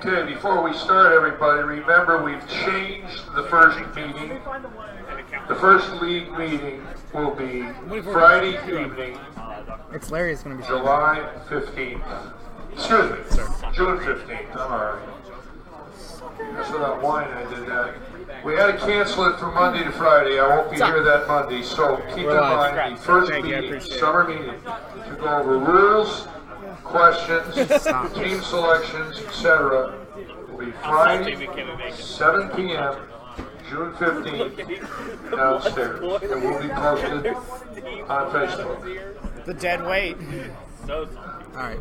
Okay, before we start, everybody, remember we've changed the first meeting. The first league meeting will be Friday evening, It's Larry. It's going to be July 15th. Excuse me, June 15th. I'm all right. That's for that wine I did that. We had to cancel it from Monday to Friday. I won't be here that Monday, so keep in mind the first meeting, summer meeting, to go over rules, questions, team selections, etc. will be Friday, 7 p.m., June 15th, downstairs. It will be posted on Facebook. The dead weight. All right.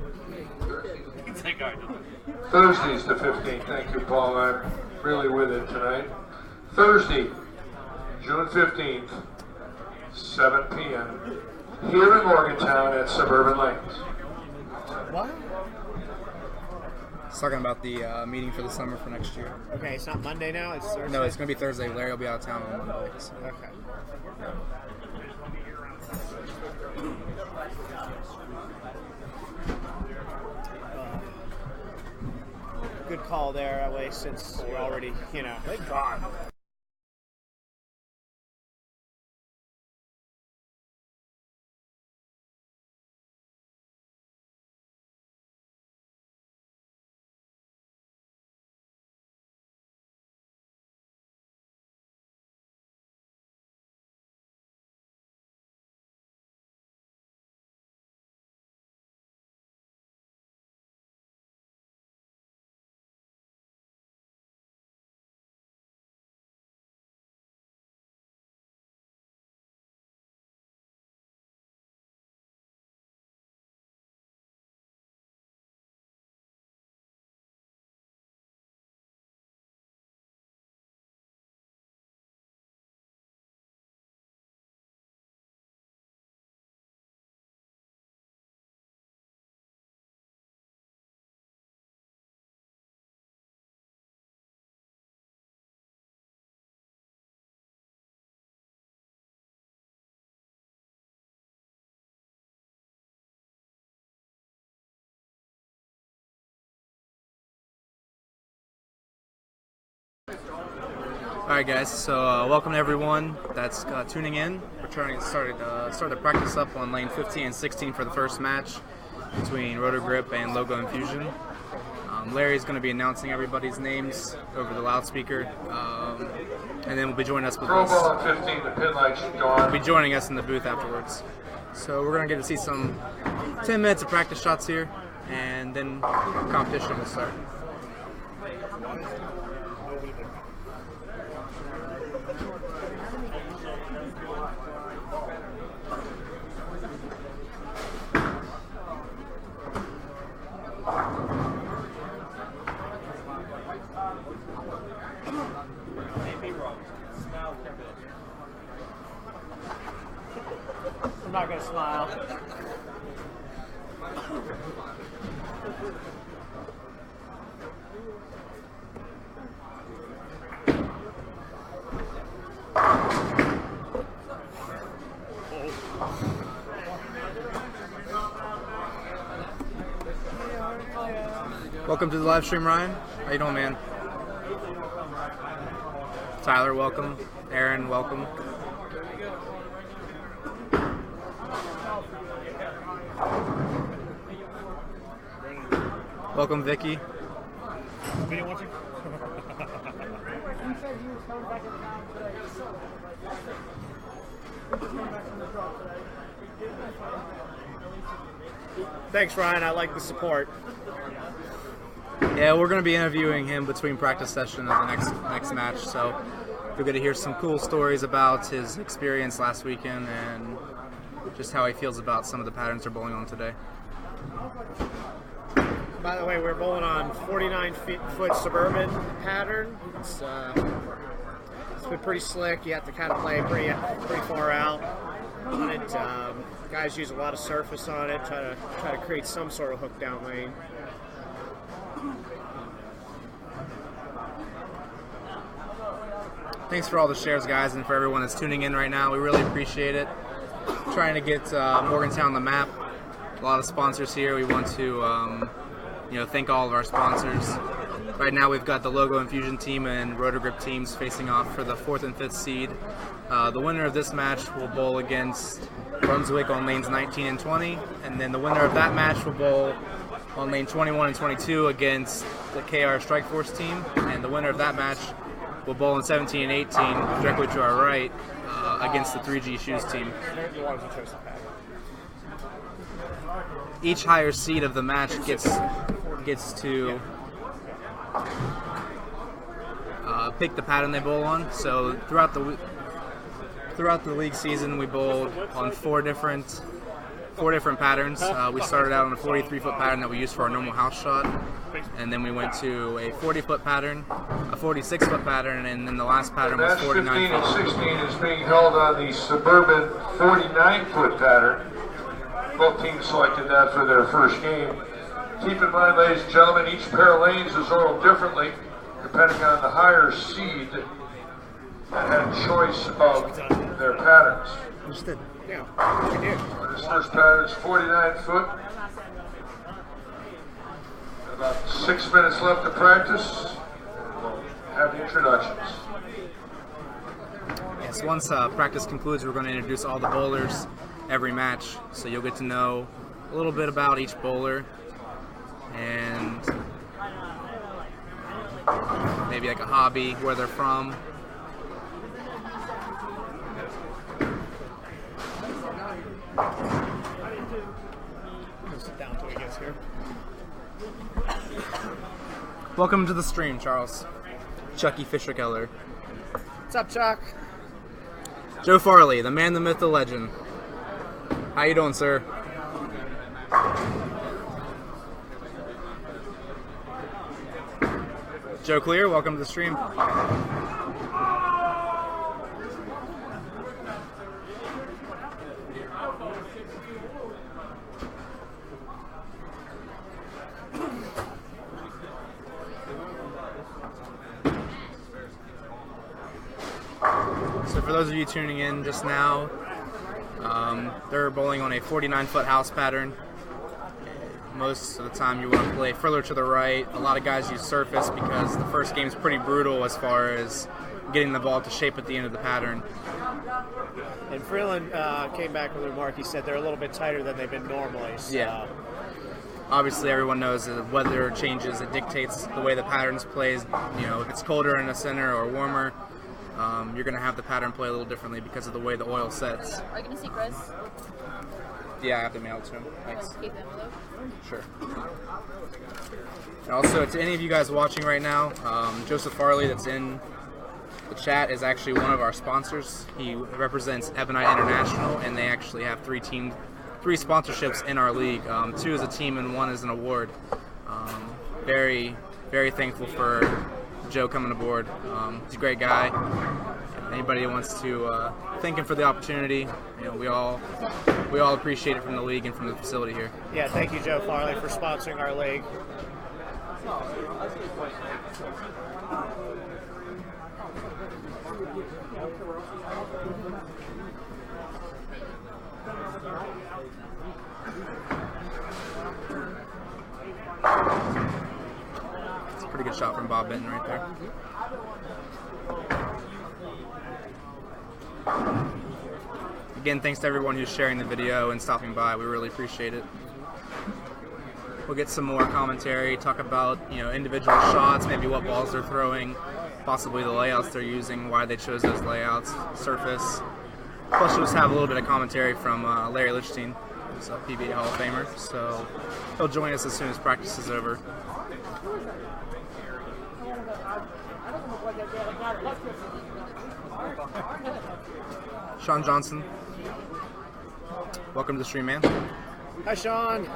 Thursday's the 15th. Thank you, Paul. I'm really with it tonight. Thursday, June 15th, 7 p.m. here in Morgantown at Suburban Lanes. What? It's talking about the meeting for the summer for next year. Okay, it's not Monday now, it's Thursday? No, it's going to be Thursday. Larry will be out of town on Monday. So. Okay. Good call there, that way, since we're already, Thank God. All right, guys. So welcome to everyone that's tuning in. We're trying to get start the practice up on lane 15 and 16 for the first match between Roto Grip and Infusion. Larry's going to be announcing everybody's names over the loudspeaker, and then will be joining us with Throw ball on 15, the pin lights should go on. Will be joining us in the booth afterwards. So we're going to get to see some 10 minutes of practice shots here, and then competition will start. I'm not gonna smile. Welcome to the live stream, Ryan. How you doing, man? Tyler, welcome. Aaron, welcome. Welcome, Vicky. Video watching? Thanks, Ryan. I like the support. Yeah, we're going to be interviewing him between practice session of the next match, so we're going to hear some cool stories about his experience last weekend and just how he feels about some of the patterns they're bowling on today. By the way, we're bowling on 49-foot Suburban pattern. It's been pretty slick. You have to kind of play pretty far out on it. Guys use a lot of surface on it. Try to create some sort of hook down lane. Thanks for all the shares, guys, and for everyone that's tuning in right now. We really appreciate it. Trying to get Morgantown on the map. A lot of sponsors here. We want to thank all of our sponsors. Right now we've got the Logo Infusion team and Roto Grip teams facing off for the 4th and 5th seed. The winner of this match will bowl against Brunswick on lanes 19 and 20, and then the winner of that match will bowl on lane 21 and 22 against the KR Strikeforce team, and the winner of that match will bowl in 17 and 18 directly to our right against the 3G Shoes team. Each higher seed of the match gets to pick the pattern they bowl on. So throughout the league season, we bowled on four different patterns. We started out on a 43-foot pattern that we used for our normal house shot, and then we went to a 40-foot pattern, a 46-foot pattern, and then the last pattern was 49 Match 15 feet. and 16 is being held on the Suburban 49-foot pattern. Both teams selected that for their first game. Keep in mind, ladies and gentlemen, each pair of lanes is ordered differently depending on the higher seed that had choice of their patterns. Understood. Yeah. This first pattern is 49 foot. About 6 minutes left to practice. We'll have the introductions. Yes, once practice concludes, we're going to introduce all the bowlers every match, so you'll get to know a little bit about each bowler and maybe like a hobby, where they're from. Sit down until he gets here. Welcome to the stream, Charles. Chucky Fisher-Keller. What's up, Chuck? Joe Farley, the man, the myth, the legend. How you doing, sir? Joe Clear, welcome to the stream. So for those of you tuning in just now, they're bowling on a 49-foot house pattern. Most of the time you want to play further to the right. A lot of guys use surface because the first game is pretty brutal as far as getting the ball to shape at the end of the pattern. And Freeland came back with a remark. He said they're a little bit tighter than they've been normally. So. Yeah. Obviously, everyone knows that weather changes. It dictates the way the patterns plays. You know, if it's colder in the center or warmer, you're going to have the pattern play a little differently because of the way the oil sets. Are you going to see Chris? Yeah, I have to mail it to him. Thanks. Keep the envelope. Sure. And also, to any of you guys watching right now, Joseph Farley, that's in the chat, is actually one of our sponsors. He represents Ebonite International, and they actually have three sponsorships in our league. 2 is a team, and 1 is an award. Very, very thankful for Joe coming aboard. He's a great guy. Anybody who wants to thank him for the opportunity, you know, we all appreciate it from the league and from the facility here. Yeah, thank you, Joe Farley, for sponsoring our league. It's a pretty good shot from Bob Benton right there. Again, thanks to everyone who's sharing the video and stopping by. We really appreciate it. We'll get some more commentary, talk about, you know, individual shots, maybe what balls they're throwing, possibly the layouts they're using, why they chose those layouts, surface. Plus, we'll just have a little bit of commentary from Larry Lichstein, who's a PBA Hall of Famer. So he'll join us as soon as practice is over. Sean Johnson, welcome to the stream, man. Hi, Sean.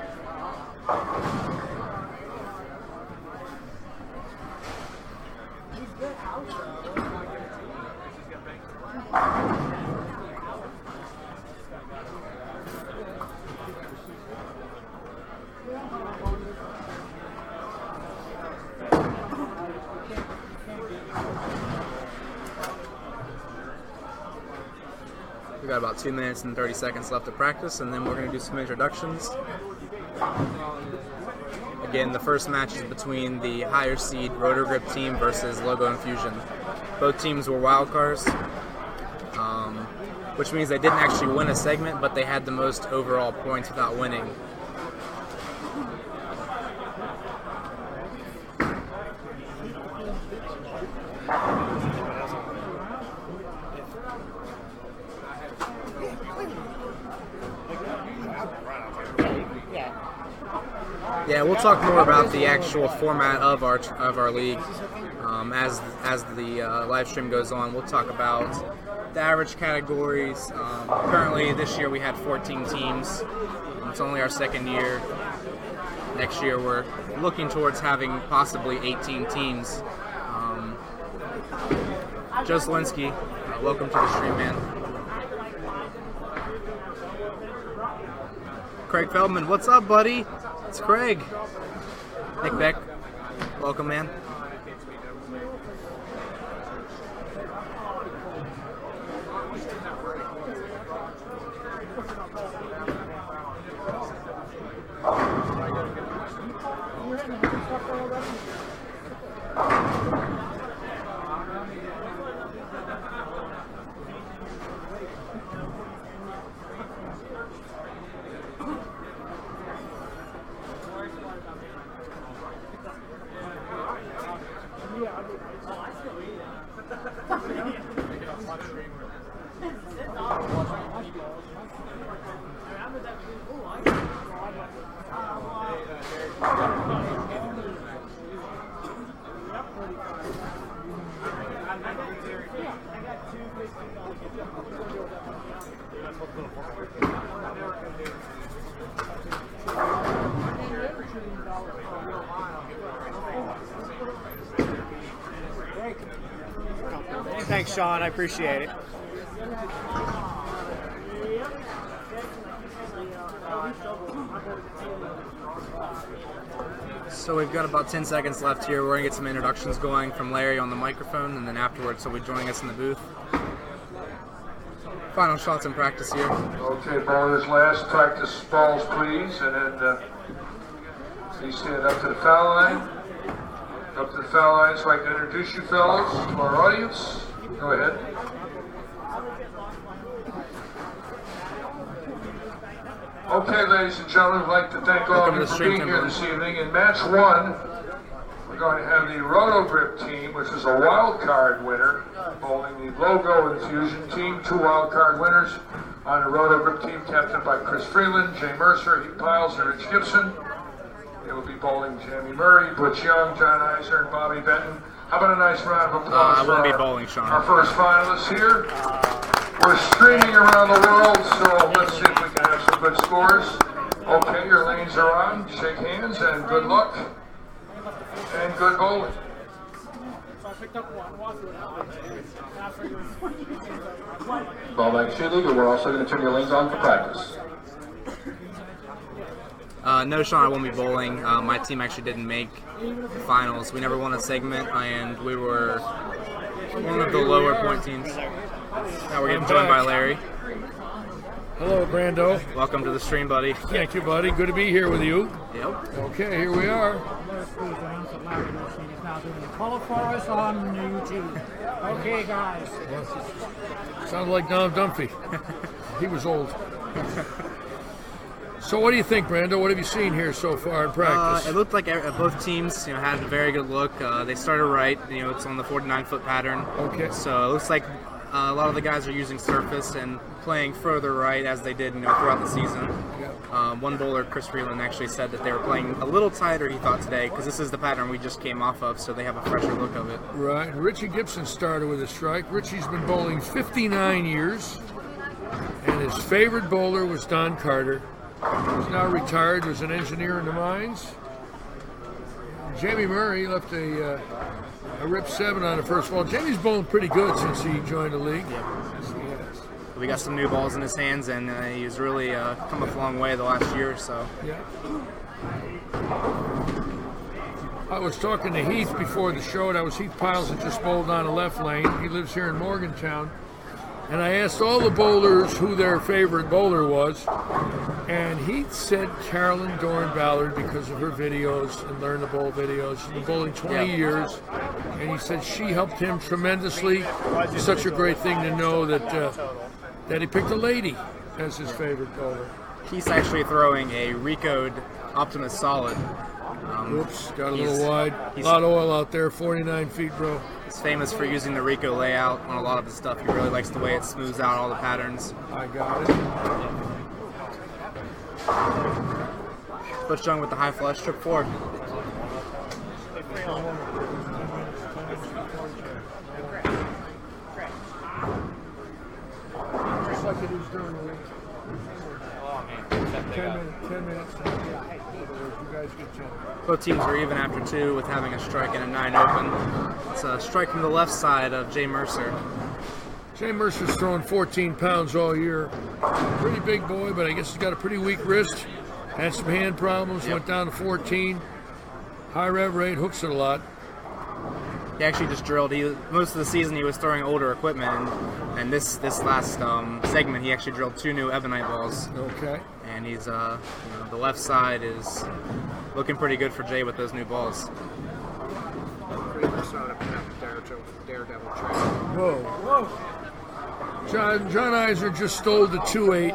We got about 2 minutes and 30 seconds left to practice, and then we're going to do some introductions. again, the first match is between the higher seed Roto Grip team versus Logo Infusion. Both teams were wild cards, which means they didn't actually win a segment, but they had the most overall points without winning. Yeah, we'll talk more about the actual format of our league as the live stream goes on. We'll talk about the average categories. Currently, this year we had 14 teams. It's only our second year. Next year we're looking towards having possibly 18 teams. Joe Zielinski, welcome to the stream, man. Craig Feldman, what's up, buddy? It's Craig. Nick Beck, welcome, man. Thanks, Sean. I appreciate it. So we've got about 10 seconds left here. We're going to get some introductions going from Larry on the microphone, and then afterwards he'll be joining us in the booth. Final shots in practice here. Okay, ballers, last practice balls, please, and then please stand up to the foul line. Up to the foul line, so I can introduce you fellows to our audience. Go ahead. Okay, ladies and gentlemen, I'd like to thank all of you for being here this evening. In match one, we're going to have the Roto Grip team, which is a wild card winner, bowling the Logo Infusion team, 2 wild card winners on the Roto Grip team, captained by Chris Freeland, Jay Mercer, Heath Piles, and Rich Gibson. They will be bowling Jamie Murray, Butch Young, John Eisner, and Bobby Benton. How about a nice round of applause I won't be bowling, Sean. Our first finalists here. We're streaming around the world, so let's see if we can have some good scores. Okay, your lanes are on. Shake hands and good luck. And good bowling. Ball back to League, we're also going to turn your lanes on for practice. No, Sean, I won't be bowling. My team actually didn't make the finals. We never won a segment, and we were one of the lower point teams. Now we're getting joined by Larry. Hello, Brando. Welcome to the stream, buddy. Thank you, buddy. Good to be here with you. Yep. Okay, here we are. Follow for us on YouTube. Okay, guys. Sounded like Don Dunphy. He was old. So what do you think, Brando? What have you seen here so far in practice? It looked like both teams, had a very good look. They started right. It's on the 49-foot pattern. Okay. So it looks like a lot of the guys are using surface and playing further right as they did, throughout the season. Yeah. One bowler, Chris Freeland, actually said that they were playing a little tighter, he thought, today, because this is the pattern we just came off of, so they have a fresher look of it. Right. Richie Gibson started with a strike. Richie's been bowling 59 years, and his favorite bowler was Don Carter. He's now retired, was an engineer in the mines. Jamie Murray left a rip 7 on the first ball. Jamie's bowling pretty good since he joined the league. Yep. Yes, he has. We got some new balls in his hands, and he's really come a long way the last year or so. Yeah. I was talking to Heath before the show. That was Heath Piles that just bowled on the left lane. He lives here in Morgantown. And I asked all the bowlers who their favorite bowler was, and he said Carolyn Doran Ballard because of her videos and Learn to Bowl videos. She's been bowling 20 years, and he said she helped him tremendously. It's such a great thing to know that he picked a lady as his favorite bowler. He's actually throwing a Rico'd Optimus Solid. Oops, got a little wide. A lot of oil out there, 49 feet, bro. He's famous for using the Rico layout on a lot of his stuff. He really likes the way it smooths out all the patterns. I got it. Push young with the high flush, trip forward. Just like it is during the week. 10 minutes. You guys get 10. Both teams are even after 2 with having a strike and a 9 open. It's a strike from the left side of Jay Mercer. Jay Mercer's throwing 14 pounds all year. Pretty big boy, but I guess he's got a pretty weak wrist. Had some hand problems, went down to 14. High rev rate, hooks it a lot. He actually just drilled. Most of the season he was throwing older equipment, and this last segment he actually drilled 2 new Ebonite balls. Okay. And he's the left side is looking pretty good for Jay with those new balls. Daredevil trick. Whoa. John Eisner just stole the 2.8.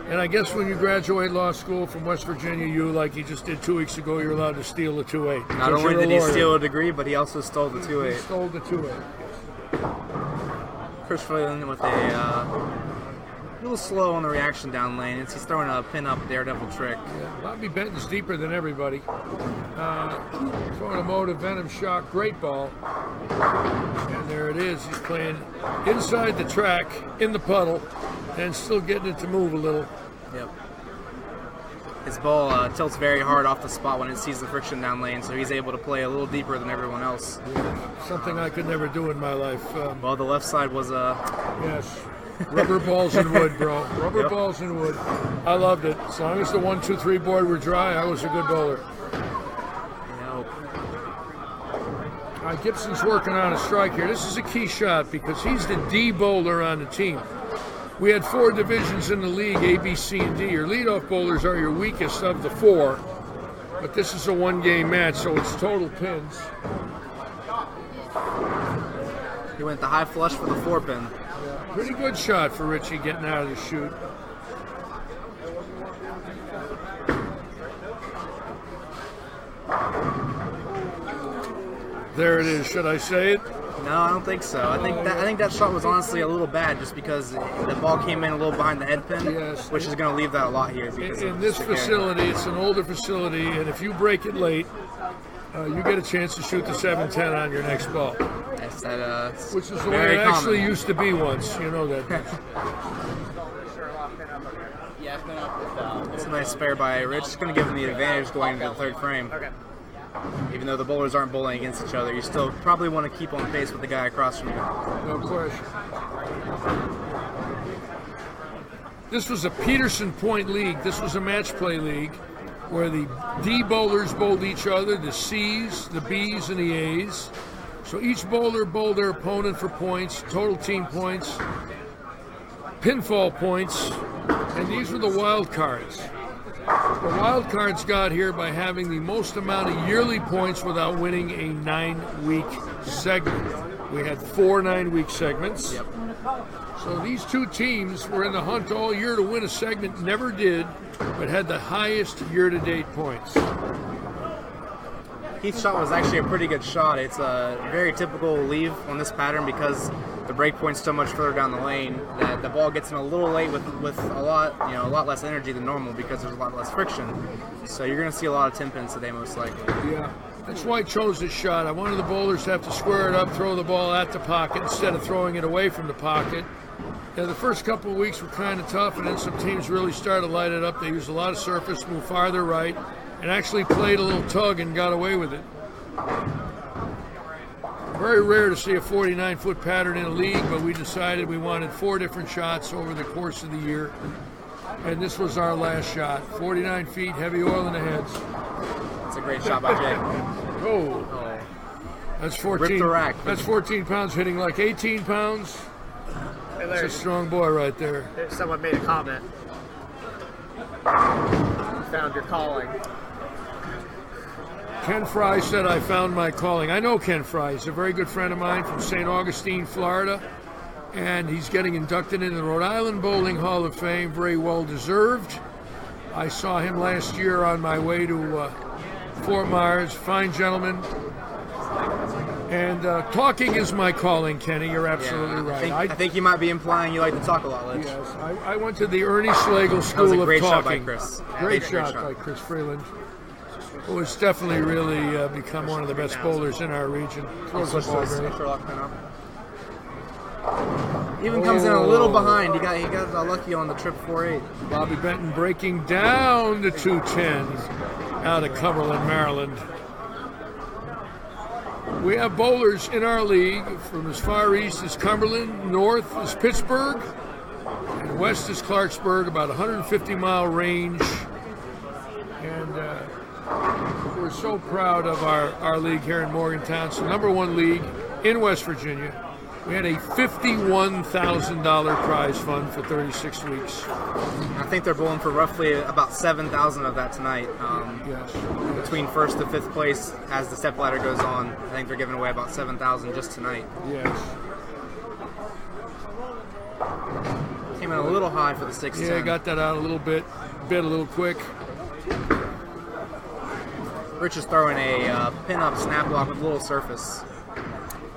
And I guess when you graduate law school from West Virginia U, like he just did 2 weeks ago, you're allowed to steal the 2.8. Not only did he steal a degree, but he also stole the 2.8. He stole the 2.8. Chris Freeland with a little slow on the reaction down lane. He's throwing a pin-up Daredevil trick. Yeah, Bobby Benton's deeper than everybody. Throwing a Motive Venom Shock, great ball. And there it is. He's playing inside the track, in the puddle, and still getting it to move a little. Yep. His ball tilts very hard off the spot when it sees the friction down lane, so he's able to play a little deeper than everyone else. Yeah, something I could never do in my life. Well, the left side was yes. Rubber balls and wood, bro. Rubber balls and wood. I loved it. As long as the 1, 2, 3 board were dry, I was a good bowler. Gibson's working on a strike here. This is a key shot because he's the D bowler on the team. We had 4 divisions in the league, A, B, C, and D. Your leadoff bowlers are your weakest of the 4, but this is a 1-game match, so it's total pins. He went the high flush for the 4-pin. Yeah, pretty good shot for Richie getting out of the chute. There it is. Should I say it? No, I don't think so. I think that shot was honestly a little bad just because the ball came in a little behind the head pin, which is going to leave that a lot here. In this facility, it's an older facility, and if you break it late, you get a chance to shoot the 7-10 on your next ball. Which is the way it actually used to be once. You know that. It's a nice spare by Rich. It's going to give him the advantage going into the 3rd frame. Okay. Even though the bowlers aren't bowling against each other, you still probably want to keep on pace with the guy across from you. No question. This was a Peterson Point League. This was a match play league where the D bowlers bowled each other, the C's, the B's, and the A's. So each bowler bowled their opponent for points, total team points, pinfall points, and these were the wild cards. The wild cards got here by having the most amount of yearly points without winning a 9-week segment. We had 4 9-week segments. Yep. So these 2 teams were in the hunt all year to win a segment, never did, but had the highest year-to-date points. Heath's shot was actually a pretty good shot. It's a very typical leave on this pattern because the break point's so much further down the lane that the ball gets in a little late with a lot less energy than normal because there's a lot less friction. So you're going to see a lot of 10 pins today most likely. Yeah, that's why I chose this shot. I wanted the bowlers to have to square it up, throw the ball at the pocket instead of throwing it away from the pocket. Yeah, the first couple of weeks were kind of tough, and then some teams really started to light it up. They used a lot of surface, moved farther right, and actually played a little tug and got away with it. Very rare to see a 49-foot pattern in a league, but we decided we wanted 4 different shots over the course of the year. And this was our last shot. 49 feet, heavy oil in the heads. That's a great shot by Jay. That's 14. Rip the rack. That's 14 pounds hitting like 18 pounds. That's a strong boy right there. Someone made a comment. Found your calling. Ken Fry said, I found my calling. I know Ken Fry. He's a very good friend of mine from St. Augustine, Florida. And he's getting inducted into the Rhode Island Bowling Hall of Fame. Very well deserved. I saw him last year on my way to Fort Myers. Fine gentleman. And talking is my calling, Kenny. You're absolutely right. I think you might be implying you like to talk a lot, Lich. Yes, I went to the Ernie Schlegel School of great Talking. Shot by Chris. Great shot by Chris Freeland, who has definitely really become one of the best bowlers in our region. Throws the ball great. Even comes in a little behind. He got lucky on the trip 4-8. Bobby Benton breaking down the 210 out of Cumberland, Maryland. We have bowlers in our league from as far east as Cumberland, north is Pittsburgh, and west is Clarksburg, about 150-mile range. And we're so proud of our league here in Morgantown. It's the #1 league in West Virginia. We had a $51,000 prize fund for 36 weeks. I think they're bowling for roughly about 7,000 of that tonight. Yes. Between first to fifth place, as the step ladder goes on, I think they're giving away about 7,000 just tonight. Yes. Came in a little high for the 610. Yeah, got that out a little bit a little quick. Rich is throwing a pin-up snap block with a little surface.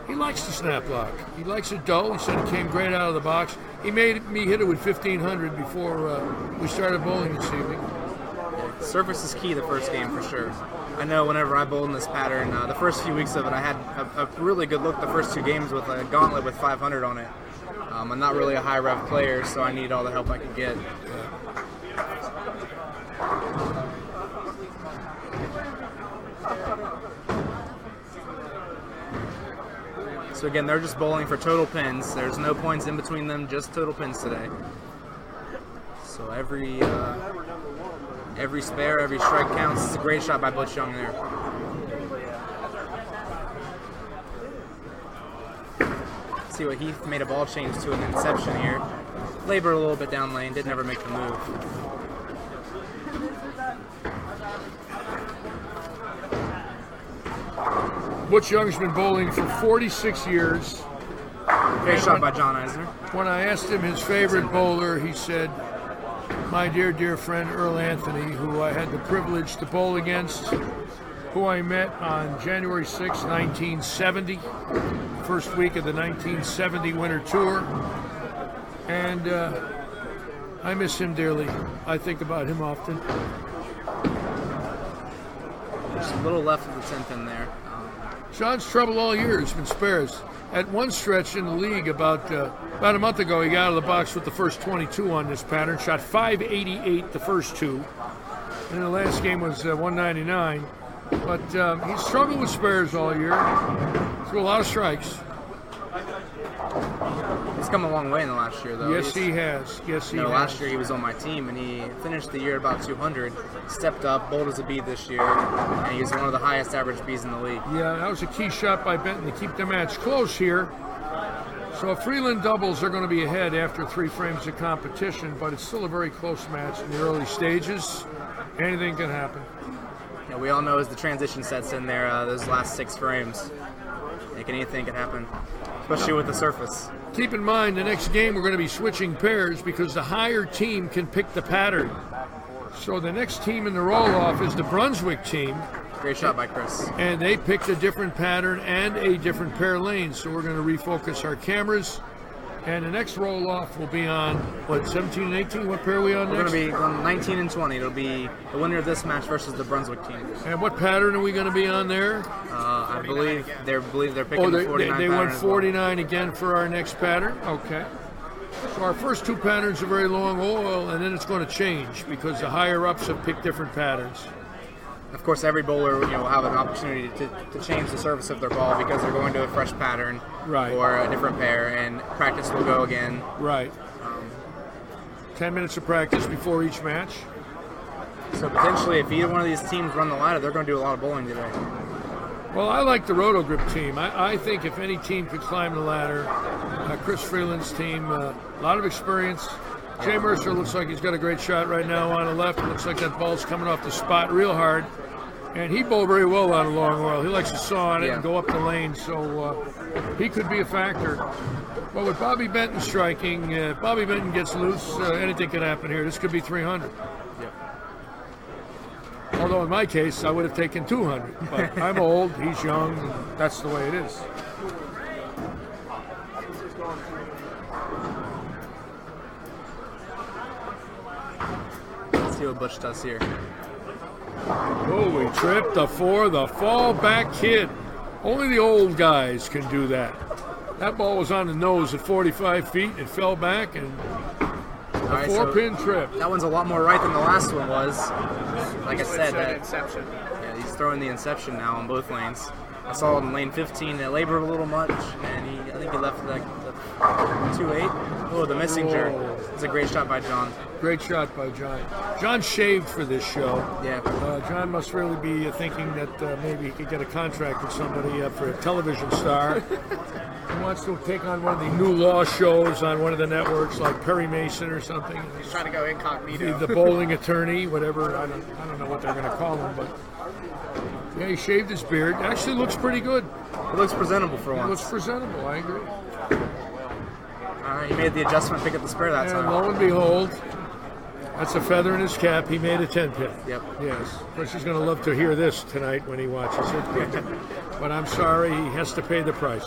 He likes the snap block. He likes it dull. He said it came great out of the box. He made me hit it with 1,500 before we started bowling this evening. Surface is key the first game for sure. I know whenever I bowled in this pattern, the first few weeks of it, I had a really good look the first 2 games with a gauntlet with 500 on it. I'm not really a high rev player, so I needed all the help I could get. So again, they're just bowling for total pins. There's no points in between them, just total pins today. So every spare, every strike counts. It's a great shot by Butch Young there. See what Heath made a ball change to an inception here. Labored a little bit down lane, did never make the move. Butch Young's been bowling for 46 years. Great shot by John Eisner. When I asked him his favorite bowler, he said, my dear, dear friend Earl Anthony, who I had the privilege to bowl against, who I met on January 6, 1970, first week of the 1970 Winter Tour. And I miss him dearly. I think about him often. Just a little left of the 10 pin there. John's trouble all year has been spares. At one stretch in the league about a month ago, he got out of the box with the first 22 on this pattern, shot 588 the first 2, and the last game was 199. But he's struggled with spares all year, threw a lot of strikes. He's come a long way in the last year, though. Yes, he has. Yes, he has. Last year he was on my team, and he finished the year at about 200. Stepped up, bowled as a B this year, and he was one of the highest average Bs in the league. Yeah, that was a key shot by Benton to keep the match close here. So Freeland doubles are going to be ahead after 3 frames of competition, but it's still a very close match in the early stages. Anything can happen. Yeah, we all know as the transition sets in there, those last 6 frames, anything can happen, especially with the surface. Keep in mind, the next game we're going to be switching pairs because the higher team can pick the pattern. So the next team in the roll-off is the Brunswick team. Great shot by Chris. And they picked a different pattern and a different pair of lanes. So we're going to refocus our cameras. And the next roll-off will be on, 17 and 18? What pair are we on next? We're going to be on 19 and 20. It'll be the winner of this match versus the Brunswick team. And what pattern are we going to be on there? I believe they're picking the 49 they went 49 well. again for our next pattern? Okay. So our first 2 patterns are very long oil, and then it's going to change because the higher-ups have picked different patterns. Of course, every bowler will have an opportunity to change the surface of their ball because they're going to a fresh pattern or a different pair, and practice will go again. Right. 10 minutes of practice before each match. So potentially, if either one of these teams run the ladder, they're going to do a lot of bowling today. Well, I like the Roto Grip team. I think if any team could climb the ladder, Chris Freeland's team, a lot of experience. Jay Mercer looks like he's got a great shot right now on the left. It looks like that ball's coming off the spot real hard. And he bowled very well on a long oil. He likes to saw on it and go up the lane, so he could be a factor. But with Bobby Benton striking, Bobby Benton gets loose, anything could happen here. This could be 300. Although in my case, I would have taken 200. But I'm old, he's young, and that's the way it is. Let's see what Butch does here. Oh, he tripped the 4, the fallback kid. Only the old guys can do that. That ball was on the nose at 45 feet. It fell back, and a 4-pin trip. That one's a lot more right than the last one was. Like I said, that Inception. Yeah, he's throwing the Inception now on both lanes. I saw in lane 15 that labored a little much, and I think he left like the 2-8. Oh, the messenger. It's a great shot by John. Great shot by John. John shaved for this show. Yeah. John must really be thinking that maybe he could get a contract with somebody for a television star. He wants to take on one of the new law shows on one of the networks, like Perry Mason or something. He's trying to go incognito. The bowling attorney, whatever. I don't know what they're going to call him, but yeah, he shaved his beard. Actually looks pretty good. It looks presentable for It once. looks presentable, I agree. All right, he made the adjustment, pick up the spare that And time. lo and behold, that's a feather in his cap. He made a 10-pin. Yep. Yes. Of course, he's going to love to hear this tonight when he watches it. But I'm sorry, he has to pay the price.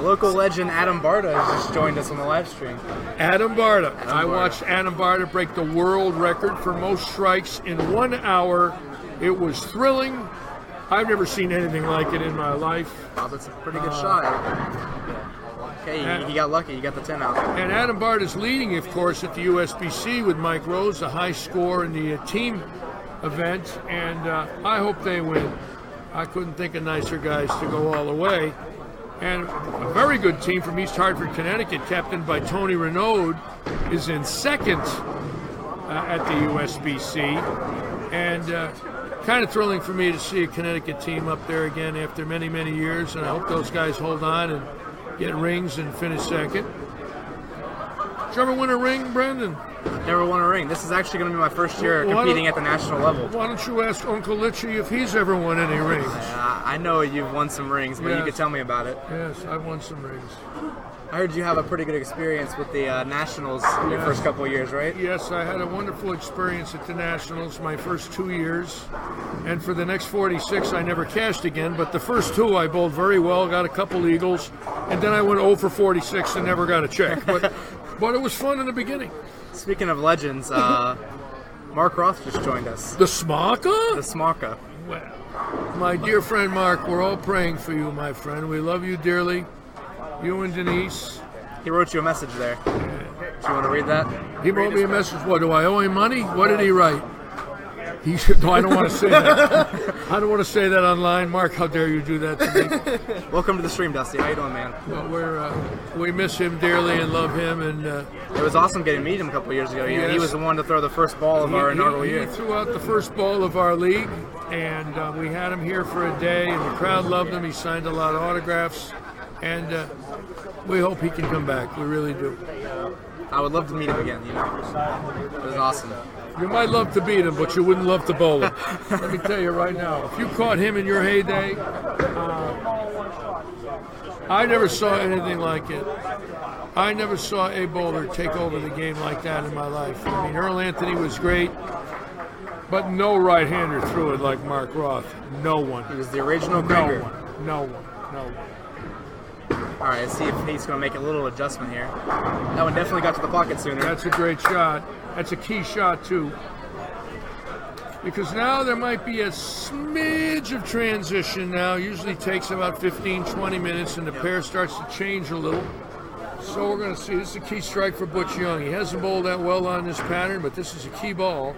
Local legend Adam Barta has just joined us on the live stream. Adam Barta. I watched Adam Barta break the world record for most strikes in 1 hour. It was thrilling. I've never seen anything like it in my life. Wow, that's a pretty good shot. Okay, he got lucky. He got the 10 out. And Adam Bart is leading, of course, at the USBC with Mike Rose, a high score in the team event. And I hope they win. I couldn't think of nicer guys to go all the way. And a very good team from East Hartford, Connecticut, captained by Tony Renaud, is in second at the USBC. And kind of thrilling for me to see a Connecticut team up there again after many, many years. And I hope those guys hold on and get rings and finish second. Did you ever win a ring, Brendan? Never won a ring. This is actually going to be my first year competing at the national level. Why don't you ask Uncle Litchie if he's ever won any rings? I know you've won some rings, but you could tell me about it. Yes, I've won some rings. I heard you have a pretty good experience with the Nationals in your first couple of years, right? Yes, I had a wonderful experience at the Nationals my first 2 years. And for the next 46, I never cashed again. But the first 2, I bowled very well, got a couple eagles. And then I went 0 for 46 and never got a check. But it was fun in the beginning. Speaking of legends, Mark Roth just joined us. The Smaka? The Smaka. Well, my dear friend Mark, we're all praying for you, my friend. We love you dearly. You and Denise. He wrote you a message there. Do you want to read that? He wrote me a message. What, do I owe him money? What did he write? No, I don't want to say that. I don't want to say that online. Mark, how dare you do that to me? Welcome to the stream, Dusty. How you doing, man? Well, we miss him dearly and love him. And it was awesome getting to meet him a couple of years ago. He was the one to throw the first ball of our inaugural year. He threw out the first ball of our league, and we had him here for a day, and the crowd loved him. He signed a lot of autographs, and we hope he can come back. We really do. I would love to meet him again. It was awesome. You might love to beat him, but you wouldn't love to bowl him. Let me tell you right now, if you caught him in your heyday, I never saw anything like it. I never saw a bowler take over the game like that in my life. I mean, Earl Anthony was great, but no right-hander threw it like Mark Roth. No one. He was the original Krieger. No one. All right, let's see if he's going to make a little adjustment here. That one definitely got to the pocket sooner. That's a great shot. That's a key shot, too. Because now there might be a smidge of transition now. Usually takes about 15, 20 minutes, and the pair starts to change a little. So we're going to see. This is a key strike for Butch Young. He hasn't bowled that well on this pattern, but this is a key ball.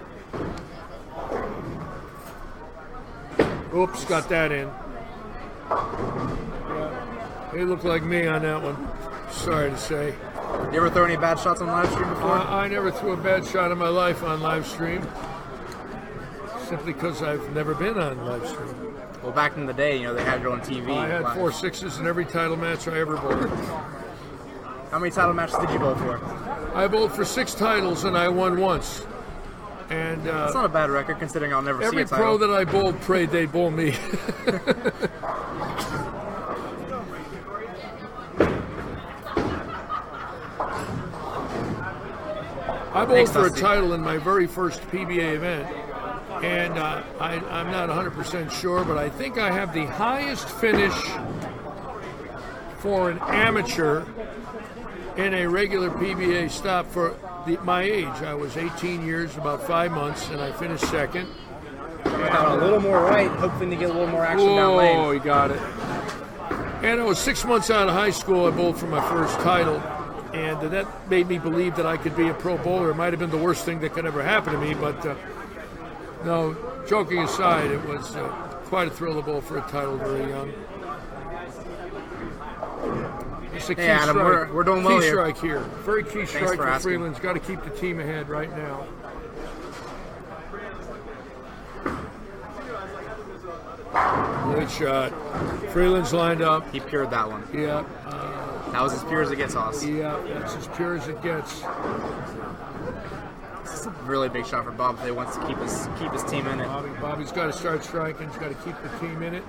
Oops, got that in. He looked like me on that one. Sorry to say. You ever throw any bad shots on live stream before? I never threw a bad shot in my life on live stream. Simply because I've never been on live stream. Well, back in the day, you know, they had it on TV. I had live. 4 6s in every title match I ever bowled. How many title matches did you bowl for? I bowled for 6 titles and I won once. And That's not a bad record considering I'll never see every a title. pro that I bowled prayed they'd bowl me. I bowled Thanks, for a Dusty. title in my very first PBA event, and I'm not 100% sure, but I think I have the highest finish for an amateur in a regular PBA stop for my age. I was 18 years, about 5 months, and I finished second. Down a little more right, hoping to get a little more action down lane. Oh, he got it. And I was 6 months out of high school. I bowled for my first title, and that made me believe that I could be a pro bowler. It might have been the worst thing that could ever happen to me, but no, joking aside, it was quite a thrill to bowl for a title very young. It's a key Hey, Adam, strike. we're doing well key here. strike here. Very key strike for for asking. Freeland's. Got to keep the team ahead right now. Good shot. Freeland's lined up. He pured that one. Yeah. That was as pure as it gets, Hoss. Yeah, that's as pure as it gets. This is a really big shot for Bob if he wants to keep his team in it. Bobby's got to start striking. He's got to keep the team in it.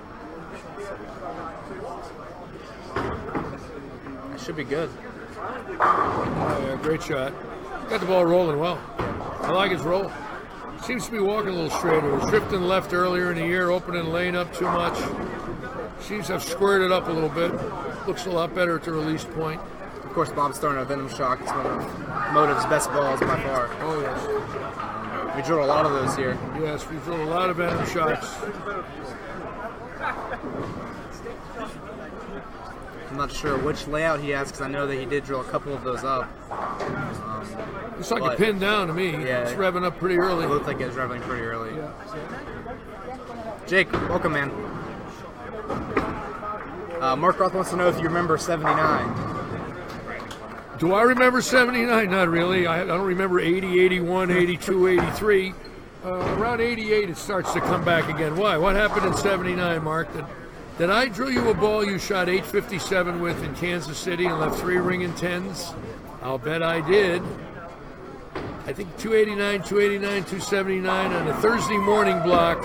That should be good. Oh, yeah, great shot. Got the ball rolling well. I like his roll. Seems to be walking a little straighter. He was drifting left earlier in the year, opening the lane up too much. Seems to have squared it up a little bit. Looks a lot better at the release point. Of course, Bob's throwing a Venom Shock. It's one of Motive's best balls by far. Oh, yes. We drilled a lot of those here. Yes, we drilled a lot of venom shots. I'm not sure which layout he has because I know that he did drill a couple of those up. It's like a but- pin down to me. Yeah. It's revving up pretty early. It looked like it was revving pretty early. Yeah. Jake, welcome, man. Mark Roth wants to know if you remember 79. Do I remember 79? Not really. I don't remember 80, 81, 82, 83. Around 88, it starts to come back again. Why? What happened in 79, Mark? Did I drill you a ball you shot 857 with in Kansas City and left 3 ringing 10s? I'll bet I did. I think 289, 279 on a Thursday morning block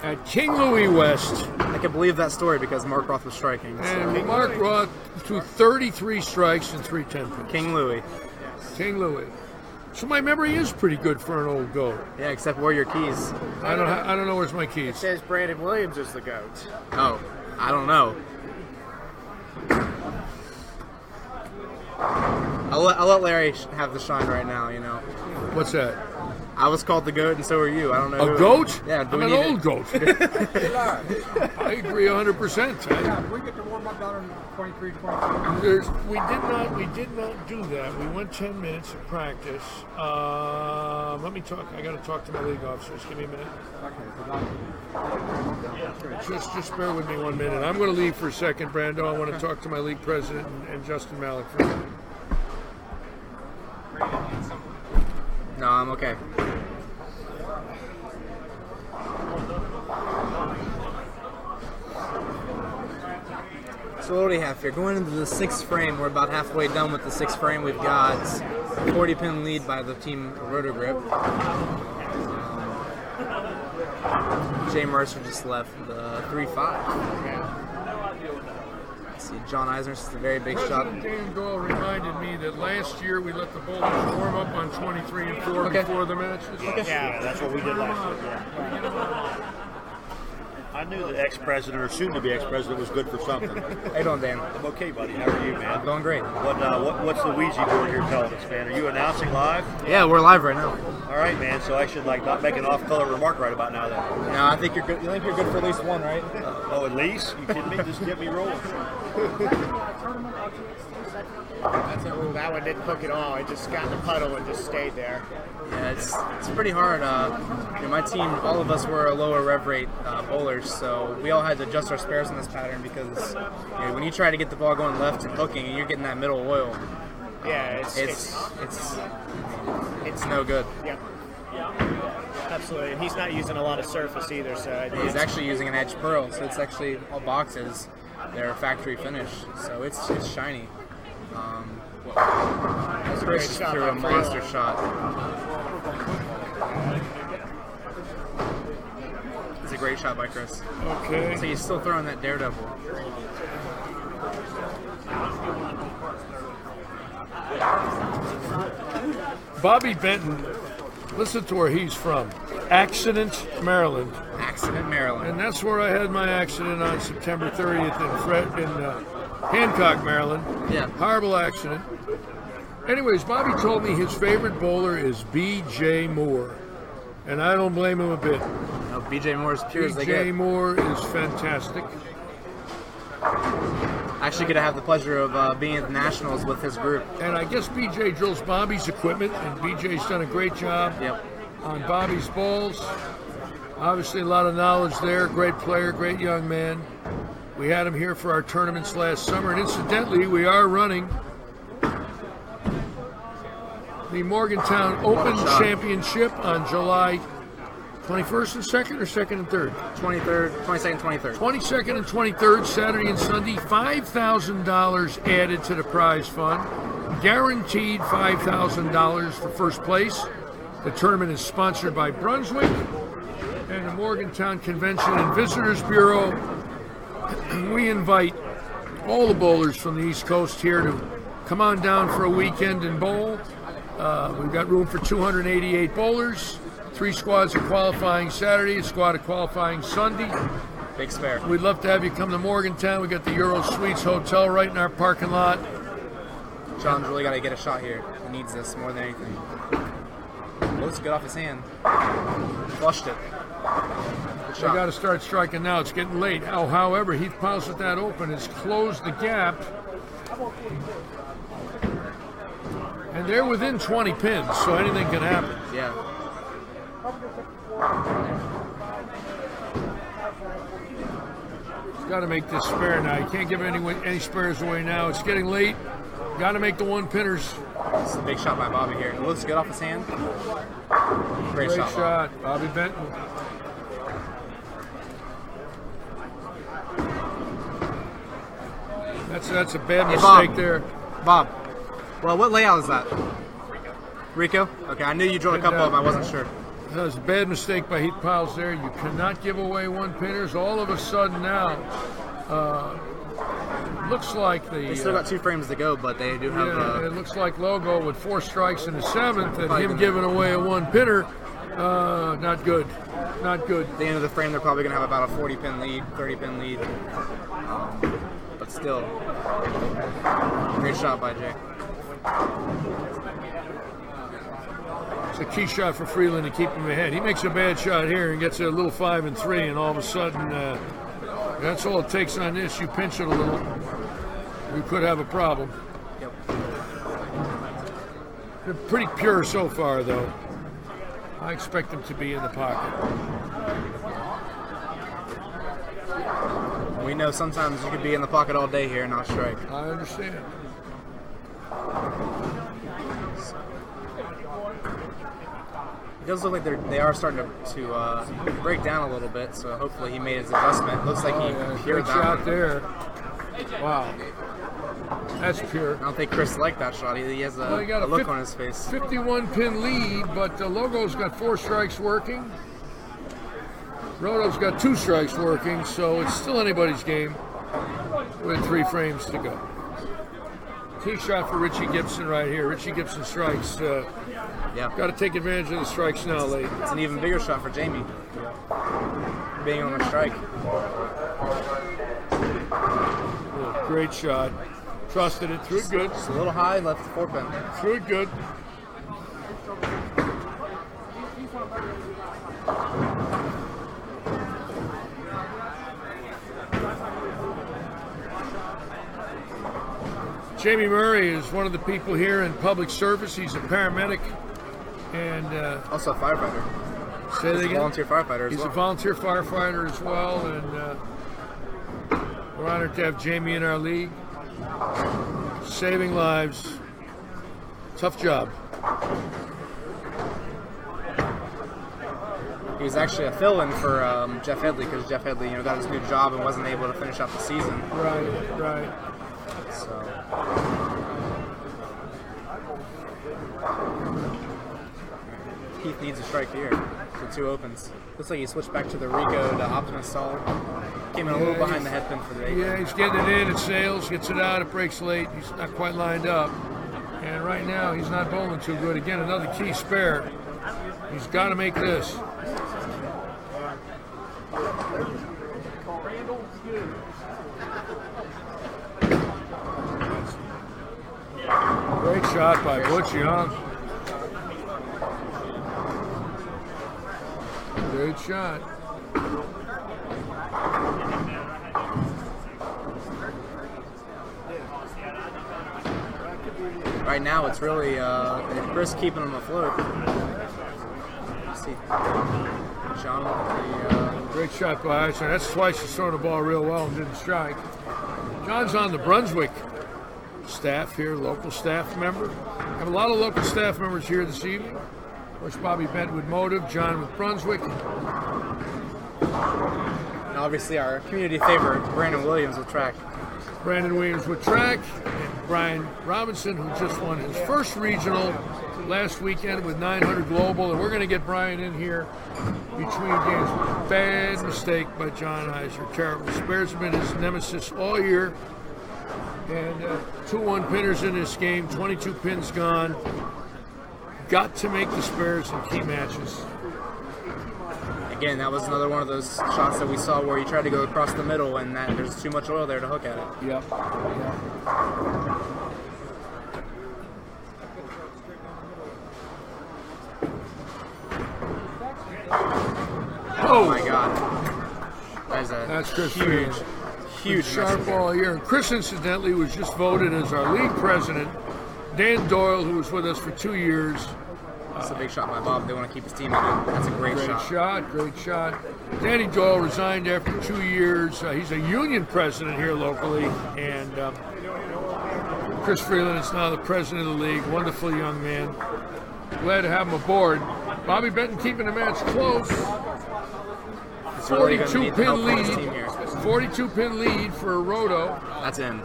at King Louis West. I can believe that story because Mark Roth was striking. So. And Mark Roth threw 33 strikes and 3 10 pins. King Louis. King Louis. So my memory is pretty good for an old goat. Yeah, except where are your keys? I don't know where's my It keys. says Brandon Williams is the GOAT. Oh, I don't know. I'll let Larry have the shine right now, you know. What's that? I was called the GOAT and so are you. I don't know. A goat? Yeah, do I'm we an need old goat. I agree 100%. We get to warm up down in 23, 22. We did not do that. We went 10 minutes of practice. Let me talk. I got to talk to my league officers. Give me a minute. Just bear with me 1 minute. I'm going to leave for a second, Brando. I want to talk to my league president and Justin Malik for a minute. No, I'm okay. So what do we have here? Going into the 6th frame, we're about halfway done with the 6th frame. We've got a 40-pin lead by the team Roto Grip. Jay Mercer just left the 3-5. See, John Eisner, this is a very big shot. President Dan Gall reminded me that last year we let the bowlers warm up on 23 and 4 Okay. before the matches. Yeah, that's what we did last year. Yeah. I knew that ex-president or soon-to-be ex-president was good for something. How you doing, Dan? I'm okay, buddy. How are you, man? Going great. What's the Ouija board you're telling us, man? Are you announcing live? Yeah, we're live right now. All right, man. So I should not make an off-color remark right about now, then. No, I think you're good. You think you're good for at least one, right? Oh, at least? You kidding me? Just get me rolling. That one didn't hook at all. It just got in the puddle and just stayed there. Yeah, it's pretty hard. My team, all of us were a lower rev rate bowlers, so we all had to adjust our spares in this pattern because when you try to get the ball going left and hooking and you're getting that middle oil, Yeah, it's no good. Yeah. Absolutely, and he's not using a lot of surface either. So He's actually using an edge pearl, so it's actually all boxes. They're factory finish, so it's shiny. Chris just threw a monster shot. It's a great shot by Chris. Okay. So he's still throwing that daredevil. Bobby Benton, listen to where he's from. Accident, Maryland. Accident, Maryland. And that's where I had my accident on September 30th in Hancock, Maryland. Yeah. Horrible accident. Anyways, Bobby told me his favorite bowler is B.J. Moore. And I don't blame him a bit. No, B.J. Moore is pure as they get. B.J. Moore is fantastic. I actually get to have the pleasure of being at the Nationals with his group. And I guess B.J. drills Bobby's equipment, and B.J.'s done a great job on Bobby's balls. Obviously, a lot of knowledge there. Great player, great young man. We had him here for our tournaments last summer, and incidentally, we are running the Morgantown Open Championship on July 21st and 2nd, or 2nd and 3rd? 23rd, 22nd, 23rd. 22nd and 23rd, Saturday and Sunday. $5,000 added to the prize fund. Guaranteed $5,000 for first place. The tournament is sponsored by Brunswick and the Morgantown Convention and Visitors Bureau. We invite all the bowlers from the East Coast here to come on down for a weekend and bowl. We've got room for 288 bowlers. 3 squads are qualifying Saturday, a squad are qualifying Sunday. Big spare. We'd love to have you come to Morgantown. We got the Euro Suites Hotel right in our parking lot. John's really got to get a shot here. He needs this more than anything. Looks good off his hand. Flushed it. They got to start striking now. It's getting late. However, Heath Powell's with that open has closed the gap. And they're within 20 pins, so anything can happen. Yeah. He's got to make this spare now. You can't give any spares away now. It's getting late. Got to make the one pinners. It's a big shot by Bobby here. It looks good off his hand. Great shot. Bobby Benton. That's a bad mistake there. Bob. Well, what layout is that? Rico? Okay, I knew you drilled a couple of them. I wasn't sure. That was a bad mistake by Heath Powell's there. You cannot give away one pinners. All of a sudden now, looks like they still got 2 frames to go, but they do have. Yeah, it looks like Logo with 4 strikes in the 7th, and him giving away a one pinner. Not good. Not good. At the end of the frame, they're probably going to have about a 40-pin lead, 30-pin lead. But still, great shot by Jay. It's a key shot for Freeland to keep him ahead. He makes a bad shot here and gets a little 5 and 3, and all of a sudden, that's all it takes on this. You pinch it a little, you could have a problem. Yep. They're pretty pure so far, though. I expect them to be in the pocket. We know sometimes you could be in the pocket all day here and not strike. I understand. It does look like they are starting to break down a little bit, so hopefully he made his adjustment. Looks like he cured that shot one. there. Wow. That's pure. I don't think Chris liked that shot. He has a look on his face. 51-pin lead, but the Logo's got 4 strikes working. Roto's got 2 strikes working, so it's still anybody's game with 3 frames to go. Tee shot for Richie Gibson right here. Richie Gibson strikes. Got to take advantage of the strikes now, late. It's an even bigger shot for Jamie. Being on a strike. Great shot. Trusted it. Threw it good. Just a little high, left the 4-pin. Threw it good. Jamie Murray is one of the people here in public service. He's a paramedic and also a firefighter. Say that again? He's a volunteer firefighter as well. He's a volunteer firefighter as well, and we're honored to have Jamie in our league. Saving lives. Tough job. He was actually a fill-in for Jeff Headley because Jeff Headley, got his new job and wasn't able to finish out the season. Right. So. Keith needs a strike here. The 2 opens. Looks like he switched back to the Rico to Optimus Solid. Came in a little behind the headpin for the 8. Yeah, he's getting it in. It sails, gets it out. It breaks late. He's not quite lined up. And right now, he's not bowling too good. Again, another key spare. He's got to make this. Great shot by Butch Young. Great shot. Right now, it's really Chris keeping him afloat. See, John with the great shot by Eichner. That's twice he's thrown the ball real well and didn't strike. John's on the Brunswick staff here, local staff member. Have a lot of local staff members here this evening. Of course, Bobby Benton with Motive, John with Brunswick. And obviously our community favorite, Brandon Williams with track. Brandon Williams with track, and Brian Robinson, who just won his first regional last weekend with 900 Global, and we're going to get Brian in here between games. Bad mistake by John Heiser. Terrible. Spares have been his nemesis all year, and 2-1 pinners in this game, 22 pins gone. Got to make the spares in key matches. Again, that was another one of those shots that we saw where you tried to go across the middle and that there's too much oil there to hook at it. Yep. Oh my God. That's Chris huge sharp ball here. And Chris, incidentally, was just voted as our league president. Dan Doyle, who was with us for 2 years. That's a big shot by Bob. They want to keep his team in it. That's a great shot. Great shot. Danny Doyle resigned after 2 years. He's a union president here locally. And Chris Freeland is now the president of the league. Wonderful young man. Glad to have him aboard. Bobby Benton keeping the match close. 42-pin lead. 42-pin lead for Roto. That's in.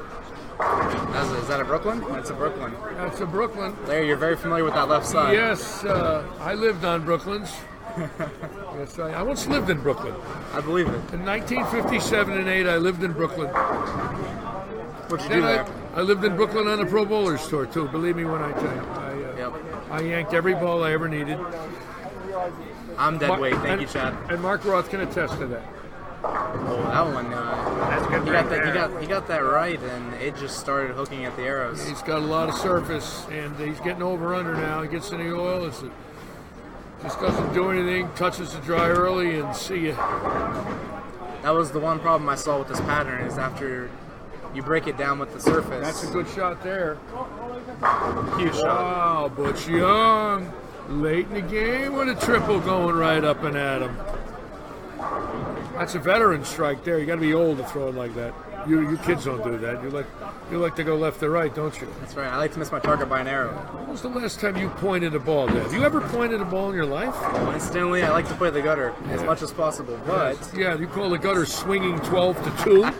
Is that a Brooklyn? That's a Brooklyn. That's a Brooklyn. Larry, you're very familiar with that left side. Yes, I lived on Brooklyns. Yes, I once lived in Brooklyn. I believe it. In 1957 and 8, I lived in Brooklyn. What'd you do there? I lived in Brooklyn on the Pro Bowlers tour, too. Believe me when I tell you. I yanked every ball I ever needed. I'm dead weight. Thank you, Chad. And Mark Roth can attest to that. Oh, that one. That's good. He got that right, and it just started hooking at the arrows. He's got a lot of surface, and he's getting over/under now. He gets in the oil. Just doesn't do anything. Touches the dry early, and see ya. That was the one problem I saw with this pattern is after you break it down with the surface. That's a good shot there. Huge shot. Wow, Butch Young. Late in the game with a triple going right up and at him. That's a veteran strike there. You got to be old to throw it like that. You kids don't do that. You like to go left to right, don't you? That's right. I like to miss my target by an arrow. When was the last time you pointed a ball, Dave? Have you ever pointed a ball in your life? Well, incidentally, I like to play the gutter as much as possible, but... Yeah, you call the gutter swinging 12-2?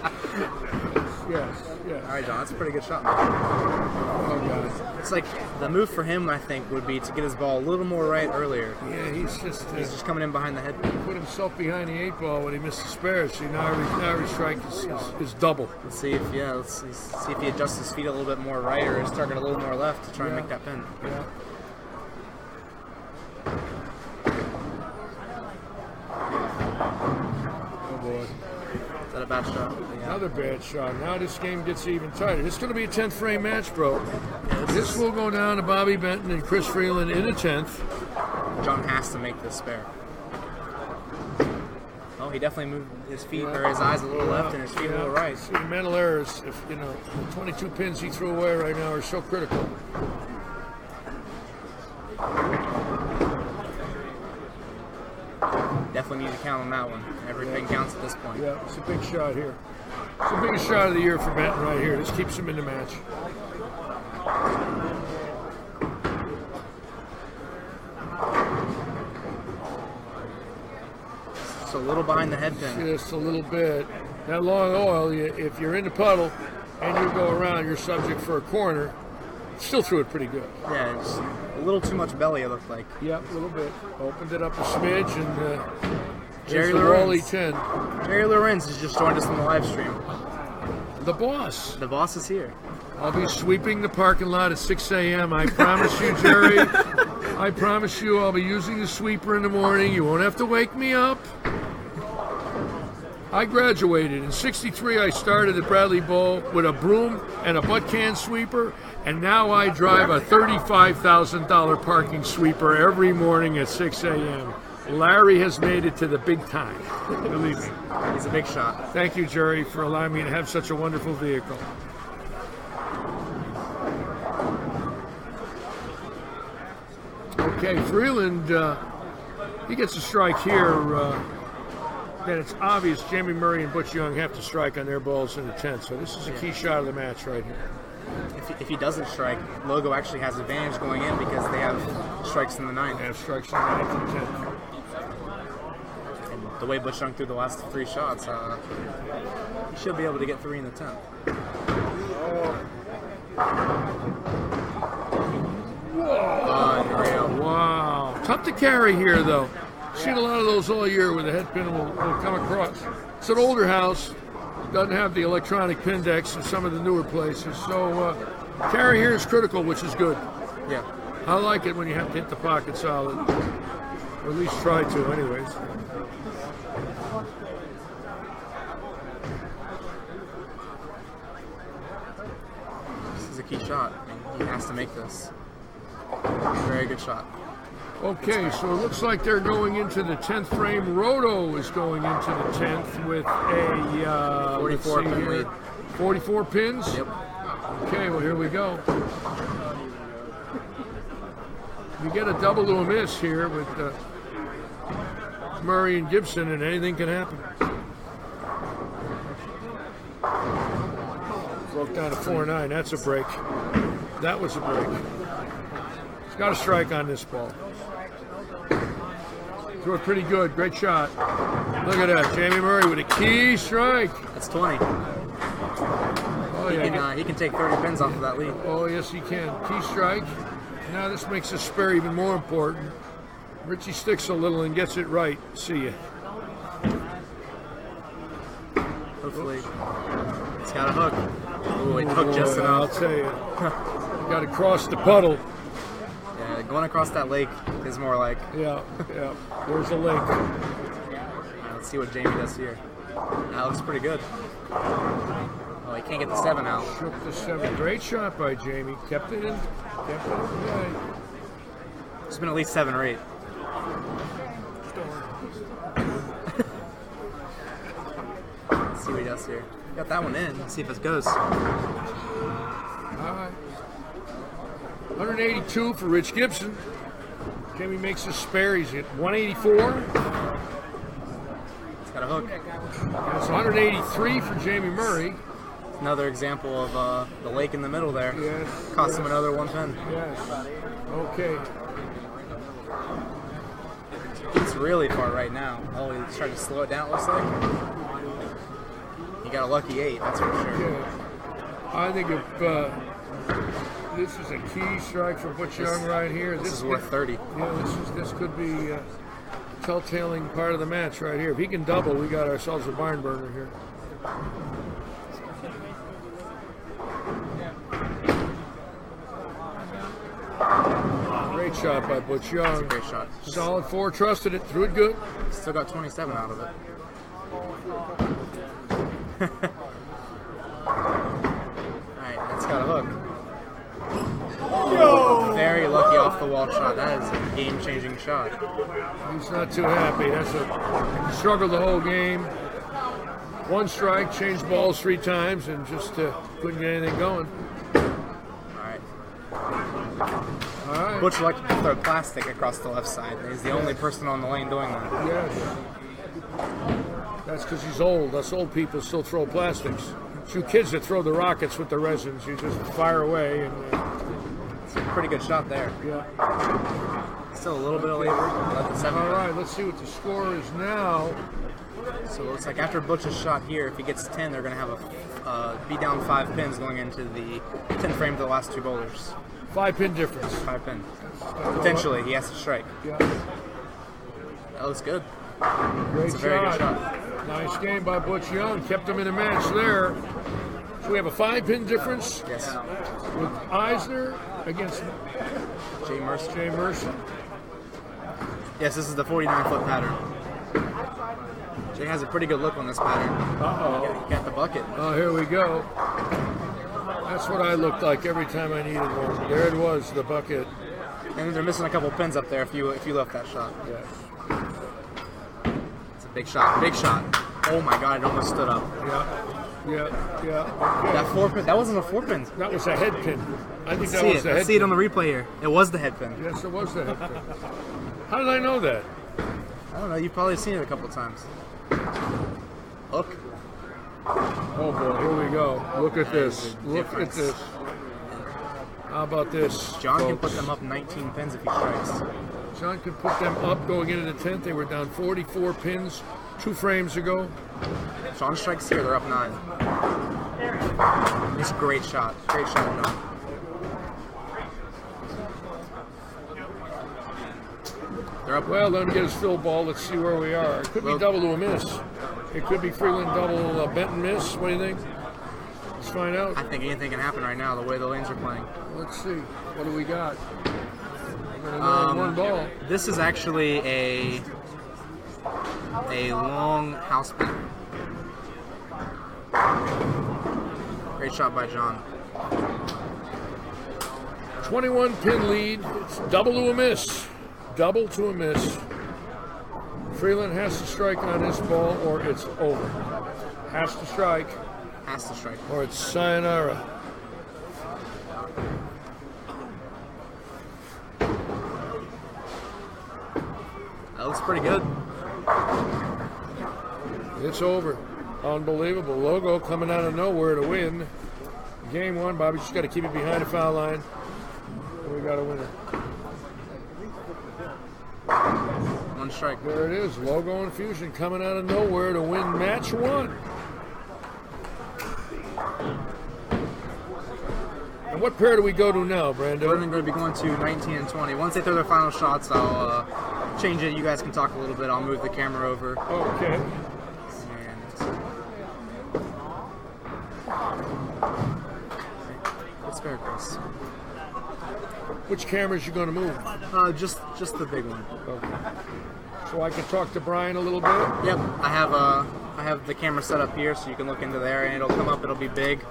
Yes. All right, John, that's a pretty good shot, man. Oh, God. It's like the move for him, I think, would be to get his ball a little more right earlier. Yeah, he's just coming in behind the head. Put himself behind the 8-ball when he missed the spare. See, now every strike is double. Let's see if he adjusts his feet a little bit more right or his target a little more left to try and make that pin. Yeah. Oh boy. Is that a bad shot? Yeah. Another bad shot. Now this game gets even tighter. It's going to be a 10th frame match, bro. Yeah, this will go down to Bobby Benton and Chris Freeland in a 10th. John has to make this spare. Oh, he definitely moved his feet or his eyes a little left and his feet a little right. See, the mental errors, the 22 pins he threw away right now are so critical. Definitely need to count on that one. Every pin counts at this point. Yeah, it's a big shot here. It's the biggest shot of the year for Benton right here. This keeps him in the match. Just a little behind the head pin. Just a little bit. That long oil, if you're in the puddle and you go around, you're subject for a corner. Still threw it pretty good. Yeah, just a little too much belly, it looked like. Yep, a little bit. Opened it up a smidge, and Jerry the Wally 10. Jerry Lorenz has just joined us on the live stream. The boss. The boss is here. I'll be sweeping the parking lot at 6 a.m. I promise you, Jerry. I promise you I'll be using the sweeper in the morning. You won't have to wake me up. I graduated. In '63, I started at Bradley Bowl with a broom and a butt can sweeper, and now I drive a $35,000 parking sweeper every morning at 6 a.m. Larry has made it to the big time. Believe me. He's a big shot. Thank you, Jerry, for allowing me to have such a wonderful vehicle. Okay, Freeland, he gets a strike here. Then it's obvious Jamie Murray and Butch Young have to strike on their balls in the 10th. So this is a key shot of the match right here. If he doesn't strike, Logo actually has advantage going in because they have strikes in the 9th. They have strikes in the 9th and 10th. And the way Butch Young threw the last 3 shots, he should be able to get 3 in the 10th. Wow. Tough to carry here, though. Seen a lot of those all year where the head pin will come across. It's an older house. Doesn't have the electronic pin decks in some of the newer places. So carry here is critical, which is good. Yeah. I like it when you have to hit the pocket solid. Or at least try to, anyways. This is a key shot. He has to make this. Very good shot. Okay, so it looks like they're going into the 10th frame. Roto is going into the 10th with a 44 pin lead. 44 pins? Yep. Okay, well, here we go. You get a double to a miss here with Murray and Gibson, and anything can happen. Broke down to 4-9. That's a break. That was a break. He's got a strike on this ball. Threw it pretty good. Great shot. Look at that. Jamie Murray with a key strike. That's 20. Oh, yeah. He can take 30 pins off of that lead. Oh, yes, he can. Key strike. Now this makes the spare even more important. Richie sticks a little and gets it right. See ya. Hopefully. It's got a hook. Ooh, it hooked just enough. I'll tell you. You got to cross the puddle. Yeah, going across that lake is more like... Yeah. There's a lake. Let's see what Jamie does here. That looks pretty good. Oh, he can't get the 7 out. Shook the 7. Great shot by Jamie. Kept it in play. It's been at least 7 or 8. Let's see what he does here. Got that one in. Let's see if it goes. All right. 182 for Rich Gibson. Jamie makes a spare. He's at 184. It's got a hook. That's 183 for Jamie Murray. Another example of the lake in the middle there. Yes. Cost him another 1 pin. Yes. Okay. It's really far right now. Oh, he's trying to slow it down, it looks like. He got a lucky 8, that's for sure. Yeah. I think if this is a key strike for Butch Young right here. This is worth 30. Yeah, this could be a telltale part of the match right here. If he can double, we got ourselves a barn burner here. Great shot by Butch Young. That's a great shot. Solid 4, trusted it, threw it good. Still got 27 out of it. Alright, that's got a hook. Very lucky off the wall shot. That is a game-changing shot. He's not too happy. He struggled the whole game. 1 strike, changed balls 3 times, and just couldn't get anything going. All right. Butch liked to throw plastic across the left side. He's the only person on the lane doing that. Yes. That's because he's old. Us old people still throw plastics. It's you kids that throw the rockets with the resins. You just fire away. And it's a pretty good shot there. Yeah. Still a little bit of labor. 7. All right, let's see what the score is now. So it looks like after Butch's shot here, if he gets 10, they're going to have a be down 5 pins going into the 10 frame of the last 2 bowlers. 5 pin difference. 5 pin. Potentially, he has to strike. Yeah. That looks good. Great It's a very good shot. Nice game by Butch Young. Kept him in the match there. So we have a 5 pin difference Yes. with Eisner against Jay Mercer. Jay Mercer. Yes, this is the 49-foot pattern. Jay has a pretty good look on this pattern. Uh-oh. He got the bucket. Oh, here we go. That's what I looked like every time I needed one. There it was, the bucket. And they're missing a couple pins up there if you left that shot. Yes. It's a big shot. Big shot. Oh my God! It almost stood up. Yeah. That 4 pin. That wasn't a 4 pin. That was a head pin. I think that See was it. the head Let's see it pin. on the replay here. It was the head pin. Yes, it was the head pin. How did I know that? I don't know. You've probably seen it a couple times. Look. Oh boy, here we go. Look at this. Look at this. How about this? John can folks? put them up 19 pins if he strikes. John can put them up going into the 10th. They were down 44 pins 2 frames ago. John strikes here. They're up 9. It's a great shot. Great shot, John. They're up. Well, let him get his fill ball. Let's see where we are. It could be double to a miss. It could be Freeland double Benton miss. What do you think? Let's find out. I think anything can happen right now, the way the lanes are playing. Let's see. What do we got? We're gonna know one ball. This is actually a long house pin. Great shot by John. 21 pin lead. It's double to a miss. Double to a miss. Freeland has to strike on this ball or it's over. Has to strike Has to strike. or it's sayonara. That looks pretty good. It's over. Unbelievable. Logo coming out of nowhere to win. Game 1. Bobby just got to keep it behind the foul line. We got a winner. 1 strike. There it is. Logo Infusion coming out of nowhere to win match 1. And what pair do we go to now, Brando? We're going to be going to 19 and 20. Once they throw their final shots, I'll change it. You guys can talk a little bit. I'll move the camera over. Okay. And let's spare Chris. Which cameras you going to move? Just the big one. Okay. So I can talk to Brian a little bit? Yep, I have the camera set up here so you can look into there and it'll come up, it'll be big.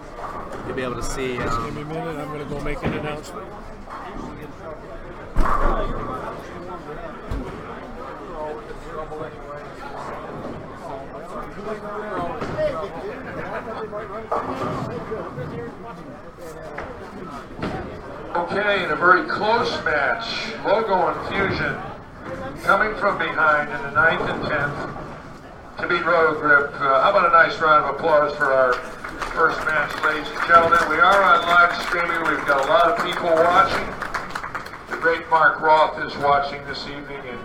You'll be able to see. Just give me a minute, I'm going to go make an announcement. Okay, in a very close match, Logo Infusion coming from behind in the 9th and 10th to beat Roto Grip. How about a nice round of applause for our first match, ladies and gentlemen. We are on live streaming. We've got a lot of people watching. The great Mark Roth is watching this evening in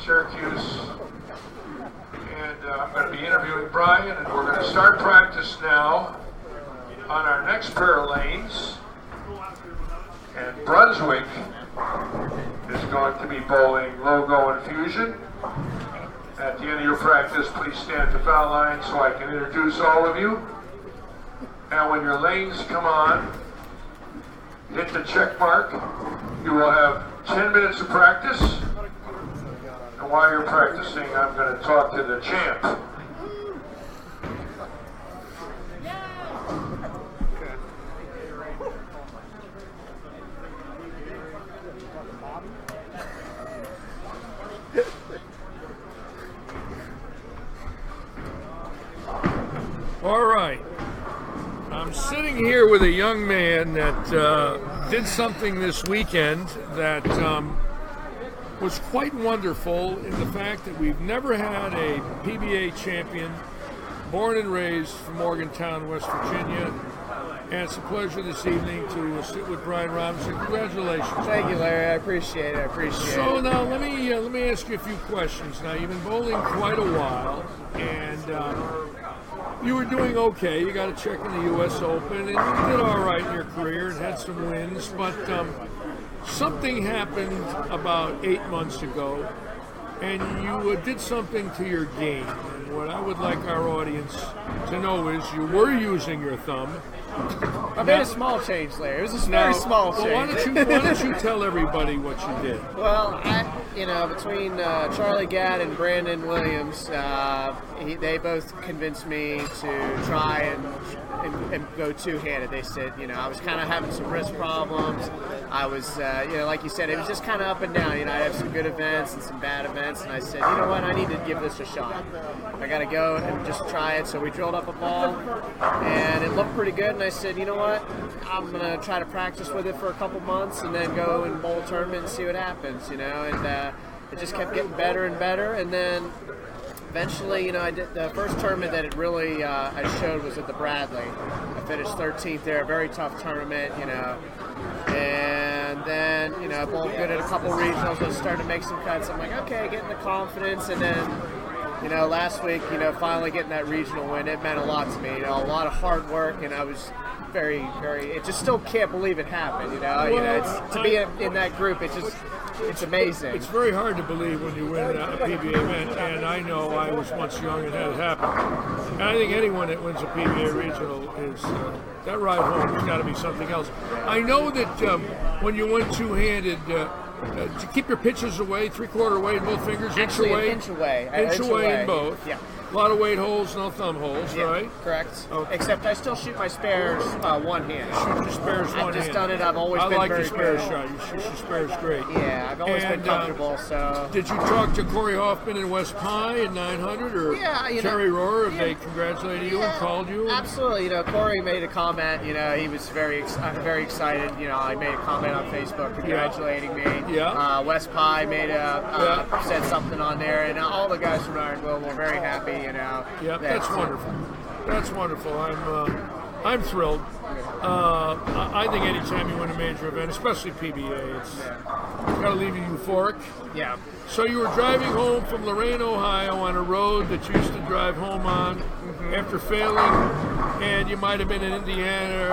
Syracuse. And I'm going to be interviewing Brian, and we're going to start practice now on our next pair of lanes. And Brunswick is going to be bowling Logo Infusion. At the end of your practice, please stand at the foul line so I can introduce all of you. And when your lanes come on, hit the check mark. You will have 10 minutes of practice. And while you're practicing, I'm going to talk to the champ. All right. I'm sitting here with a young man that did something this weekend that was quite wonderful in the fact that we've never had a PBA champion born and raised from Morgantown, West Virginia. And it's a pleasure this evening to sit with Brian Robinson. Congratulations. Thank you, Larry. I appreciate it. So now let me ask you a few questions. Now, you've been bowling quite a while, and you were doing okay. You got a check in the U.S. Open, and you did all right in your career and had some wins. But something happened about 8 months ago, and you did something to your game. And what I would like our audience to know is you were using your thumb. I made a small change, Larry. It was a very small change. Why don't you tell everybody what you did? Well, between Charlie Gadd and Brandon Williams, they both convinced me to try and go two-handed. They said, I was kind of having some wrist problems. I was, like you said, it was just kind of up and down. I had some good events and some bad events, and I said, you know what, I need to give this a shot. I got to go and just try it. So we drilled up a ball, and it looked pretty good. And I said, you know what, I'm going to try to practice with it for a couple months and then go and bowl a tournament and see what happens, and it just kept getting better and better. And then eventually, I did the first tournament that it really I showed was at the Bradley. I finished 13th there, a very tough tournament, and then, I bowled good at a couple regionals. I started to make some cuts. I'm like, okay, getting the confidence, and then last week, finally getting that regional win, it meant a lot to me. A lot of hard work, and I was very, very. It just still can't believe it happened. It's, to be in that group, it's amazing. It's very hard to believe when you win a PBA event, and I know I was once young and had it happen. And I think anyone that wins a PBA regional is that ride home has got to be something else. I know that when you went two-handed. To keep your pitches away, three-quarter away in both fingers, inch away in both. Yeah. A lot of weight holes, no thumb holes, right? Correct. Okay. Except I still shoot my spares one hand. Shoot your spares one hand. I've just done it. I've always been very good. I like your spare shot. You shoot your spares great. Yeah, I've always been comfortable. So. Did you talk to Corey Hoffman in West Pye in 900 or Terry Rohrer? Have they congratulated you and called you? Absolutely. Corey made a comment. He was very excited. I made a comment on Facebook congratulating me. Yeah. West Pye made said something on there, and all the guys from Iron Will were very happy. Yeah, that's wonderful. That's wonderful. I'm thrilled. I think anytime you win a major event, especially PBA, it's got to leave you euphoric. Yeah. So you were driving home from Lorain, Ohio, on a road that you used to drive home on after failing, and you might have been in Indiana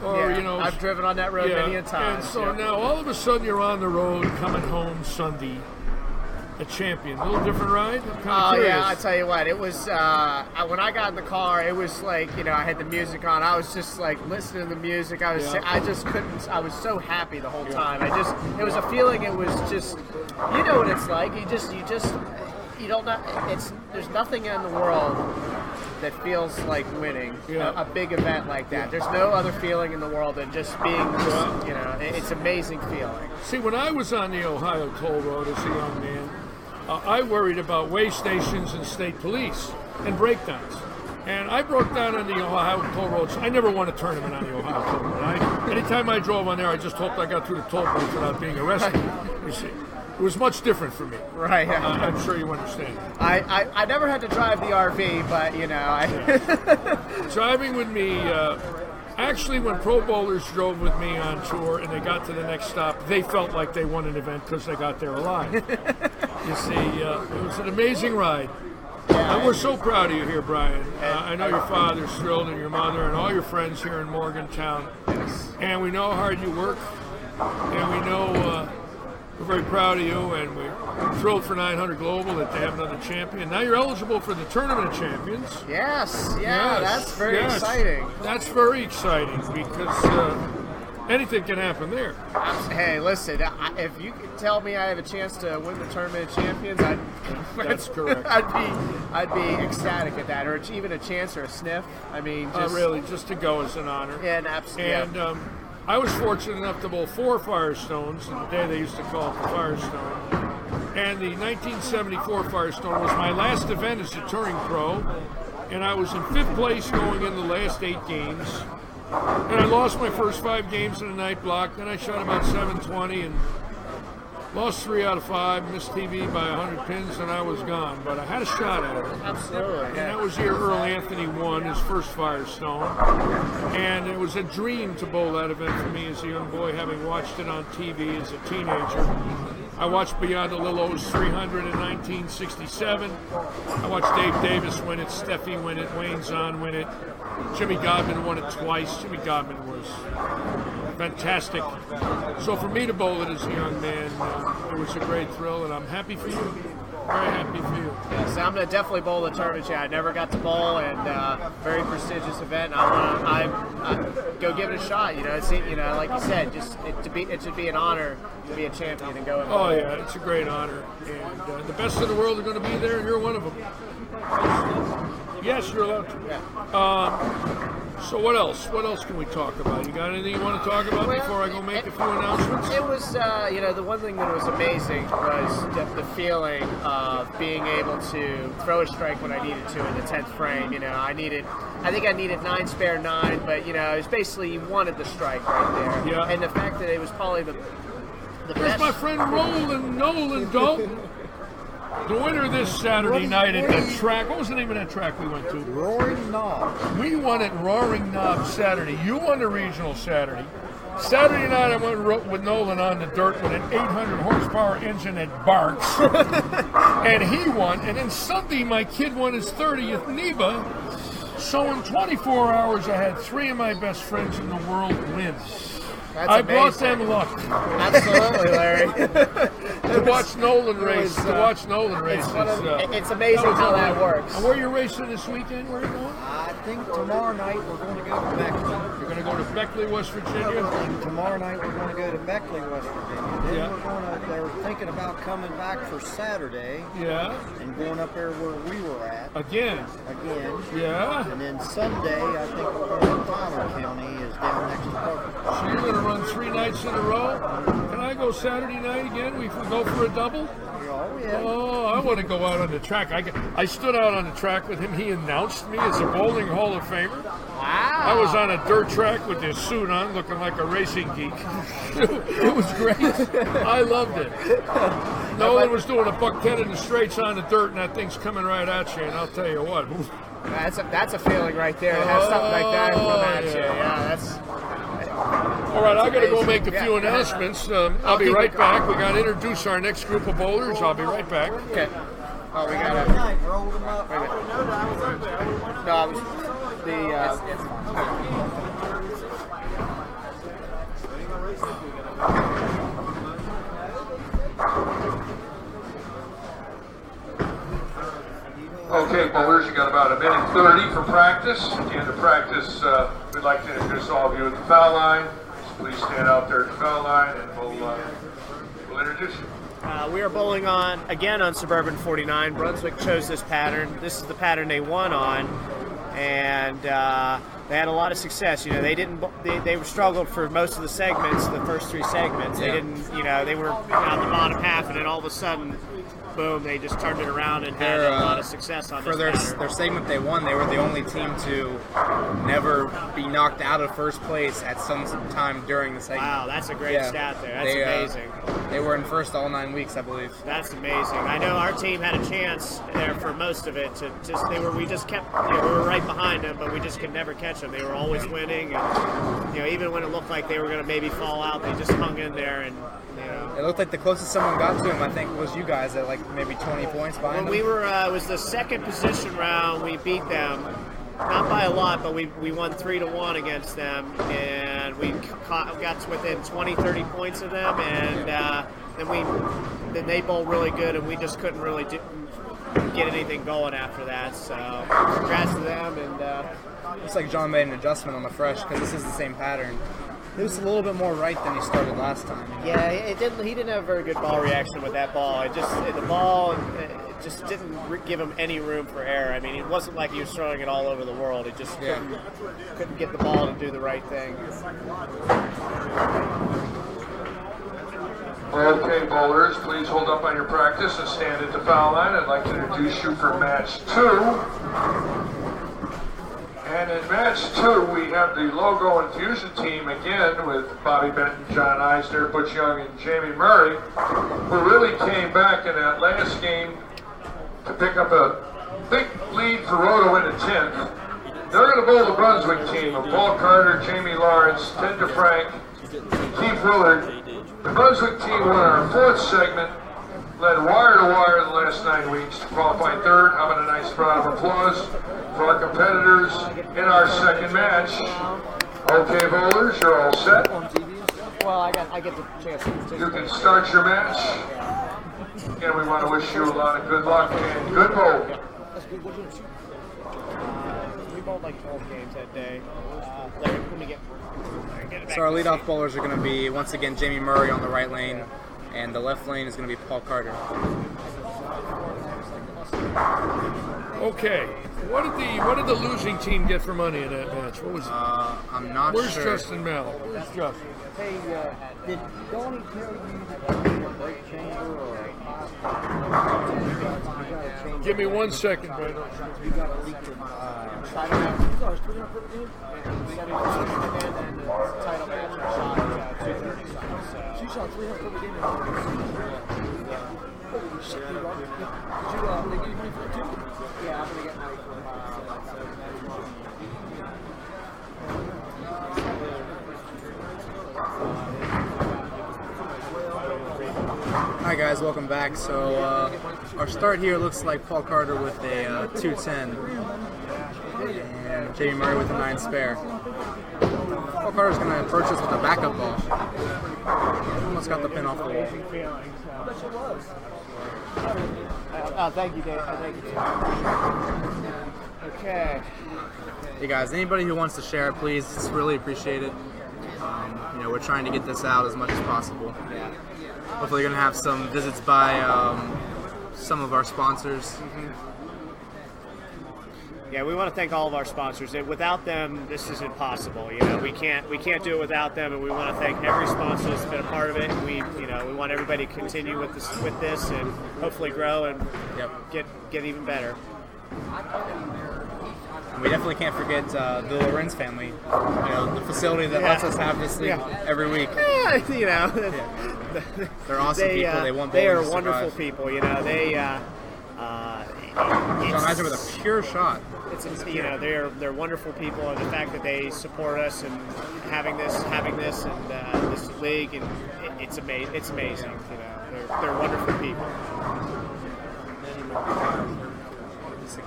or I've driven on that road many a time. And so now all of a sudden you're on the road coming home Sunday. A champion, a little different ride. I'm kind of curious. Yeah, I tell you what, it was when I got in the car, it was like I had the music on. I was just like listening to the music. I just couldn't. I was so happy the whole time. It was a feeling. It was just, what it's like. You don't know. There's nothing in the world that feels like winning a big event like that. There's no other feeling in the world than just being, it's an amazing feeling. See, when I was on the Ohio Toll Road as a young man, I worried about way stations and state police and breakdowns. And I broke down on the Ohio Toll Roads. I never won a tournament on the Ohio Toll Road. Anytime I drove on there, I just hoped I got through the toll booth without being arrested. You see. It was much different for me. Right. I'm sure you understand. I never had to drive the RV, but Driving with me, actually when pro bowlers drove with me on tour and they got to the next stop, they felt like they won an event because they got there alive. You see, it was an amazing ride. And we're so proud of you here, Brian. I know your father's thrilled and your mother and all your friends here in Morgantown. Yes. And we know how hard you work. And we know we're very proud of you. And we're thrilled for 900 Global that they have another champion. Now you're eligible for the Tournament of Champions. Yes. Yeah, that's very exciting. That's very exciting because anything can happen there. Hey, listen, if you could tell me I have a chance to win the Tournament of Champions, that's correct. I'd be ecstatic at that, or even a chance or a sniff. I mean, just to go is an honor. Yeah, absolutely. And I was fortunate enough to bowl 4 Firestones in the day they used to call it the Firestone. And the 1974 Firestone was my last event as a touring pro, and I was in 5th place going in the last 8 games. And I lost my first 5 games in a night block. Then I shot about 720, and Lost 3 out of 5, missed TV by 100 pins, and I was gone. But I had a shot at it. Absolutely. And that was the year Earl Anthony won his first Firestone. And it was a dream to bowl that event for me as a young boy, having watched it on TV as a teenager. I watched Beyond the Lillos 300 in 1967. I watched Dave Davis win it, Steffi win it, Wayne Zahn win it. Jimmy Godman won it twice. Jimmy Godman was fantastic. So for me to bowl it as a young man, it was a great thrill, and I'm happy for you. Very happy for you. Yeah, so I'm going to definitely bowl the tournament. I never got to bowl, and very prestigious event. I go give it a shot. It's like you said, it should be an honor to be a champion and go. And bowl. Oh yeah, it's a great honor, and the best in the world are going to be there, and you're one of them. Yes, you're allowed to. Yeah. So what else? What else can we talk about? You got anything you want to talk about before I go make a few announcements? It was, the one thing that was amazing was the feeling of being able to throw a strike when I needed to in the 10th frame. I think I needed 9 spare 9, but it was basically you wanted the strike right there. Yeah. And the fact that it was probably the There's best. my friend Nolan Dalton. The winner this Saturday night at the track. What was the name of that track we went to? Roaring Knob. We won at Roaring Knob Saturday. You won the regional Saturday. Saturday night I went with Nolan on the dirt with an 800 horsepower engine that barks. And he won. And then Sunday my kid won his 30th NEBA. So in 24 hours I had 3 of my best friends in the world win. I brought them luck. Absolutely, Larry. To watch Nolan race. It's amazing how that works. And where are you racing this weekend? Where are you going? I think tomorrow night we're going to go to Beckley. You're going to go to Beckley, West Virginia? And tomorrow night we're going to go to Beckley, West Virginia. Then Yeah. they're thinking about coming back for Saturday Yeah. and going up there where we were at Again. Yeah. And then Sunday, I think we're going to Fowler County is down next to Parker. So you're going to run 3 nights in a row? Can I go Saturday night again? We can go for a double? Oh, yeah. Oh, I want to go out on the track. I stood out on the track with him. He announced me as a bowling Hall of Famer. Wow. I was on a dirt track with this suit on, looking like a racing geek. It was great. I loved it. Nolan was doing a $110 in the straights on the dirt, and that thing's coming right at you, and I'll tell you what. That's a feeling right there. To have something like that come at you. Yeah, that's. All right, I got to go make a few announcements. I'll be right back. We got to introduce our next group of bowlers. I'll be right back. Okay. Oh, we got Night, rolled them up. No, I was Okay, bowlers, you got about 1:30 for practice. At the end of practice, we'd like to introduce all of you at the foul line. So please stand out there at the foul line, and we'll introduce you. we are bowling on Suburban 49. Brunswick chose this pattern. This is the pattern they won on, and they had a lot of success. They struggled for most of the segments, the first 3 segments. They didn't, they were on the bottom half, and then all of a sudden, boom, they just turned it around and had a lot of success on For this their segment they won, they were the only team to never be knocked out of first place at some time during the segment. Wow, that's a great stat there. That's amazing. They were in first all 9 weeks, I believe. That's amazing. I know our team had a chance there for most of it. We just kept, we were right behind them, but we just could never catch them. They were always winning, and even when it looked like they were going to maybe fall out, they just hung in there and. It looked like the closest someone got to him, I think, was you guys at like maybe 20 points behind them. We were, it was the second position round. We beat them, not by a lot, but we won 3-1 against them, and we got to within 20, 30 points of them, and then they bowled really good, and we just couldn't really get anything going after that. So congrats to them, and looks like John made an adjustment on the fresh because this is the same pattern. It was a little bit more right than he started last time. Yeah, he didn't have a very good ball reaction with that ball. It just didn't give him any room for error. I mean, it wasn't like he was throwing it all over the world. He just couldn't get the ball to do the right thing. Okay, bowlers, please hold up on your practice and stand at the foul line. I'd like to introduce you for match 2. And in match 2, we have the logo Infusion team again with Bobby Benton, John Eisner, Butch Young, and Jamie Murray, who really came back in that last game to pick up a big lead for Roto in the 10th. They're going to bowl the Brunswick team of Paul Carter, Jamie Lawrence, Ted DeFrank, Keith Willard. The Brunswick team won our 4th segment, led wire to wire the last 9 weeks to qualify 3rd. How about a nice round of applause for our competitors in our 2nd match. Okay, bowlers, you're all set. Well, I get the chance to. You can start your match. Again, we want to wish you a lot of good luck and good bowling. We bowled like 12 games that day. Let me get it back. So our leadoff bowlers are going to be, once again, Jamie Murray on the right lane, and the left lane is going to be Paul Carter. Okay. What did the losing team get for money in that match? What was it? I'm not Where's sure. Justin Mallet? Where's Justin? Hey, did Donnie tell you that you need a brake chamber or a change? Give me 1 second, Brandon. You got a leak in title match. We got a title match shot 230 something. So she shot 300 in. Holy shit, dude. Did they give you money for it too? Yeah, I'm gonna get money for Hi guys, welcome back. So our start here looks like Paul Carter with a 210 and Jamie Murray with a 9 spare. Paul Carter's going to approach us with a backup ball. Almost got the pin off the wall. Oh, thank you, Dave. Thank you. Okay. Hey guys, anybody who wants to share it, please, it's really appreciated. We're trying to get this out as much as possible. Hopefully, you're going to have some visits by some of our sponsors. Yeah, we want to thank all of our sponsors. Without them, this is impossible. We can't do it without them, and we want to thank every sponsor that's been a part of it. We want everybody to continue with this, and hopefully grow and get even better. And we definitely can't forget the Lorenz family. The facility that lets us have this league every week. They're awesome people. They want they are bowling to wonderful survive. people. John Eisner with a pure shot. They're wonderful people, and the fact that they support us and having this and this league, and it's amazing. It's amazing. They're wonderful people.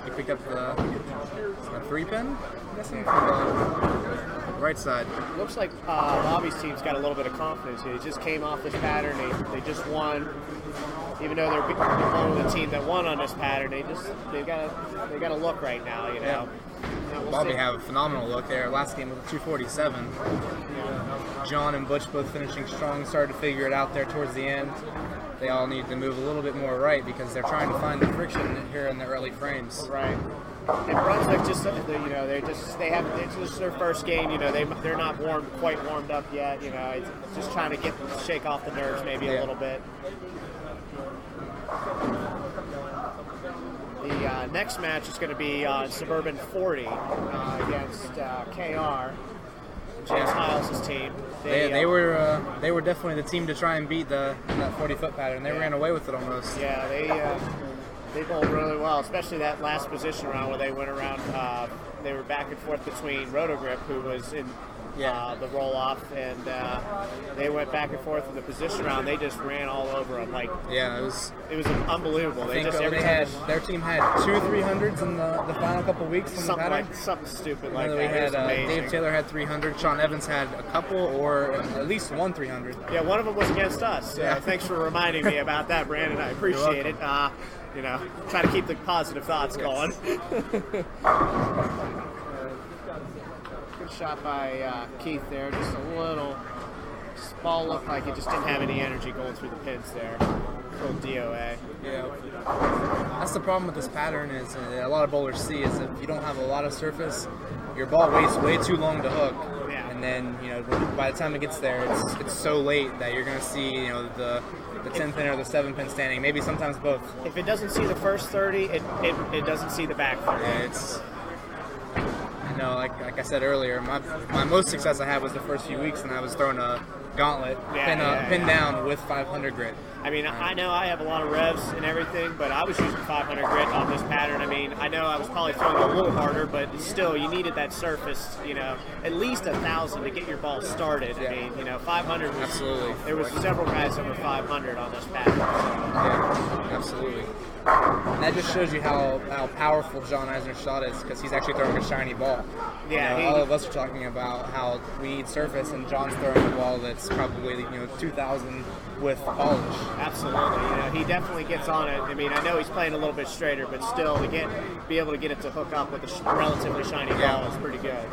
He picked up the 3-pin, I'm guessing, from the right side. Looks like Bobby's team's got a little bit of confidence. They just came off this pattern. They just won. Even though they're one of the team that won on this pattern, they got a look right now. Yeah. Bobby have a phenomenal look there. Last game was a 247. John and Butch both finishing strong. Started to figure it out there towards the end. They all need to move a little bit more right because they're trying to find the friction here in the early frames. Right. And Brunswick it's their first game. They're not quite warmed up yet. It's just trying to shake off the nerves maybe a little bit. The next match is going to be on Suburban 40 against KR, James Hiles' team. They were definitely the team to try and beat that 40-foot pattern. They ran away with it almost. Yeah, they bowled really well, especially that last position round where they went around. They were back and forth between Roto Grip, who was in the roll-off, and they went back and forth in the position round. They just ran all over them. It was unbelievable. I think their team had 2 300s in the final couple weeks. Something stupid like that. We had Dave Taylor had 300. Sean Evans had a couple, or at least 1 300. Yeah, one of them was against us. Thanks for reminding me about that, Brandon. I appreciate it. Try to keep the positive thoughts going. Good shot by Keith there. Just a little ball looked like it just didn't have any energy going through the pins there. Little DOA. Yeah. That's the problem with this pattern is a lot of bowlers see is if you don't have a lot of surface, your ball waits way too long to hook. Yeah. And then, by the time it gets there, it's so late that you're going to see, the 10 pin or the 7 pin standing. Maybe sometimes both. If it doesn't see the first 30, it doesn't see the back 30. Yeah, you know, like I said earlier, my most success I had was the first few weeks, and I was throwing a gauntlet, pin down with 500 grit. I mean, I know I have a lot of revs and everything, but I was using 500 grit on this pattern. I mean, I know I was probably throwing a little harder, but still, you needed that surface, you know, at least 1,000 to get your ball started. I mean, you know, 500 was, absolutely. There was several guys over 500 on this pattern. Yeah, absolutely. And that just shows you how powerful John Eisner's shot is, because he's actually throwing a shiny ball. Yeah, you know, all of us are talking about how we need surface, and John's throwing a ball that's probably 2,000 with polish. Absolutely, you know, he definitely gets on it. I mean, I know he's playing a little bit straighter, but still, to be able to get it to hook up with a relatively shiny ball is pretty good.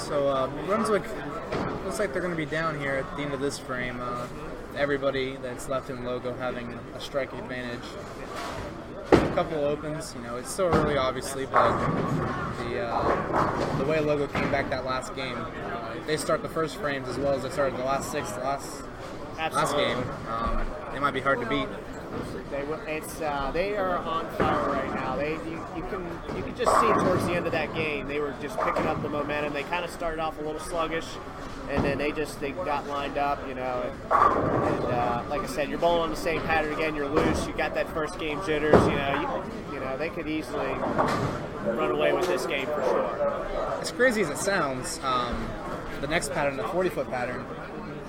So Brunswick looks like they're going to be down here at the end of this frame. Everybody that's left in logo having a strike advantage. A couple opens, you know, it's still early obviously, but the way logo came back that last game, they start the first frames as well as they started the last six, last game. They might be hard to beat. They are on fire right now. You can just see towards the end of that game they were just picking up the momentum. They kind of started off a little sluggish, and then they got lined up, you know. And like I said, you're bowling on the same pattern again. You're loose. You got that first game jitters. You know they could easily run away with this game for sure. As crazy as it sounds, the next pattern, the 40-foot pattern.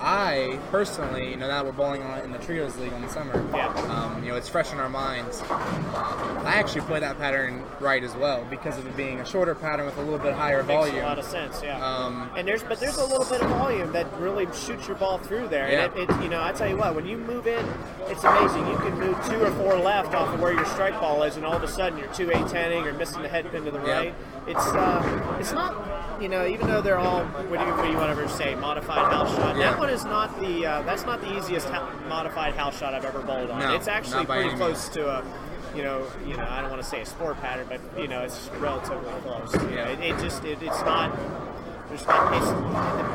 I personally, now we're bowling on it in the Trios League in the summer. Yeah. It's fresh in our minds. I actually play that pattern right as well because of it being a shorter pattern with a little bit higher volume. Makes a lot of sense, yeah. And there's a little bit of volume that really shoots your ball through there. Yeah. And I tell you what, when you move in, it's amazing. You can move 2 or 4 left off of where your strike ball is, and all of a sudden you're 2-8-10ing or missing the head pin to the right. It's not, even though they're all, what do you want to say, modified house shot. Yeah. That one is not that's not the easiest modified house shot I've ever bowled on. No, it's actually pretty close means. to a, I don't want to say a sport pattern, but it's relatively close. Yeah. It's not. It's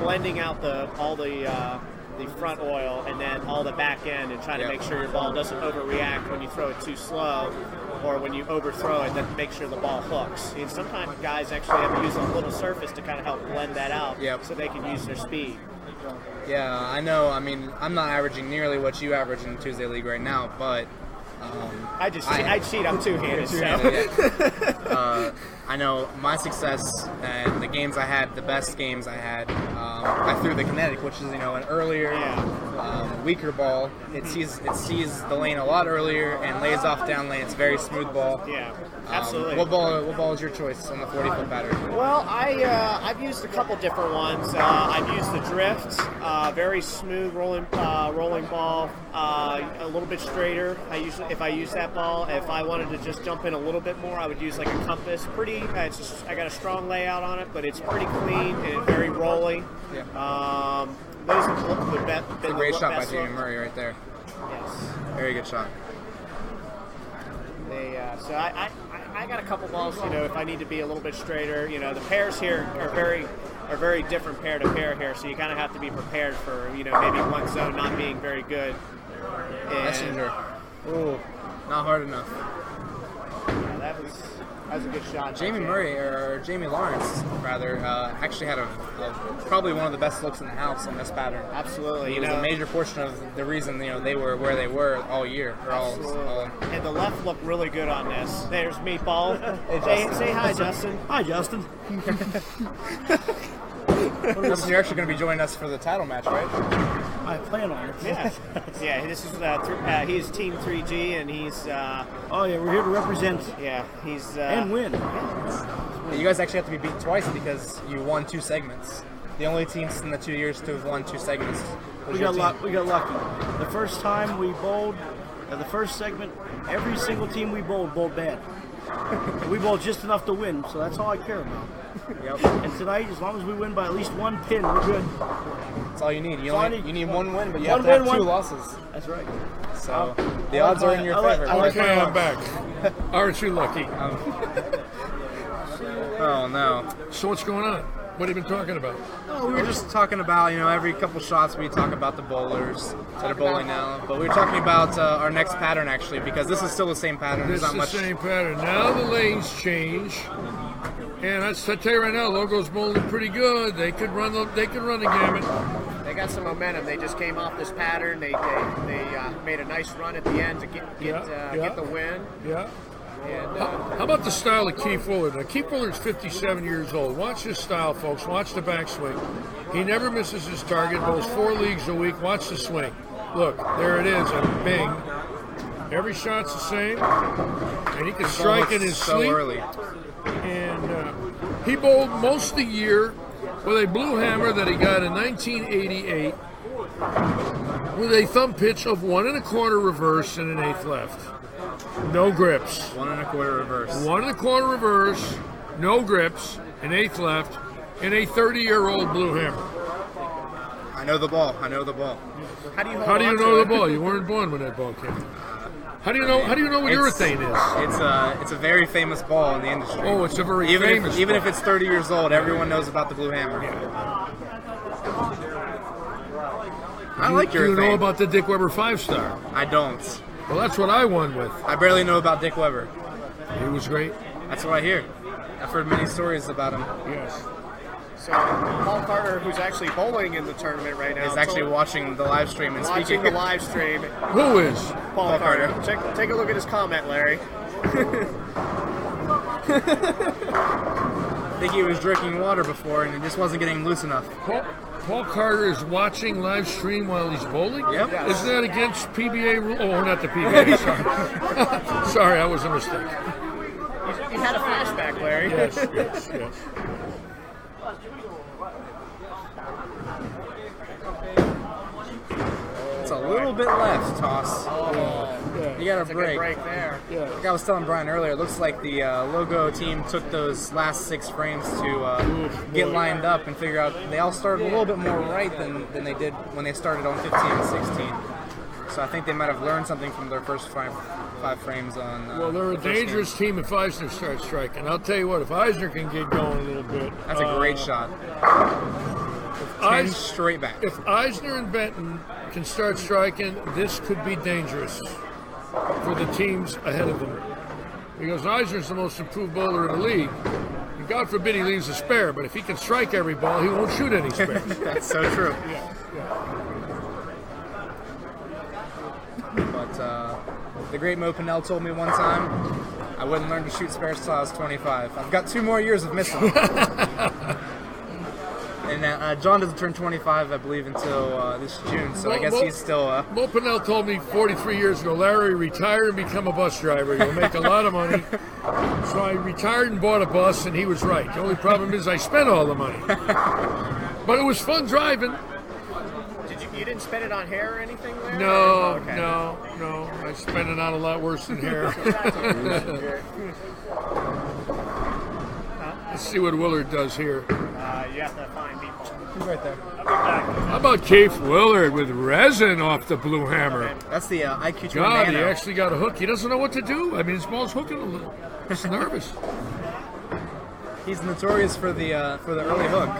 blending out all the front oil and then all the back end and trying to make sure your ball doesn't overreact when you throw it too slow, or when you overthrow it, then make sure the ball hooks. And sometimes guys actually have to use a little surface to kind of help blend that out, so they can use their speed. Yeah, I know. I mean, I'm not averaging nearly what you average in the Tuesday League right now, but I cheat. I'm two-handed. I know my success and the games I had, the best games I had, I threw the kinetic, which is an earlier, weaker ball. It sees the lane a lot earlier and lays off down lane. It's a very smooth ball. Yeah, absolutely. What ball is your choice on the 40-foot pattern? Well, I've used a couple different ones. I've used the drift, very smooth rolling ball, a little bit straighter. If I use that ball, if I wanted to just jump in a little bit more, I would use like a compass. I got a strong layout on it, but it's pretty clean and it's very rolly. Yeah. Those are the best. It's a great shot by Jamie Murray right there. Yes. Very good shot. So I got a couple balls. If I need to be a little bit straighter, the pairs here are very different pair to pair here. So you kind of have to be prepared for maybe one zone not being very good. Messenger. Ooh, not hard enough. Yeah, that was a good shot. Jamie Lawrence, rather, actually had probably one of the best looks in the house on this pattern. Absolutely. He was a major portion of the reason they were where they were all year. And the left looked really good on this. There's Meatball. Say hi, Justin. Hi, Justin. Justin, you're actually going to be joining us for the title match, right? I plan on it. Yeah. This is he's Team 3G, and he's. We're here to represent. Yeah, he's and win. Yeah, you guys actually have to be beat twice because you won 2 segments. The only teams in the 2 years to have won 2 segments. We got lucky. The first time we bowled, the first segment, every single team we bowled bad. We bowled just enough to win, so that's all I care about. Yep. And tonight, as long as we win by at least 1 pin, we're good. That's all you need. You need 1 win, but you have to have 2 losses. That's right. So the odds are in your favor. Okay, I'm back. Aren't you lucky? Oh no. So what's going on? What have you been talking about? Oh, we were just talking about, every couple shots we talk about the bowlers that are bowling now. But we were talking about our next pattern, actually, because this is still the same pattern. This is the same pattern. Now the lanes change. And I tell you right now, Logo's bowling pretty good. They could run the gamut. They got some momentum. They just came off this pattern. They made a nice run at the end to get the win. Yeah. And, how about the style of Keith Fuller? Now, Keith Fuller's 57 years old. Watch his style, folks. Watch the backswing. He never misses his target. Bowls 4 leagues a week. Watch the swing. Look, there it is. And bing. Every shot's the same. And he can strike in his sleep. Early. And he bowled most of the year with a blue hammer that he got in 1988 with a thumb pitch of 1 1/4 reverse and an 1/8 left. No grips. 1 1/4 reverse. 1 1/4 reverse, no grips, an 1/8 left, and a 30-year-old blue hammer. I know the ball. how do you know the ball? You weren't born when that ball came out. How do you know what urethane is? It's a very famous ball in the industry. Oh, it's a very famous even ball. if it's 30 years old, everyone knows about the blue hammer. Yeah. I like your Do you know thing. about the Dick Weber 5-star? I don't. Well, that's what I won with. I barely know about Dick Weber. He was great. That's what I hear. I've heard many stories about him. Yes. So Paul Carter, who's actually bowling in the tournament right now, He's actually watching the live stream and watching speaking. the live stream. Who is? Paul Carter. Take a look at his comment, Larry. I think he was drinking water before and it just wasn't getting loose enough. Paul Carter is watching live stream while he's bowling? Yep. Isn't that against PBA rule? Oh, not the PBA, sorry. Sorry, that was a mistake. You had a flashback, Larry. Yes. It's a little bit left, Toss. You got That's a a break. good break there. Like I was telling Brian earlier, it looks like the Logo team took those last 6 frames to get lined up and figure out they all started a little bit more right than they did when they started on 15 and 16. So I think they might have learned something from their first five frames on. Well, they're a dangerous team if Eisner starts striking. I'll tell you what, if Eisner can get going a little bit. That's a great shot. 10 straight back. If Eisner and Benton can start striking, this could be dangerous for the teams ahead of them. Because Eisner's the most improved bowler in the league. And God forbid he leaves a spare, but if he can strike every ball, he won't shoot any spares. That's so true. But the great Mo Pinnell told me one time I wouldn't learn to shoot spares until I was 25. I've got 2 more years of missing. And John doesn't turn 25, I believe, until this June, so I guess he's still... Mo Pinnell told me 43 years ago, Larry, retire and become a bus driver. You'll make a lot of money. So I retired and bought a bus, and he was right. The only problem is I spent all the money. But it was fun driving. You didn't spend it on hair or anything there? No, okay. no. I spent it on a lot worse than hair. Let's see what Willard does here. You have to find people. He's right there. I'll be back. How about Keith Willard with resin off the blue hammer? That's the IQ Twin God, he Nano. actually got a hook. He doesn't know what to do. I mean, his ball's hooking a little. He's nervous. He's notorious for the early hook.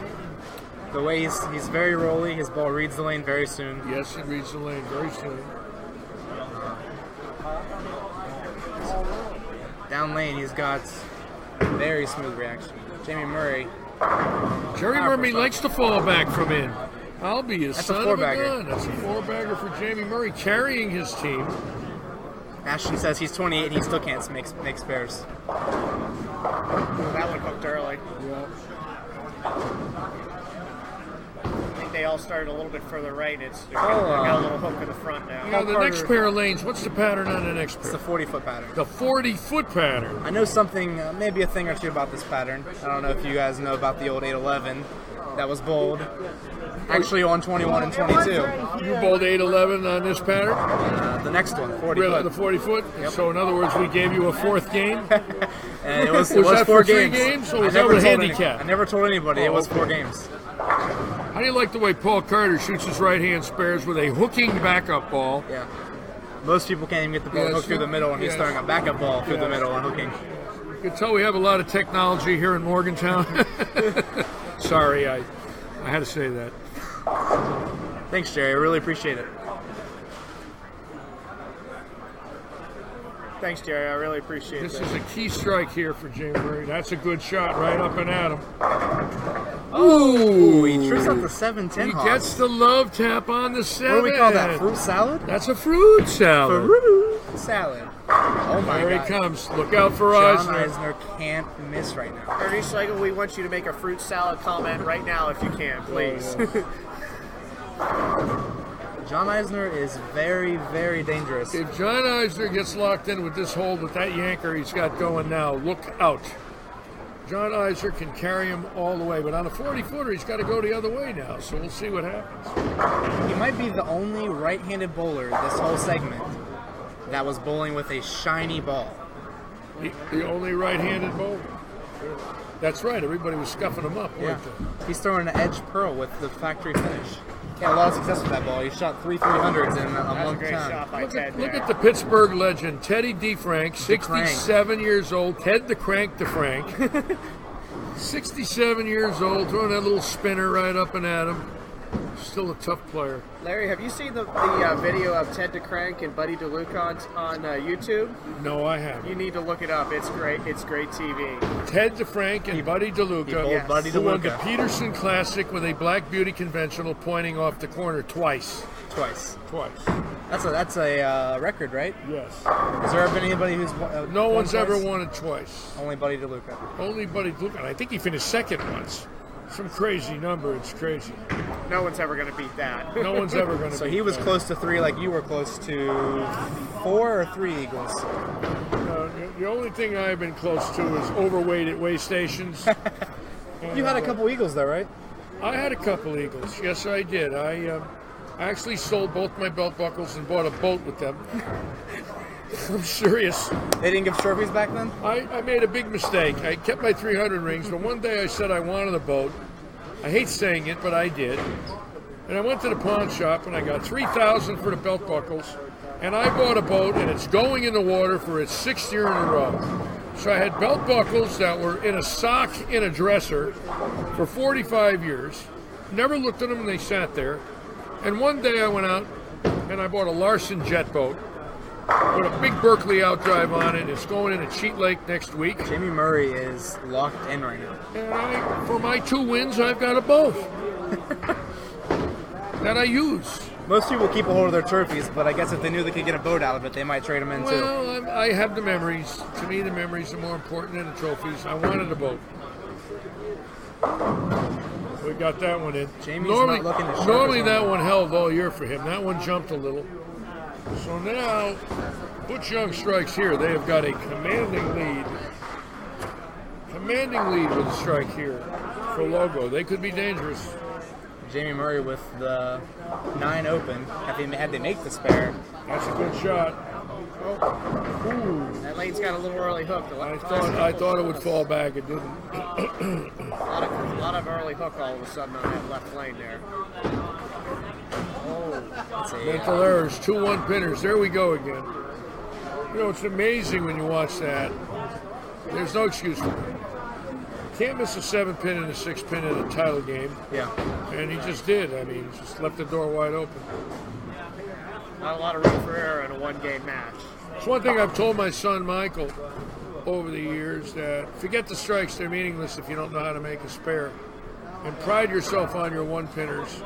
The way he's very rolly, his ball reads the lane very soon. Yes, it reads the lane very soon. Down lane, he's got very smooth reaction. Jamie Murray. Jerry Murray likes to fall back from in. I'll be a That's son a of a four-bagger. gun. That's a 4-bagger for Jamie Murray, carrying his team. Ashton says he's 28 and he still can't make spares. That one hooked early. Yeah. I think they all started a little bit further right. They got a little hook in the front now. Now, the next pair of lanes, what's the pattern on the next It's pair? a 40-foot pattern. The 40-foot pattern. I know something, maybe a thing or two about this pattern. I don't know if you guys know about the old 811 that was bowled. Actually on 21 and 22. You bowled 8-11 on this pattern? The next one, 40 Really, foot. the 40-foot? Yep. So, in other words, we gave you a 4th game? And it was Was that 4 for 3 games. games, or I was that never with told handicap? I never told anybody it was 4 games. How do you like the way Paul Carter shoots his right-hand spares with a hooking backup ball? Yeah. Most people can't even get the ball hooked through the middle, and he's throwing a backup ball through the middle and hooking. You can tell we have a lot of technology here in Morgantown. Sorry, I had to say that. Thanks, Jerry. I really appreciate it. Thanks, Jerry. I really appreciate it. This is a key strike here for Jamie Murray. That's a good shot right up and at him. Ooh, he trips out the 7-10 He hop. gets the love tap on the 7. What do we call that? Fruit salad? That's a fruit salad. Fruit salad. Oh my There God. he comes. Look out for John Eisner. Eisner can't miss right now. Ernie Schlegel, we want you to make a fruit salad comment right now if you can, please. John Eisner is very, very dangerous. If John Eisner gets locked in with this hold with that yanker he's got going now, look out. John Eisner can carry him all the way, but on a 40-footer, he's got to go the other way now, so we'll see what happens. He might be the only right-handed bowler this whole segment that was bowling with a shiny ball. The only right-handed bowler. That's right, everybody was scuffing him up. Yeah. weren't they? He's throwing an edge pearl with the factory finish. He had a lot of success with that ball. He shot 3 300s in a That's a month great time. shot by Look Ted at there. the Pittsburgh legend, Teddy DeFrank, 67 years old. Ted the Crank DeFrank. 67 years old, throwing that little spinner right up and at him. Still a tough player. Larry, have you seen the video of Ted DeCrank and Buddy DeLuca on YouTube? No, I haven't. You need to look it up. It's great. It's great TV. Ted DeFrank and Buddy DeLuca, bowled Buddy who won the DeLuca. Peterson Classic with a Black Beauty conventional pointing off the corner twice. Twice. Twice. That's a record, right? Yes. Has there ever been anybody who's No won one's twice? ever won it twice. Only Buddy DeLuca. Only Buddy DeLuca. And I think he finished second once. Some crazy number. It's crazy. No one's ever going to beat that. No one's ever going to. So he was close to 3 like you were close to 4 or 3 Eagles. The only thing I've been close to is overweight at way stations. You had a couple Eagles though, right? I had a couple Eagles. Yes, I did. I actually sold both my belt buckles and bought a boat with them. I'm serious. They didn't give trophies back then? I made a big mistake. I kept my 300 rings, but one day I said I wanted a boat. I hate saying it, but I did. And I went to the pawn shop and I got $3,000 for the belt buckles. And I bought a boat and it's going in the water for its 6th year in a row. So I had belt buckles that were in a sock in a dresser for 45 years. Never looked at them and they sat there. And one day I went out and I bought a Larson jet boat. Put a big Berkeley outdrive on it. It's going into Cheat Lake next week. Jamie Murray is locked in right now. And for my 2 wins, I've got a boat that I use. Most people keep a hold of their trophies, but I guess if they knew they could get a boat out of it, they might trade them in too. Well, I have the memories. To me, the memories are more important than the trophies. I wanted a boat. We got that one in. Jamie's not looking as sharp normally as that normal. one held all year for him. That one jumped a little. So now, Butch Young strikes here. They have got a commanding lead. Commanding lead with a strike here for Logo. They could be dangerous. Jamie Murray with the 9 open. Had they make the spare? That's a good shot. Ooh. That lane's got a little early hook. I thought it would fall back. It didn't. A lot of early hook all of a sudden on that left lane there. Mental errors, 2-1 pinners. There we go again. You know, it's amazing when you watch that. There's no excuse for it. Can't miss a 7-pin and a 6-pin in a title game. Yeah. And he just did. I mean, he just left the door wide open. Not a lot of room for error in a one-game match. It's one thing I've told my son Michael over the years, that forget the strikes, they're meaningless if you don't know how to make a spare. And pride yourself on your 1-pinners.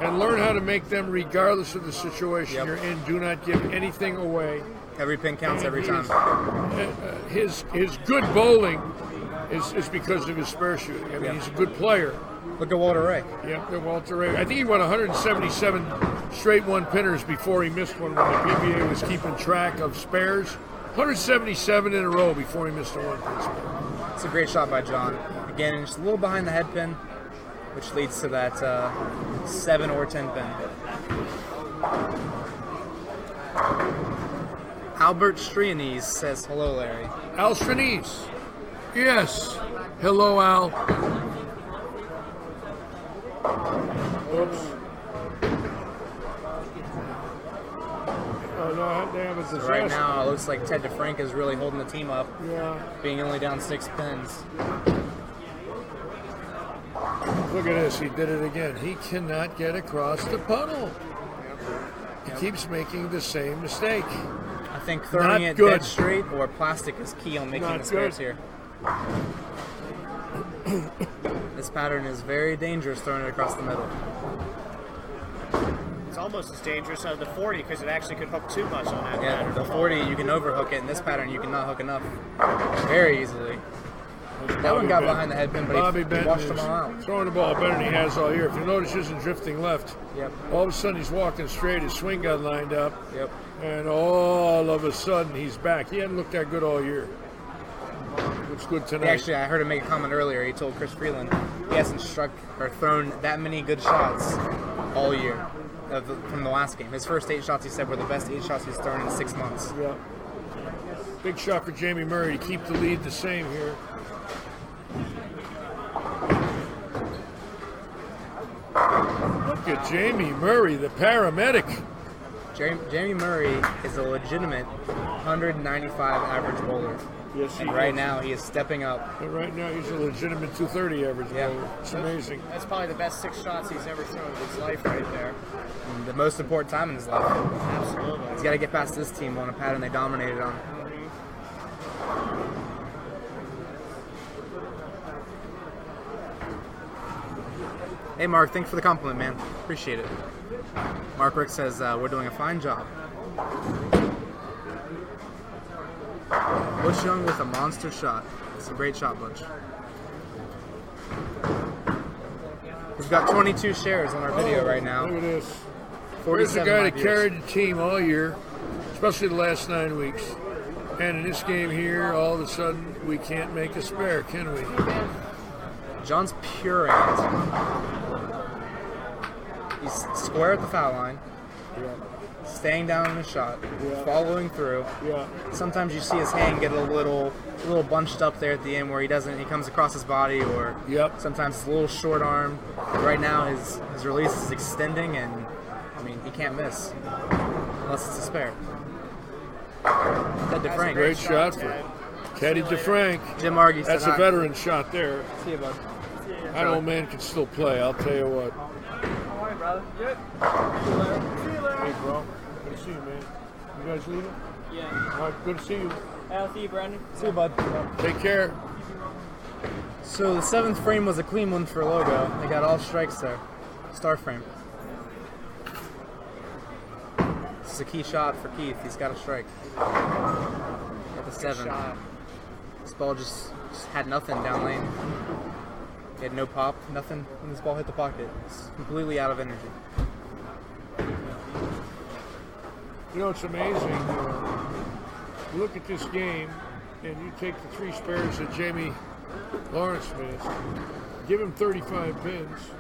And learn how to make them regardless of the situation you're in. Do not give anything away. Every pin counts every time. His good bowling is because of his spare shooting. I mean, he's a good player. Look at Walter Ray. Yep, Walter Ray. I think he won 177 straight 1-pinners before he missed one when the PBA was keeping track of spares. 177 in a row before he missed a 1-pin spare. It's a great shot by John. Again, just a little behind the head pin, which leads to that 7 or 10 pin. Albert Strianese says, hello, Larry. Al Strianese. Yes. Hello, Al. Oops. Oh, no, damn, it's a Right now, it looks like Ted DeFrank is really holding the team up, Yeah. being only down 6 pins. Look at this. He did it again. He cannot get across the puddle. He keeps making the same mistake. I think throwing it dead straight or plastic is key on making the spares here. This pattern is very dangerous throwing it across the middle. It's almost as dangerous as the 40 because it actually could hook too much on that pattern. The 40 you can overhook it. In this pattern you cannot hook enough very easily. That one got behind the head pin, but he washed them all out. Throwing the ball better than he has all year. If you notice, he isn't drifting left. Yep. All of a sudden, he's walking straight. His swing got lined up. Yep. And all of a sudden, he's back. He hadn't looked that good all year. Looks good tonight. Actually, I heard him make a comment earlier. He told Chris Freeland he hasn't struck or thrown that many good shots all year from the last game. His first 8 shots, he said, were the best 8 shots he's thrown in 6 months. Yeah. Big shot for Jamie Murray to keep the lead the same here. Look at Jamie Murray, the paramedic. Jamie Murray is a legitimate 195 average bowler. Yes, and right now he is stepping up. But right now he's a legitimate 230 average bowler. It's amazing. That's probably the best 6 shots he's ever thrown in his life right there. And the most important time in his life. Absolutely. He's got to get past this team on a pattern they dominated on. Hey Mark, thanks for the compliment, man. Appreciate it. Mark Rick says we're doing a fine job. Bush Young with a monster shot. It's a great shot, Butch. We've got 22 shares on our video right now. Look at this. Here's the guy that carried the team all year, especially the last 9 weeks. And in this game here, all of a sudden, we can't make a spare, can we? John's pure at it. He's square at the foul line, staying down in the shot, following through. Sometimes you see his hand get a little bunched up there at the end where he comes across his body, or sometimes it's a little short arm. Right now his release is extending, and I mean he can't miss unless it's a spare. Ted DeFrank. Great shot for Teddy DeFrank. Jim Argy said, that's a veteran shot there. See you, bud. That old man can still play, I'll tell you what. Brother. Good. See you later. Hey, bro. Good to see you, man. You guys leaving? Yeah. All right, good to see you. I'll see you, Brandon. See you, bud. Take care. So the 7th frame was a clean one for logo. They got all strikes there. Star frame. This is a key shot for Keith. He's got a strike. Got the 7. This ball just had nothing down lane. He had no pop, nothing when this ball hit the pocket. It's completely out of energy. You know, it's amazing. You look at this game, and you take the 3 spares that Jamie Lawrence missed, give him 35 pins,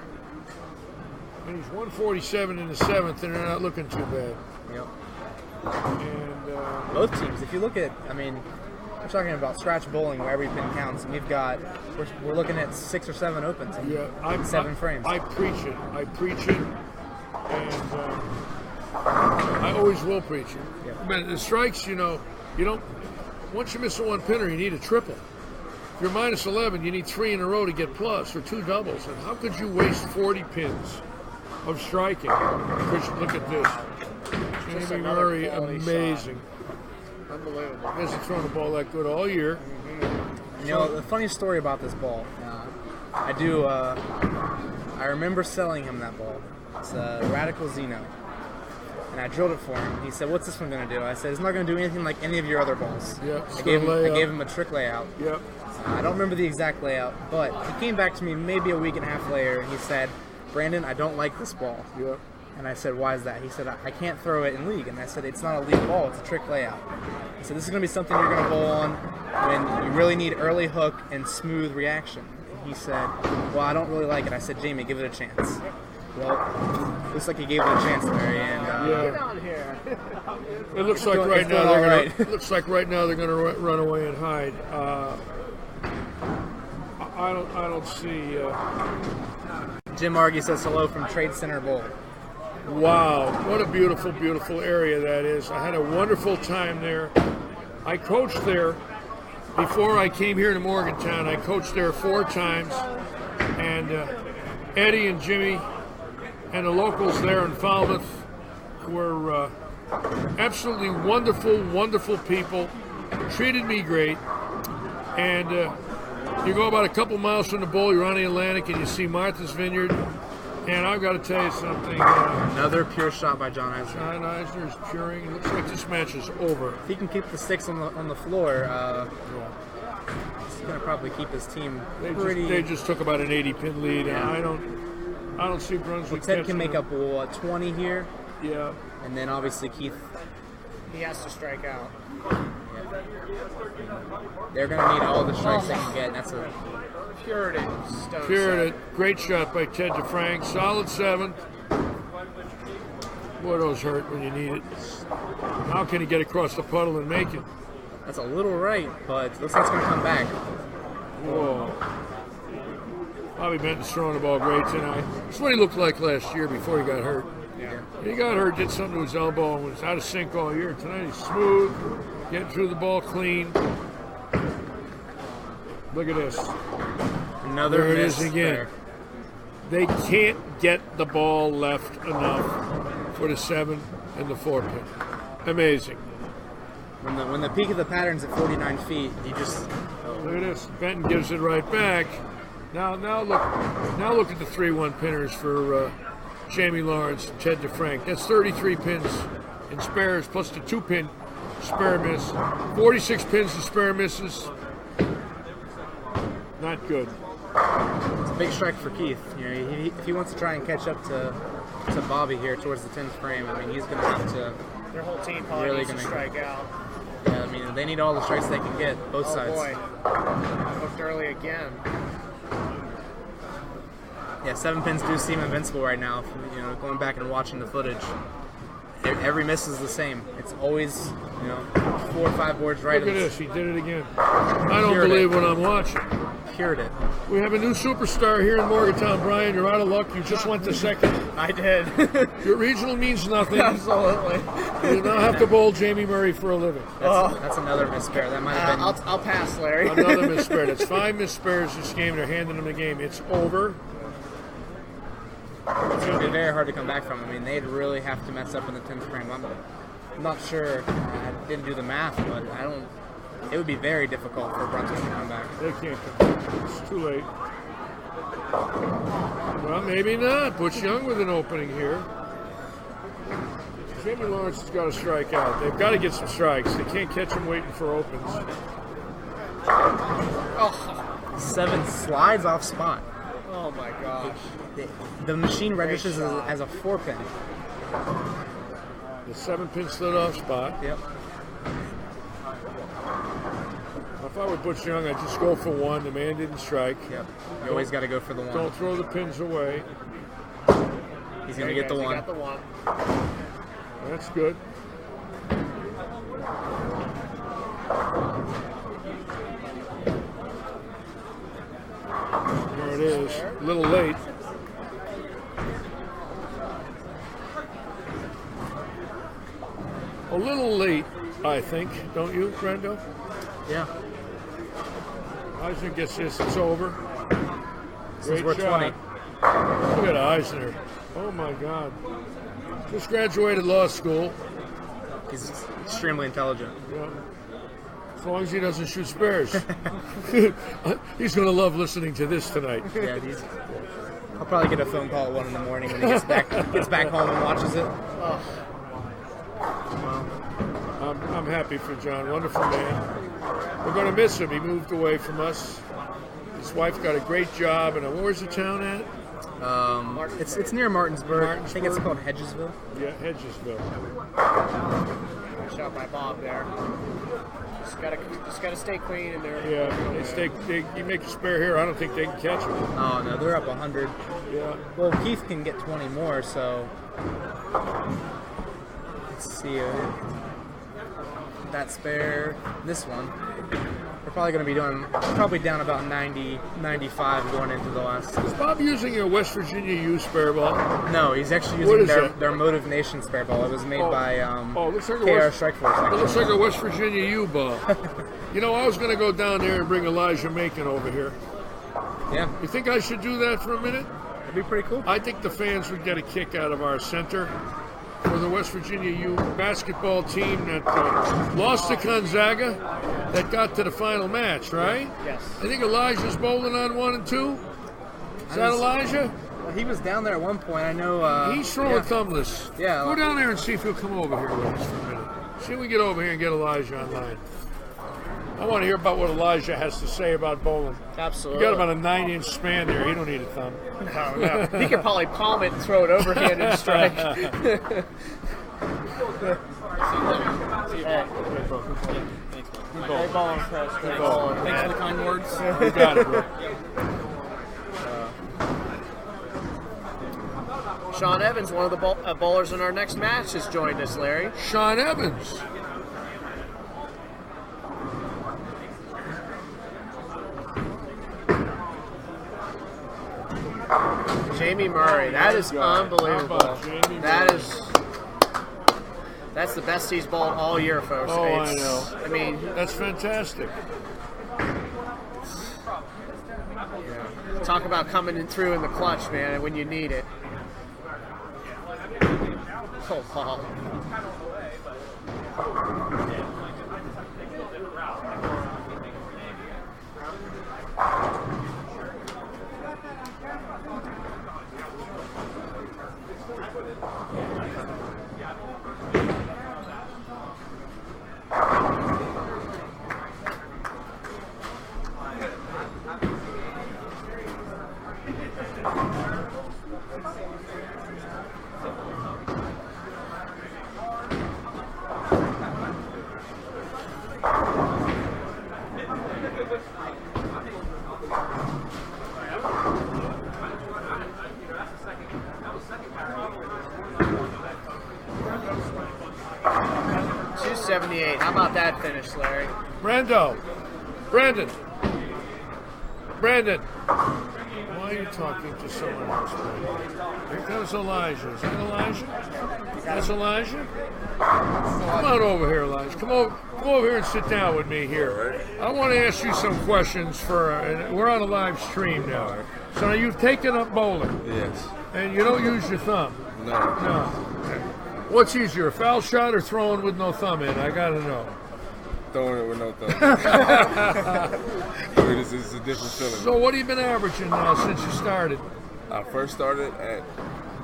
and he's 147 in the 7th, and they're not looking too bad. Yep. And both teams, if you look at, I mean, we're talking about scratch bowling where every pin counts, and we're looking at 6 or 7 opens in 7 frames. I preach it, and I always will preach it. Yep. But the strikes, you know, you don't. Once you miss a 1 pinner, you need a triple. If you're minus 11, you need 3 in a row to get plus, or 2 doubles. And how could you waste 40 pins of striking? Because look at this, Jamie Murray, amazing. Unbelievable. He hasn't thrown the ball that good all year. You know, the funny story about this ball, I remember selling him that ball. It's a Radical Zeno. And I drilled it for him. He said, "What's this one going to do?" I said, "It's not going to do anything like any of your other balls." I gave him a trick layout. Yep. I don't remember the exact layout, but he came back to me maybe a week and a half later, and he said, "Brandon, I don't like this ball." Yep. And I said, "Why is that?" He said, I can't throw it in league." And I said, "It's not a league ball, it's a trick layout." I said, "This is going to be something you're going to bowl on when you really need early hook and smooth reaction." And he said, "Well, I don't really like it." I said, "Jamie, give it a chance." Well, looks like he gave it a chance at the very end. Get out here. It looks like right now they're going to run away and hide. I don't see. Jim Argy says hello from Trade Center Bowl. Wow, what a beautiful, beautiful area that is. I had a wonderful time there. I coached there before I came here to Morgantown. I coached there 4 times, and Eddie and Jimmy and the locals there in Falmouth were absolutely wonderful, wonderful people. Treated me great. And you go about a couple miles from the bowl, you're on the Atlantic, and you see Martha's Vineyard. And I've got to tell you something. Another pure shot by John Eisner. John Eisner is puring. It looks like this match is over. If he can keep the sticks on the floor, he's going to probably keep his team pretty... They just took about an 80-pin lead. Yeah. And I don't see Brunswick. Ted can make up, 20 here? Yeah. And then obviously Keith... He has to strike out. They're going to need all the strikes they can get, and that's a... Puritan stone. Puritan. Great shot by Ted DeFrank. Solid 7. Boy, those hurt when you need it. How can he get across the puddle and make it? That's a little right, but looks like it's going to come back. Whoa. Bobby Benton's throwing the ball great tonight. That's what he looked like last year before he got hurt. Yeah. He got hurt, did something to his elbow, and was out of sync all year. Tonight he's smooth, getting through the ball clean. Look at this. Another there it miss is again. there. They can't get the ball left enough for the 7 and the 4 pin. Amazing. When the peak of the pattern's at 49 feet, you just... Look at this. Benton gives it right back. Now look at the 3-1 pinners for Jamie Lawrence and Ted DeFrank. That's 33 pins in spares plus the 2-pin spare miss. 46 pins in spare misses. Not good. It's a big strike for Keith. You know, if he wants to try and catch up to Bobby here towards the 10th frame, I mean, he's going to have to... Their whole team probably really needs to strike out. Yeah, I mean, they need all the strikes they can get, both sides. Oh, boy. Looked early again. Yeah, 7 pins do seem invincible right now. You know, going back and watching the footage, every miss is the same. It's always, 4 or 5 boards right. Look at this. He did it again. I don't believe what I'm watching. Cured it. We have a new superstar here in Morgantown. Brian, you're out of luck. You just went to second. I did. Your regional means nothing. Absolutely. You now have to bowl Jamie Murray for a living. That's another misspare. That might have been... I'll pass, Larry. Another misspare. That's 5 misspares this game. They're handing them the game. It's over. It's going to be very hard to come back from. I mean, they'd really have to mess up in the 10th frame. I'm not sure. I didn't do the math, but it would be very difficult for Brunswick to come back. They can't come back. It's too late. Well, maybe not. Butch Young with an opening here. Jamie Lawrence has got to strike out. They've got to get some strikes. They can't catch him waiting for opens. 7 slides off spot. Oh my gosh. The machine registers as a 4-pin. The 7-pin slid off spot. Yep. If I were Butch Young, I'd just go for 1. The man didn't strike. Yep. You always got to go for the 1. Don't throw the pins away. He's going to get the 1. He got the 1. That's good. There it is. A little late. A little late, I think. Don't you, Brendo? Yeah. Eisner gets this. It's over. Since Great we're shot. 20. Look at Eisner. Oh, my God. Just graduated law school. He's extremely intelligent. Yeah. As long as he doesn't shoot spares. He's going to love listening to this tonight. Yeah, I'll probably get a phone call at 1 in the morning when he gets back home and watches it. I'm happy for John. Wonderful man. We're going to miss him. He moved away from us. His wife got a great job. And where's the town at? It's near Martinsburg. I think it's called Hedgesville. Yeah, Hedgesville. Nice shot by Bob there. Just gotta stay clean in there. Yeah, you make a spare here. I don't think they can catch him. Oh no, they're up 100. Yeah. Well, Keith can get 20 more, so let's see. That spare, this one. We're probably going to be doing down about 90, 95 going into the last. Is Bob using a West Virginia U spare ball? No, he's actually using their Motive Nation spare ball. It was made by looks like KR Strikeforce. It looks like a West Virginia U ball. You know, I was going to go down there and bring Elijah Macon over here. Yeah. You think I should do that for a minute? That'd be pretty cool. I think the fans would get a kick out of our center for the West Virginia U basketball team that lost to Gonzaga, that got to the final match, right? Yes. I think Elijah's bowling on 1 and 2. Is that Elijah? Well, he was down there at one point. I know. He's throwing thumbless. Yeah. Go down there and see if he'll come over here with us for a minute. See if we get over here and get Elijah online. I want to hear about what Elijah has to say about bowling. Absolutely. You got about a 9-inch span there. He don't need a thumb. No. He could probably palm it and throw it overhand and strike. Thanks for the kind words. You got it, bro. Sean Evans, one of the bowlers in our next match, has joined us, Larry. Sean Evans. Jamie Murray, that is unbelievable. That's the best he's bowled all year, folks. Oh, I know. I mean, That's fantastic. talk about coming in through in the clutch, man, when you need it. Oh, Paul. How about that finish, Larry? Brandon. Why are you talking to someone else, Brandon? Here comes Elijah. Is that Elijah? That's Elijah? Come on over here, Elijah. Come over here and sit down with me here. I want to ask you some questions we're on a live stream now. So now you've taken up bowling. Yes. And you don't use your thumb. No. What's easier, a foul shot or throwing with no thumb in? I gotta know. Throwing it with no thumb. I mean, it's a different feeling. So what have you been averaging now since you started? I first started at,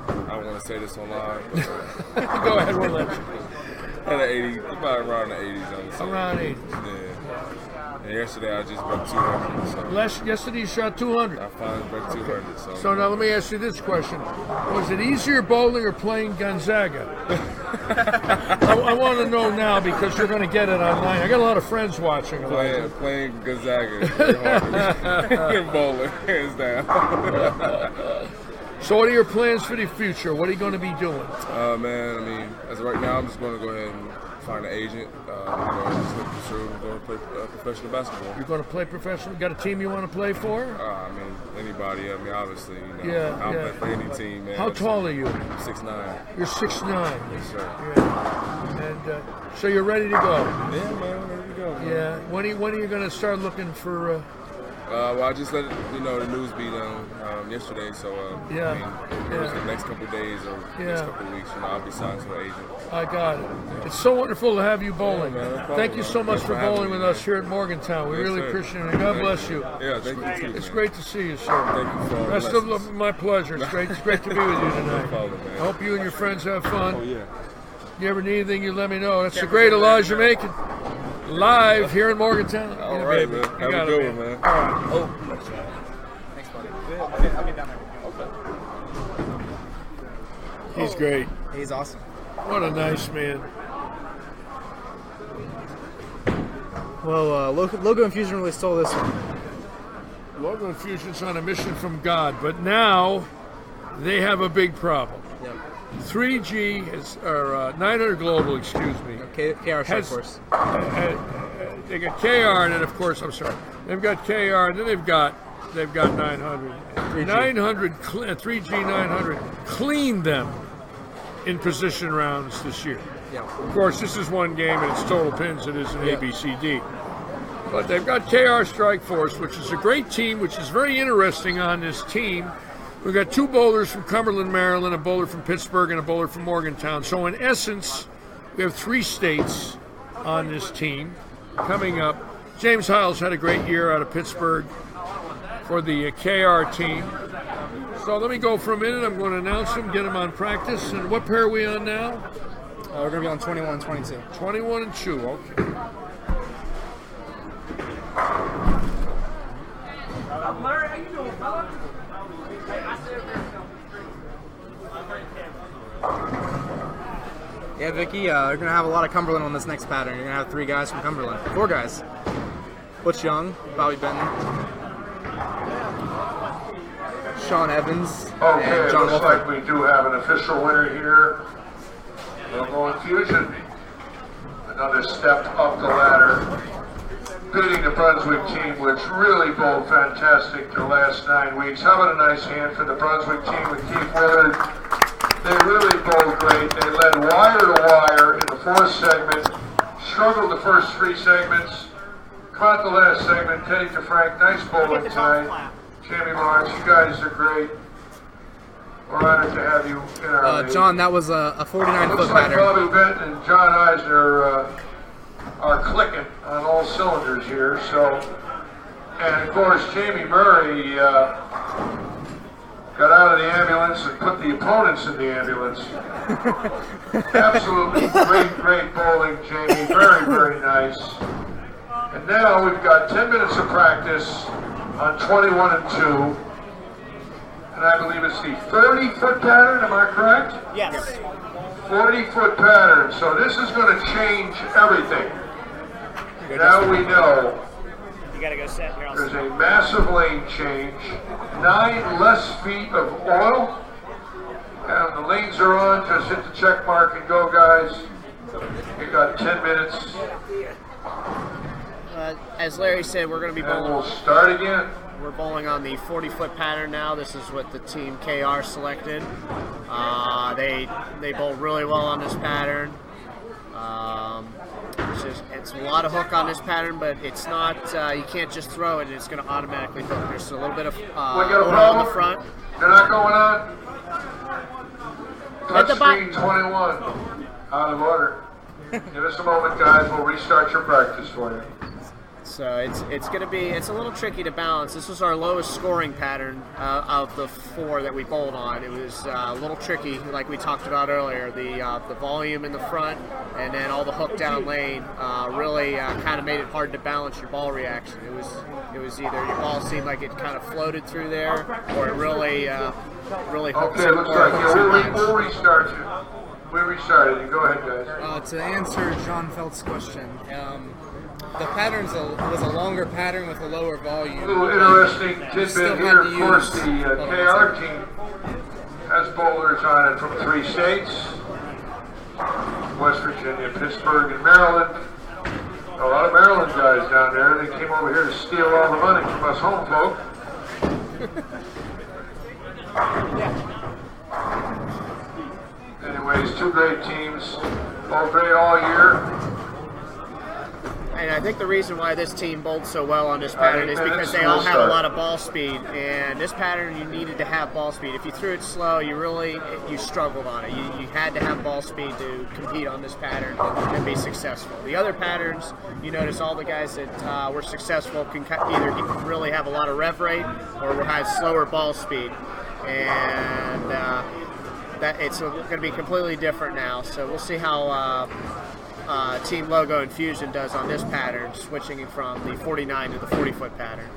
I don't want to say this online. Go ahead, we'll let you. At 80, about around the 80s, I would say. Around 80. Yeah. And yesterday I just broke 200. So Yesterday you shot 200. I finally broke 200. So now let me ask you this question. Was it easier bowling or playing Gonzaga? I want to know now because you're going to get it online. I got a lot of friends watching. Playing Gonzaga is very hard. Bowling, hands down. So what are your plans for the future? What are you going to be doing? Man, I mean, as of right now, I'm just going to go ahead and find an agent. I'm going to play professional basketball. You're going to play professional? Got a team you want to play for? I mean, anybody. I mean, obviously, Yeah. I'll play for any team, man. How tall are you? 6'9". You're 6'9". Yes, sir. Yeah. And so you're ready to go? Yeah, man, ready to go. Man. Yeah. When are you going to start looking for? Well, I just let the news be done yesterday, so I mean, the next couple of days or next couple of weeks, I'll be signed to an agent. I got it. It's so wonderful to have you bowling. Yeah, man, no thank you so much for bowling with us here at Morgantown. We really appreciate it. God bless you. Yeah, thank you too. It's great to see you, sir. Thank you for all Rest of luck. My pleasure. It's great to be with you tonight. No problem, man. I hope you and your friends have fun. Oh, yeah. You ever need anything, you let me know. That's the great Elijah Macon. Live here in Morgantown. All right, man. Have a good one, man. All right. Thanks, buddy. I'll get down there. He's great. He's awesome. What a nice man. Well, Logo Infusion really stole this one. Logo Infusion's on a mission from God, but now they have a big problem. Yep. 3G or 900 Global, excuse me. KR Strikeforce. They got KR, and then of course, I'm sorry, they've got KR, and then they've got 900. 3G. 3G 900 cleaned them in position rounds this year. Yeah. Of course, this is one game and it's total pins. It isn't ABCD. But they've got KR Strikeforce, which is a great team, which is very interesting on this team. We've got 2 bowlers from Cumberland, Maryland, a bowler from Pittsburgh, and a bowler from Morgantown. So in essence, we have 3 states on this team coming up. James Hiles had a great year out of Pittsburgh for the KR team. So let me go for a minute. I'm going to announce them, get them on practice. And what pair are we on now? We're going to be on 21 and 22. 21 and 2, okay. Larry, how you doing, fella? Yeah, Vicky, you're going to have a lot of Cumberland on this next pattern. You're going to have 3 guys from Cumberland. 4 guys. Butch Young, Bobby Benton, Sean Evans, Okay, and it John looks Wolford. like we do have an official winner here. Logo Infusion. Another step up the ladder. Beating the Brunswick team, which really bowled fantastic the last 9 weeks. How about a nice hand for the Brunswick team with Keith Willard? They really bowled great. They led wire to wire in the 4th segment. Struggled the first 3 segments. Caught the last segment. Teddy DeFrank, nice bowling tonight. Jamie Marks, you guys are great. We're honored to have you in our league. John, that was a 49-foot Looks like pattern. Bobby Benton and John Eisner are clicking on all cylinders here. So, and of course, Jamie Murray got out of the ambulance and put the opponents in the ambulance. Absolutely great bowling, Jamie. Very, very nice. And now we've got 10 minutes of practice on 21 and 2. And I believe it's the 30-foot pattern, am I correct? Yes. 40-foot pattern. So this is going to change everything. Now we know You got to go set here. there's a massive lane change, 9 less feet of oil, and the lanes are on. Just hit the check mark and go, guys. You got 10 minutes, As Larry said, we're going to be and we'll bowling. start again. We're bowling on the 40-foot pattern now. This is what the team KR selected. They bowl really well on this pattern. It's a lot of hook on this pattern, but it's not. You can't just throw it and it's going to automatically hook. There's a little bit of We got a oil on problem? the front. They're not going on. Hit the Touchscreen 21. Out of order. Give us a moment, guys. We'll restart your practice for you. So it's going to be a little tricky to balance. This was our lowest scoring pattern of the 4 that we bowled on. It was a little tricky, like we talked about earlier. The volume in the front and then all the hook down lane really kind of made it hard to balance your ball reaction. It was either your ball seemed like it kind of floated through there, or it really hooked. Okay, looks like we'll restart you. We restarted you. Go ahead, guys. To answer John Felt's question, the pattern was a longer pattern with a lower volume. A little interesting Still tidbit had here. to Of course, use- the KR team has bowlers on it from 3 states: West Virginia, Pittsburgh, and Maryland. A lot of Maryland guys down there. They came over here to steal all the money from us home folk. Anyways, 2 great teams, both great all year. And I think the reason why this team bowled so well on this pattern is because they all have a lot of ball speed. And this pattern, you needed to have ball speed. If you threw it slow, you struggled on it. You had to have ball speed to compete on this pattern and be successful. The other patterns, you notice all the guys that were successful can either really have a lot of rev rate or have slower ball speed. And that it's going to be completely different now. So we'll see how Team Logo Infusion does on this pattern, switching from the 49 to the 40-foot pattern.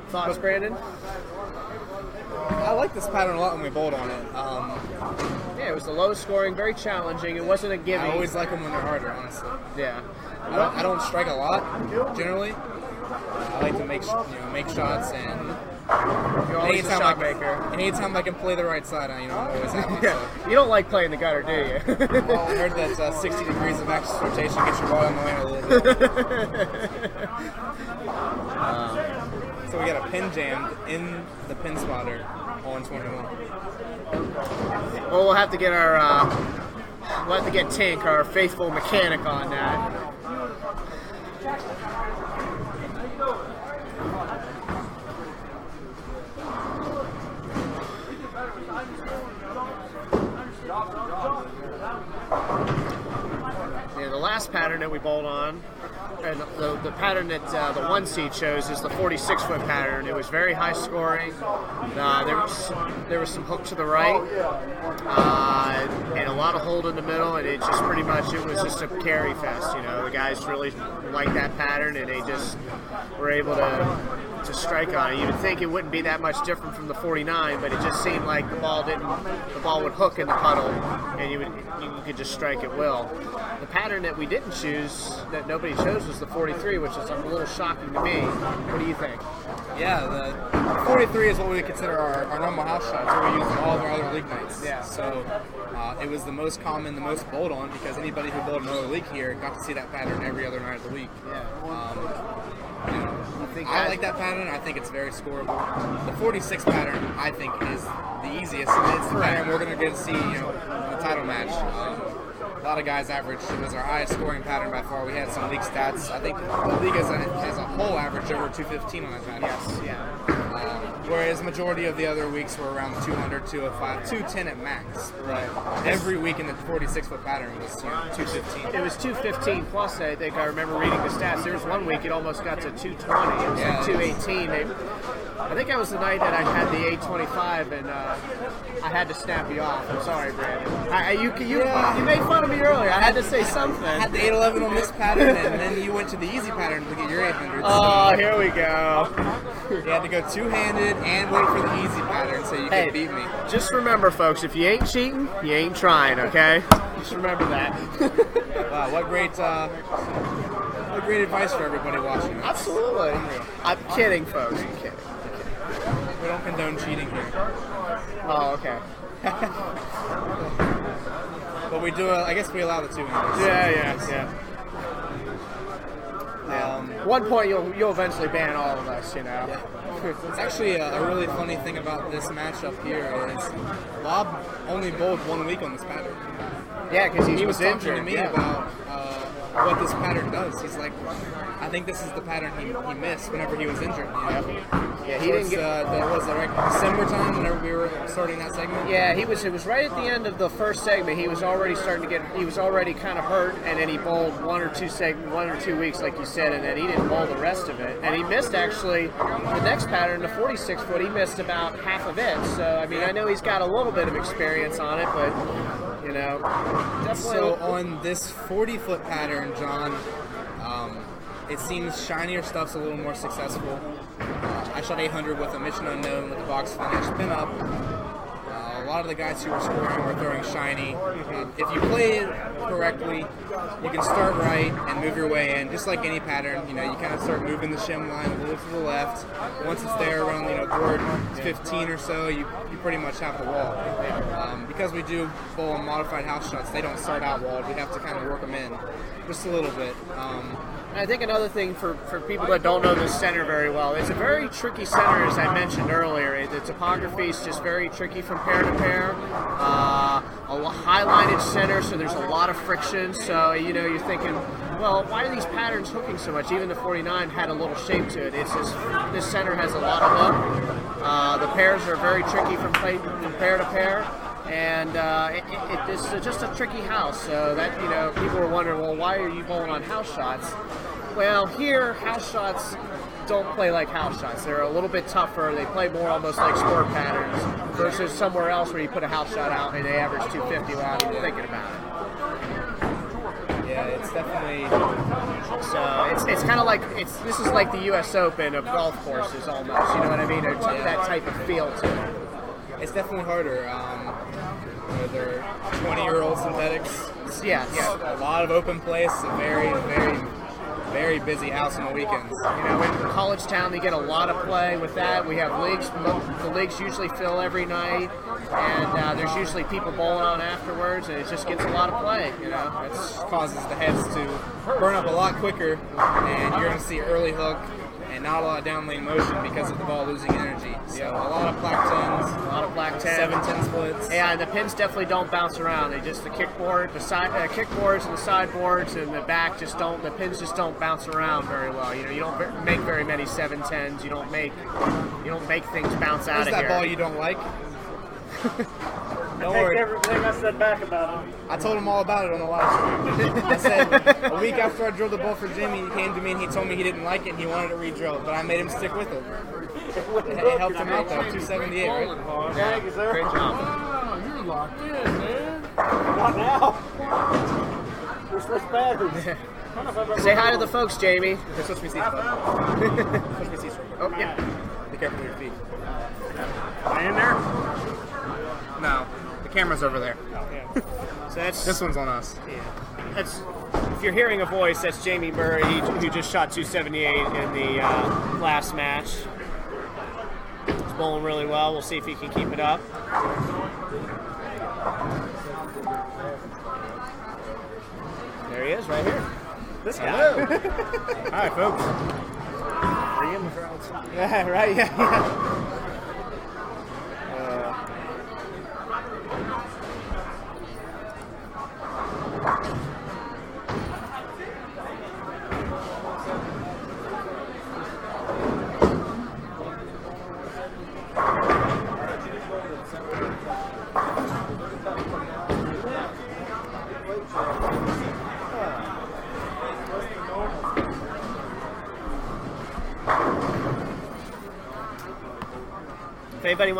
Thoughts, Brandon? I like this pattern a lot when we bowled on it. Yeah, it was the lowest scoring, very challenging. It wasn't a gimme. I always like them when they're harder, honestly. Yeah. I don't strike a lot generally. I like to make shots, and You're always a shot maker. anytime I can play the right side, I'm always happy. Yeah. You don't like playing the gutter, do you? Well, I heard that 60 degrees of axis rotation gets your ball in the lane a little bit. So we got a pin jammed in the pin spotter on 21. Well, we'll have to get Tink, our faithful mechanic, on that. pattern that we bowled on. And the pattern that the 1 seed chose is the 46-foot pattern. It was very high scoring. There was some hook to the right, and a lot of hold in the middle, and it just pretty much, it was just a carry fest. You know, the guys really liked that pattern, and they just were able to strike on it. You would think it wouldn't be that much different from the 49, but it just seemed like the ball would hook in the puddle, and you could just strike at will. The pattern that we didn't choose, that nobody chose, was the 43, which is a little shocking to me. What do you think? Yeah, the 43 is what we consider our normal house shots, that we use in all of our other league nights. Yeah. So it was the most common, the most bowled on, because anybody who bowled another league here got to see that pattern every other night of the week. Yeah. I like that pattern. I think it's very scoreable. The 46 pattern, I think, is the easiest. It's the pattern we're going to get to see, in the title match. A lot of guys averaged. It was our highest scoring pattern by far. We had some league stats. I think the league as a whole averaged over 215 on that pattern. Yes, yeah. Whereas majority of the other weeks were around 200, 205, 210 at max. Right. Every week in the 46-foot pattern was 215. It was 215 plus. I think I remember reading the stats. There was one week it almost got to 220. It was like 218. I think that was the night that I had the 825, and I had to snap you off. I'm sorry, Brandon. You made fun of me earlier. I had to say something. I had the 811 on this pattern, and then you went to the easy pattern to get your 800. Oh, here we go. You had to go two-handed and wait for the easy pattern so you could beat me. Just remember, folks, if you ain't cheating, you ain't trying, okay? Just remember that. Wow, what great advice for everybody watching. Absolutely. I'm kidding, folks. I'm kidding. We don't condone cheating here. Oh, okay. But we do, I guess we allow the two-handers. Yeah. One point you'll eventually ban all of us, Yeah. It's actually a really funny thing about this matchup here is Bob only bowled 1 week on this pattern. Yeah, because he was talking injured. to me about what this pattern does. He's like, I think this is the pattern he missed whenever he was injured. Yeah, he didn't get. That was like December time whenever we were starting that segment. Yeah, it was right at the end of the first segment. He was already he was already kind of hurt, and then he bowled 1 or 2 weeks, like you said, and then he didn't bowl the rest of it. And he missed actually the next pattern, the 46-foot. He missed about half of it. So I mean, I know he's got a little bit of experience on it, but definitely. So on this 40-foot pattern, John, it seems shinier stuff's a little more successful. I shot 800 with a mission unknown with the box finish pin up. A lot of the guys who were scoring were throwing shiny. If you play it correctly, you can start right and move your way in, just like any pattern. You kind of start moving the shim line a little to the left. Once it's there around board 15 or so, you pretty much have the wall. Because we do bowl and modified house shots, they don't start out walled. We have to kind of work them in just a little bit. I think another thing for people that don't know this center very well, it's a very tricky center, as I mentioned earlier. The topography is just very tricky from pair to pair. A high-lineage center, so there's a lot of friction. So, you're thinking, well, why are these patterns hooking so much? Even the 49 had a little shape to it. It's just, this center has a lot of hook. The pairs are very tricky from pair to pair. And it's just a tricky house, so that, people were wondering, well, why are you bowling on house shots? Well, here, house shots don't play like house shots. They're a little bit tougher. They play more almost like sport patterns versus somewhere else where you put a house shot out and they average 250 without even thinking about it. Yeah, it's definitely. So it's kind of like this is like the U.S. Open of golf courses almost. You know what I mean? There's that type of feel to it. It's definitely harder. They're 20-year-old synthetics. Yeah. A lot of open place. A very, very, very busy house on the weekends. In college town, they get a lot of play with that. We have leagues. The leagues usually fill every night, and there's usually people bowling on afterwards, and it just gets a lot of play. It causes the heads to burn up a lot quicker, and you're going to see early hook and not a lot of down lane motion because of the ball losing energy. So a lot of black 10s, a lot of black 10s, 7-10 splits. Yeah, and the pins definitely don't bounce around. They just the kickboards and the sideboards and the back the pins just don't bounce around very well. You don't make very many 7-10s. You don't make things bounce out of here. Is that ball you don't like? Don't take worry. everything I said back about him. I told him all about it on the live stream. I said a week after I drilled the ball for Jimmy, he came to me and he told me he didn't like it and he wanted it re-drilled, but I made him stick with it. It helped him out though. 278, right? Thank you, sir. Great job. Wow, you're locked in, man. Not now. We're switched batteries. Say hi to the folks, Jamie. Okay, switch me seats, bud. Switch me seats real quick. Oh, yeah. Be careful with your feet. Am I in there? No, the camera's over there. So that's This one's on us. That's if you're hearing a voice, that's Jamie Murray, who just shot 278 in the last match. He's bowling really well. We'll see if he can keep it up. There he is, right here. This guy. Hi, folks. Free him for outside. Yeah, right. Yeah. If anybody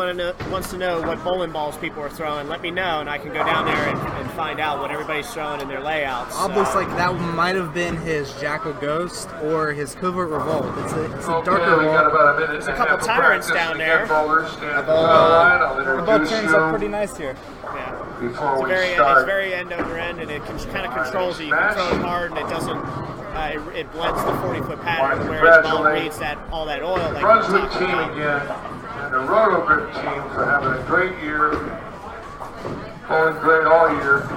wants to know what bowling balls people are throwing, let me know, and I can go down there and find out what everybody's throwing in their layouts. Looks like that might have been his Jackal Ghost or his Covert Revolt. It's a darker we got ball. about a minute. There's a couple tyrants down there. The ball turns up pretty nice here. Yeah. Before It's we very, start. it's very end over end, and it kind of controls it. You can throw it hard, and it doesn't. It blends the 40-foot pattern, whereas the ball reads all that oil. Like Brunswick team again, and the Roto Grip team for having a great year, bowling great all year.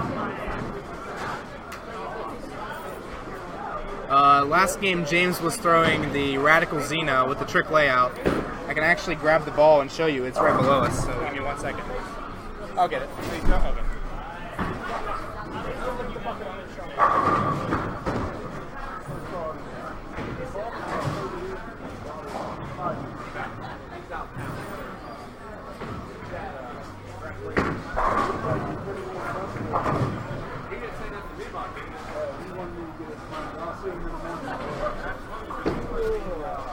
Last game, James was throwing the Radical Xena with the trick layout. I can actually grab the ball and show you. It's right below us, so give me 1 second. I'll get it. Okay.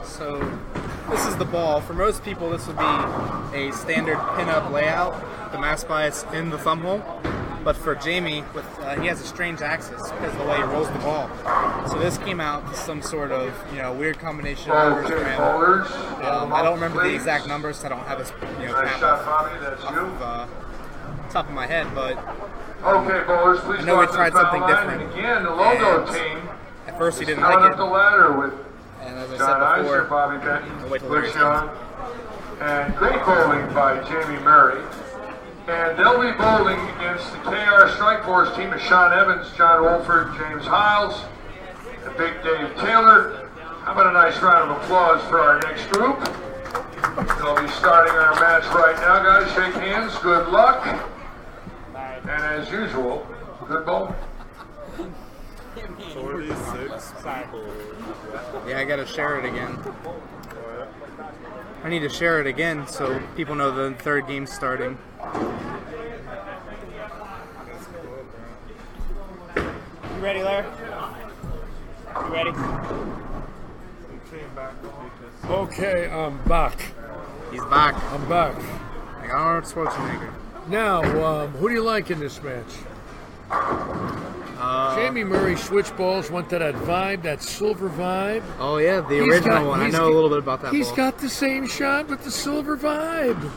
So this is the ball. For most people, this would be a standard pin-up layout. The mass bias in the thumb hole. But for Jamie, he has a strange axis because of the way he rolls the ball. So this came out to some sort of weird combination of numbers for him. I don't remember the exact numbers. So I don't have his Nice shot, Bobby. That's you. Top of my head, but Okay, bowlers, please I know we go to the tried foul something line. different. And again, the logo And team at first he is didn't coming like up the it. ladder with And as I John said Iser, before, Bobby I'll Benton, wait till Larry Rich Young, and great bowling by Jamie Murray. And they'll be bowling against the KR Strikeforce team of Sean Evans, John Wolford, James Hiles, and Big Dave Taylor. How about a nice round of applause for our next group? They'll be starting our match right now, guys. Shake hands. Good luck. And as usual, good bowl. 46 people. yeah, I gotta share it again. I need to share it again so people know the third game's starting. You ready, Larry? You ready? Okay, I'm back. He's back. I'm back. Like Arnold Schwarzenegger. Now, who do you like in this match? Jamie Murray switch balls, went to that vibe, that silver vibe. Oh yeah, the He's original got- one. I he's know a got- little bit about that He's ball. got the same shot with the silver vibe.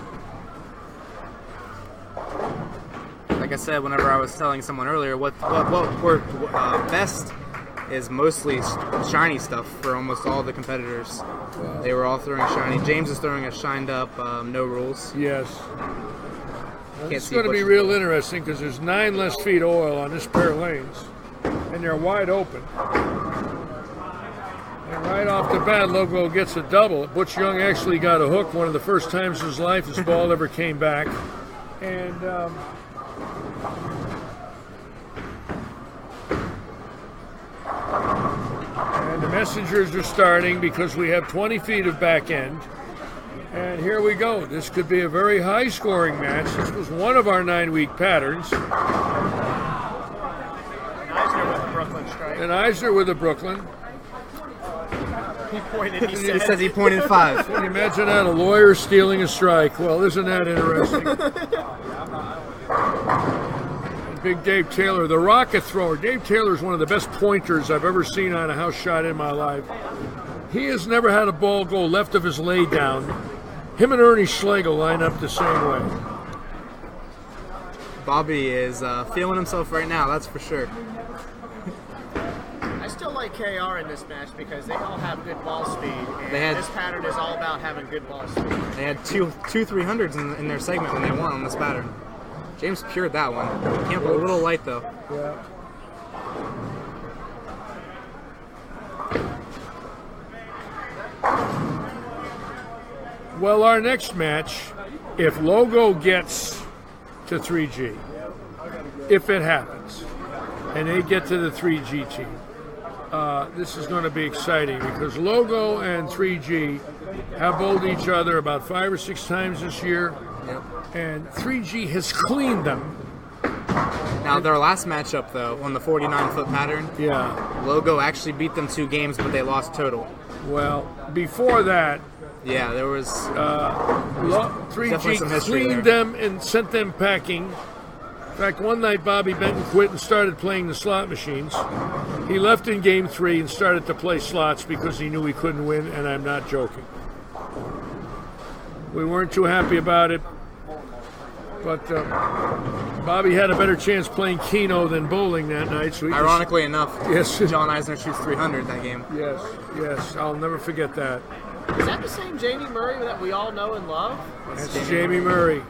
Like I said, whenever I was telling someone earlier, what worked best is mostly shiny stuff for almost all the competitors. They were all throwing shiny. James is throwing a shined up, no rules. Yes. Can't It's see going to be bushes. real interesting because there's 9 less feet of oil on this pair of lanes, and they're wide open. And right off the bat, Logo gets a double. Butch Young actually got a hook, one of the first times in his life his ball ever came back. And the messengers are starting because we have 20 feet of back end. And here we go. This could be a very high-scoring match. This was one of our 9-week patterns. Eisner with the Brooklyn strike. And Eisner with the Brooklyn. He pointed. He He says he pointed 5. Can you imagine that? A lawyer stealing a strike. Well, isn't that interesting? And Big Dave Taylor, the rocket thrower. Dave Taylor is one of the best pointers I've ever seen on a house shot in my life. He has never had a ball go left of his lay down. Him and Ernie Schlegel line up the same way. Bobby is feeling himself right now, that's for sure. I still like KR in this match because they all have good ball speed. And this pattern is all about having good ball speed. They had two 300s in their segment when they won on this pattern. James cured that one. Camp a little light though. Yeah. Well, our next match, if Logo gets to 3G, if it happens, and they get to the 3G team, this is going to be exciting because Logo and 3G have bowled each other about 5 or 6 times this year, and 3G has cleaned them. Now, their last matchup, though, on the 49-foot pattern, Logo actually beat them 2 games, but they lost total. Well, before that, yeah, there was 3G cleaned them and sent them packing. In fact, one night Bobby Benton quit and started playing the slot machines. He left in game 3 and started to play slots because he knew he couldn't win, and I'm not joking. We weren't too happy about it, but Bobby had a better chance playing Keno than bowling that night. So ironically enough, yes, John Eisner shoots 300 that game. Yes, yes, I'll never forget that. Is that the same Jamie Murray that we all know and love? That's Jamie Murray.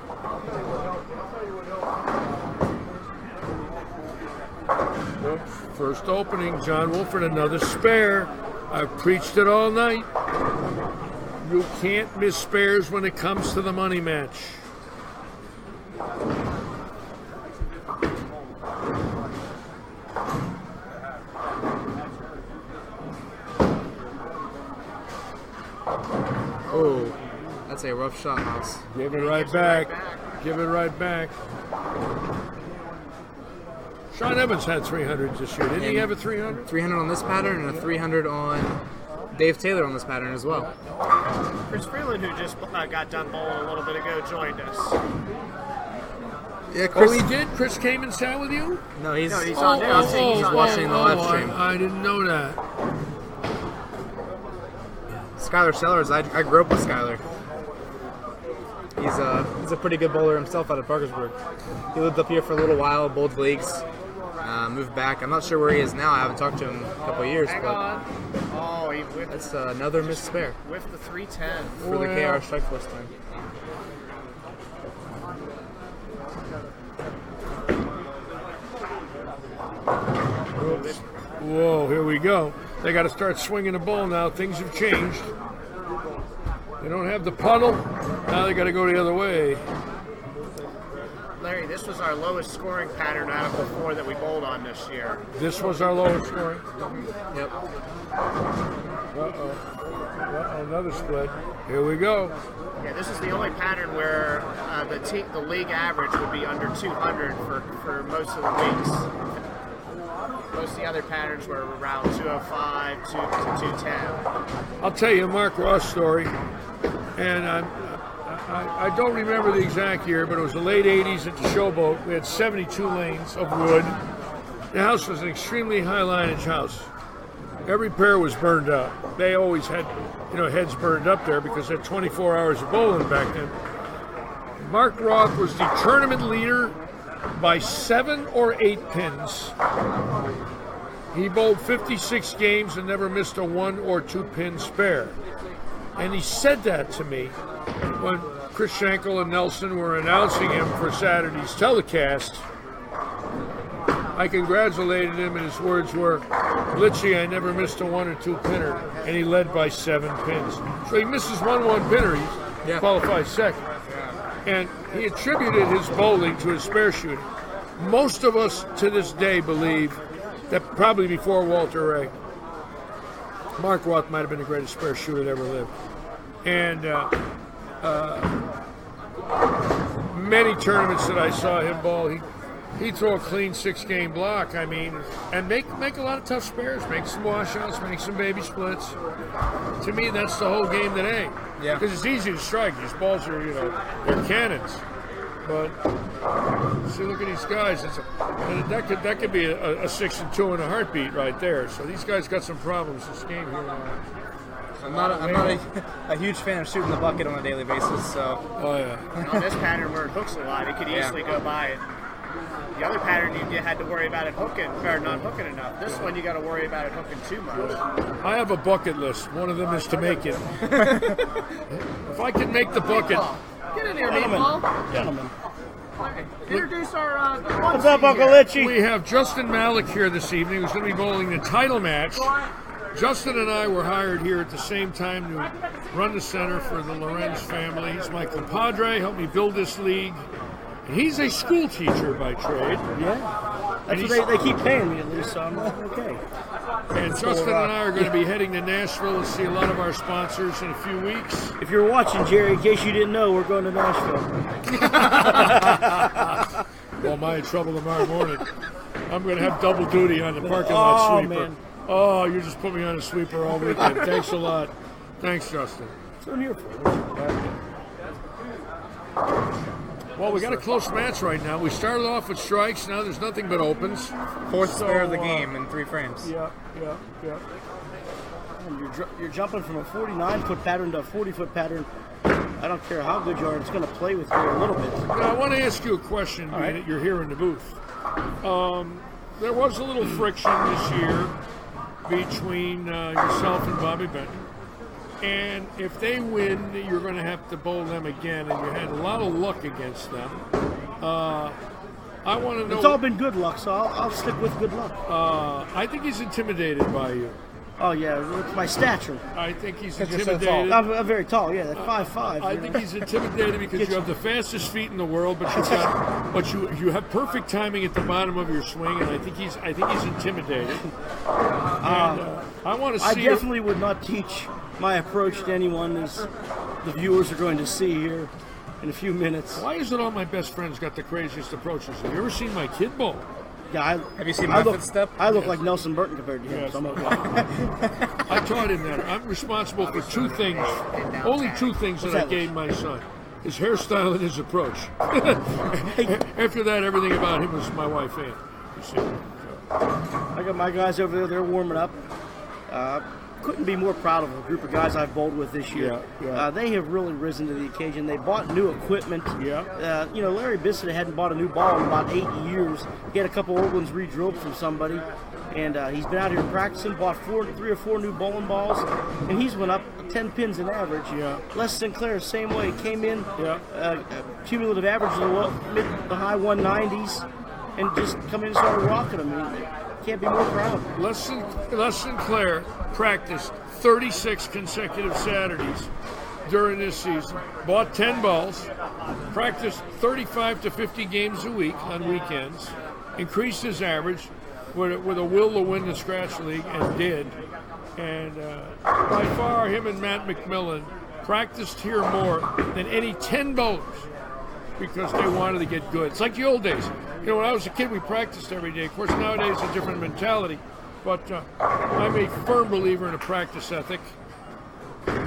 First opening, John Wolford, another spare. I've preached it all night. You can't miss spares when it comes to the money match. Oh, that's a rough shot, Mouse. Give it right back. Give it right back. Sean Evans had 300 this year. Didn't he have a 300? 300 on this pattern and a 300 on Dave Taylor on this pattern as well. Chris Freeland, who just got done bowling a little bit ago, joined us. Yeah, Chris. Oh, he did? Chris came and sat with you? No, he's on he's watching the live stream. I didn't know that. Skylar Sellers, I grew up with Skylar. He's a pretty good bowler himself out of Parkersburg. He lived up here for a little while, bowled leagues, moved back. I'm not sure where he is now. I haven't talked to him in a couple of years. Hang but on. Oh, he whiffed. That's another missed spare. With the 310. For the KR Strikeforce time. Whoa, here we go. They got to start swinging the ball now. Things have changed. They don't have the puddle. Now they got to go the other way. Larry, this was our lowest scoring pattern out of the 4 that we bowled on this year. This was our lowest scoring. Yep. Uh-oh, another split. Here we go. Yeah, this is the only pattern where the league average would be under 200 for most of the weeks. Most of the other patterns were around 205 to 210. I'll tell you a Mark Ross story, and I don't remember the exact year, but it was the late 80s at the Showboat. We had 72 lanes of wood. The house was an extremely high lineage house. Every pair was burned up. They always had, heads burned up there because they had 24 hours of bowling back then. Mark Roth was the tournament leader by 7 or 8 pins. He bowled 56 games and never missed a 1 or 2 pin spare. And he said that to me when Chris Schenkel and Nelson were announcing him for Saturday's telecast. I congratulated him, and his words were, "Litchie, I never missed a 1 or 2 pinner," and he led by 7 pins. So he misses 1 pinner, he qualifies second. And he attributed his bowling to his spare shooting. Most of us to this day believe that probably before Walter Ray, Mark Roth might have been the greatest spare shooter that ever lived. And Many tournaments that I saw him bowl, he'd throw a clean 6-game block. I mean, and make a lot of tough spares, make some washouts, make some baby splits. To me, that's the whole game today. Yeah. Because it's easy to strike. These balls are, they're cannons. But see, look at these guys. That could be a 6-2 in a heartbeat right there. So these guys got some problems this game here. I'm not a huge fan of shooting the bucket on a daily basis. So. Oh yeah. On this pattern where it hooks a lot, it could easily go by it. The other pattern you had to worry about it hooking or not hooking enough. This one you got to worry about it hooking too much. I have a bucket list. One of them is to make it. If I can make the bucket. Get in here, Meatball. Gentlemen. Introduce our What's up, Uncle Itchy? We have Justin Malik here this evening, who's going to be bowling the title match. Justin and I were hired here at the same time to run the center for the Lorenz family. He's my compadre, helped me build this league. And he's a school teacher by trade. Yeah. That's what they keep paying me at least, so I'm okay. And Justin and I are going to be heading to Nashville to see a lot of our sponsors in a few weeks. If you're watching, Jerry, in case you didn't know, we're going to Nashville. Well, am I in trouble tomorrow morning? I'm going to have double duty on the parking lot sweeper. Man. Oh, you just put me on a sweeper all weekend. Thanks a lot. Thanks, Justin. That's what I'm here for. Well, we got a close match right now. We started off with strikes. Now there's nothing but opens. Fourth spare of the game in 3 frames. Yeah. And you're jumping from a 49-foot pattern to a 40-foot pattern. I don't care how good you are, it's going to play with you a little bit. Now, I want to ask you a question, being that you're here in the booth. There was a little friction this year between yourself and Bobby Benton. And if they win, you're going to have to bowl them again, and you had a lot of luck against them. I want to know. It's all been good luck, so I'll stick with good luck. I think he's intimidated by you. Oh, yeah, with my stature. I think he's Because you're intimidated. so I'm very tall, yeah, that's 5'5". I think he's intimidated because you have the fastest feet in the world, but you have perfect timing at the bottom of your swing, and I think he's intimidated. And I want to see. I definitely would not teach my approach to anyone, as the viewers are going to see here in a few minutes. Why is it all my best friends got the craziest approaches? Have you ever seen my kid bowl? Yeah, have you seen my footstep? I look like Nelson Burton compared to him. Yes. So I'm okay. I taught him that. I'm responsible for 2 things, only 2 things that I gave my son. His hairstyle and his approach. After that, everything about him was my wife, Ann. You see. I got my guys over there, they're warming up. Couldn't be more proud of a group of guys I've bowled with this year. Yeah. They have really risen to the occasion. They bought new equipment. Larry Bissett hadn't bought a new ball in about 8 years. He had a couple old ones re-drilled from somebody, and he's been out here practicing, bought 3 or 4 new bowling balls, and he's went up 10 pins in average. Yeah. Les Sinclair, same way, came in, cumulative average of the mid to high 190s, and just come in and started rocking them. Can't be more proud. Les Sinclair practiced 36 consecutive Saturdays during this season, bought 10 balls, practiced 35 to 50 games a week on weekends, increased his average with a will to win the Scratch League, and did. And by far, him and Matt McMillan practiced here more than any 10 bowlers because they wanted to get good. It's like the old days. When I was a kid, we practiced every day. Of course, nowadays it's a different mentality. But I'm a firm believer in a practice ethic.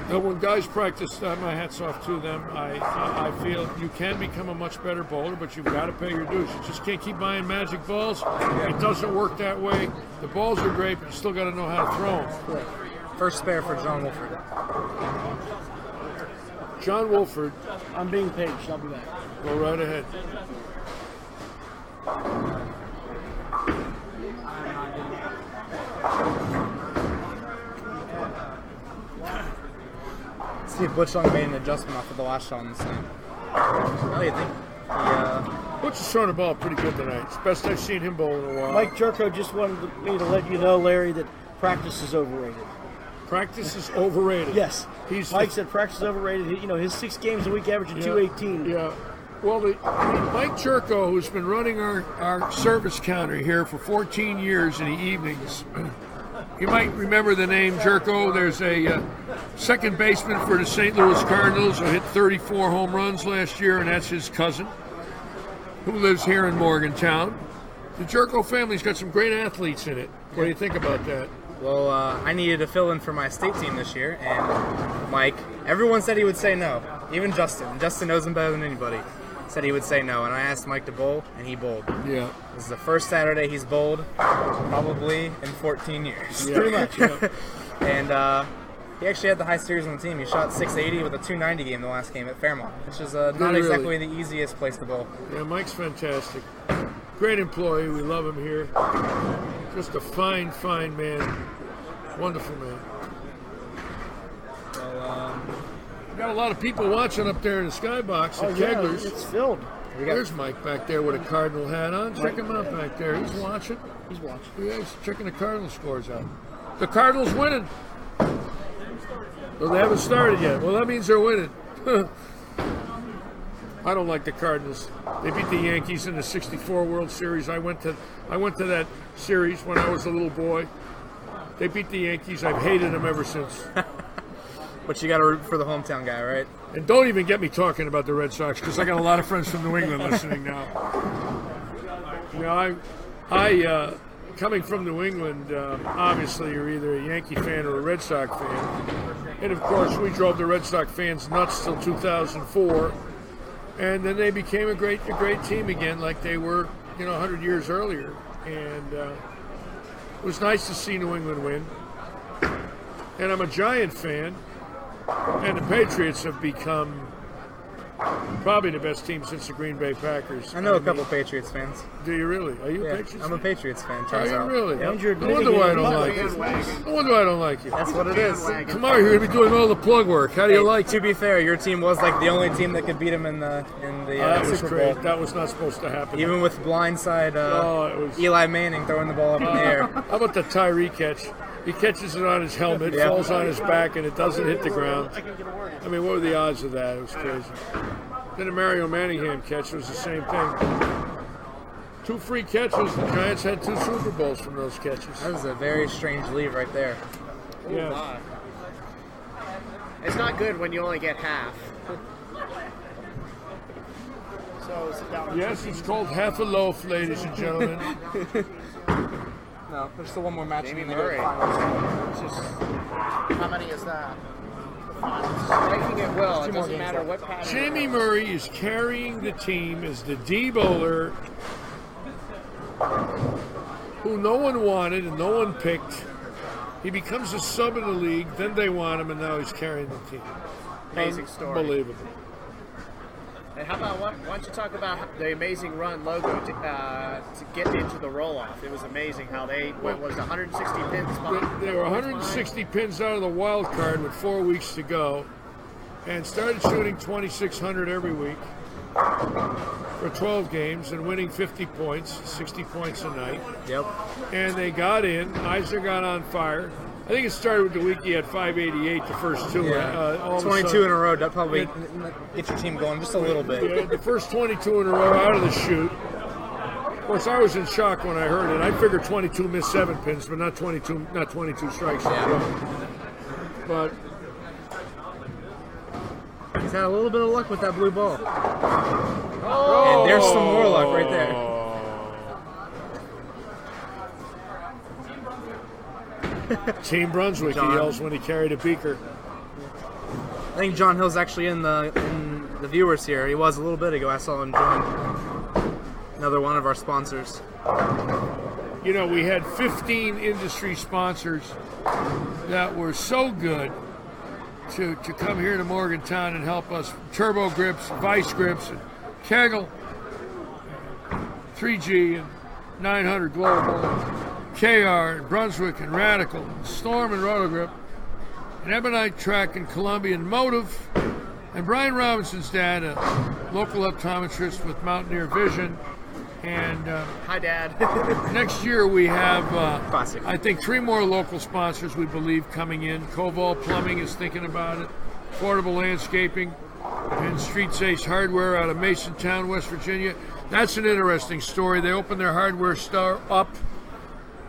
When guys practice, my hat's off to them. I feel you can become a much better bowler, but you've got to pay your dues. You just can't keep buying magic balls. It doesn't work that way. The balls are great, but you still got to know how to throw them. First spare for John Wolford. John Wolford. I'm being paged. I'll be back. Go right ahead. See if Butch Long made an adjustment off of the last shot on this thing. What do you think? Butch is throwing the ball pretty good tonight. It's the best I've seen him bowl in a while. Mike Jerko just wanted me to let you know, Larry, that practice is overrated. Practice is overrated. Yes. Mike said practice is overrated. His 6 games a week averaging 218. Yeah. Well, Mike Jerko, who's been running our service counter here for 14 years in the evenings, You might remember the name Jerko. There's a second baseman for the St. Louis Cardinals who hit 34 home runs last year, and that's his cousin, who lives here in Morgantown. The Jerko family's got some great athletes in it. What do you think about that? Well, I needed to fill in for my state team this year, and Mike, everyone said he would say no. Even Justin. Justin knows him better than anybody. Said he would say no, and I asked Mike to bowl, and he bowled. Yeah. This is the first Saturday he's bowled, probably in 14 years. Yeah. Pretty much, yeah. And he actually had the high series on the team. He shot 680 with a 290 game the last game at Fairmont, which is not exactly the easiest place to bowl. Yeah, Mike's fantastic. Great employee. We love him here. Just a fine, fine man. Wonderful man. Well, got a lot of people watching up there in the skybox at Kegler's. It's filled. There's Mike back there with a Cardinal hat on. Check him out back there. He's watching. He's watching. Yeah, he's checking the Cardinal scores out. The Cardinals winning. Well, they haven't started yet. Well, that means they're winning. I don't like the Cardinals. They beat the Yankees in the '64 World Series. I went to that series when I was a little boy. They beat the Yankees. I've hated them ever since. But you got to root for the hometown guy, right? And don't even get me talking about the Red Sox, because I got a lot of friends from New England listening now. You know, I coming from New England, obviously you're either a Yankee fan or a Red Sox fan. And of course, we drove the Red Sox fans nuts till 2004. And then they became a great team again, like they were, 100 years earlier. And it was nice to see New England win. And I'm a Giant fan. And the Patriots have become probably the best team since the Green Bay Packers. I know a couple Patriots fans. Do you really? Are you a Yeah, Patriots fan? I'm a Patriots fan. Are Turns you out. really? Yep. No wonder why I don't like you. No wonder why I don't like you. That's what it is. Tomorrow you're going to be doing all the plug work. How do you like it? To be fair, your team was like the only team that could beat him in the That was Super great. Bowl. That was not supposed to happen. Even with blindside Eli Manning throwing the ball up in the air. How about the Tyree catch? He catches it on his helmet, falls on his back, and it doesn't hit the ground. I mean, what were the odds of that? It was crazy. Then the Mario Manningham catch was the same thing. 2 free catches. The Giants had 2 Super Bowls from those catches. That was a very strange leave right there. Yeah. It's not good when you only get half. Yes, it's called half a loaf, ladies and gentlemen. No, there's still one more match. Jamie in the Murray. How many is that? Striking it well. It doesn't matter what pattern. Jamie Murray is carrying the team as the D bowler who no one wanted and no one picked. He becomes a sub in the league, then they want him, and now he's carrying the team. Amazing story. Unbelievable. And how about why don't you talk about the amazing run logo to get into the roll-off? It was amazing how they was 160 pins. There were 160 pins out of the wild card with 4 weeks to go, and started shooting 2,600 every week for 12 games and winning 50 points, 60 points a night. Yep. And they got in. Eisner got on fire. I think it started with the week he had 588 the first 2. Yeah. 22 in a row. That probably get your team going just a little bit. Yeah, the first 22 in a row out of the chute. Of course, I was in shock when I heard it. I figured 22 missed 7 pins, but not 22 strikes. Yeah. But he's had a little bit of luck with that blue ball. And there's some more luck right there. Team Brunswick, he yells when he carried a beaker. I think John Hill's actually in the viewers here. He was a little bit ago. I saw him join another one of our sponsors. You know, we had 15 industry sponsors that were so good to come here to Morgantown and help us. Turbo Grips, Vice Grips, and Kegel, 3G, and 900 Global. KR and Brunswick and Radical, and Storm and Roto Grip, and Ebonite Track and Colombian Motive, and Brian Robinson's dad, a local optometrist with Mountaineer Vision. And hi, Dad. Next year we have, Classic. I think, 3 more local sponsors we believe coming in. Koval Plumbing is thinking about it, Affordable Landscaping, and Streets Ace Hardware out of Masontown, West Virginia. That's an interesting story. They opened their hardware store up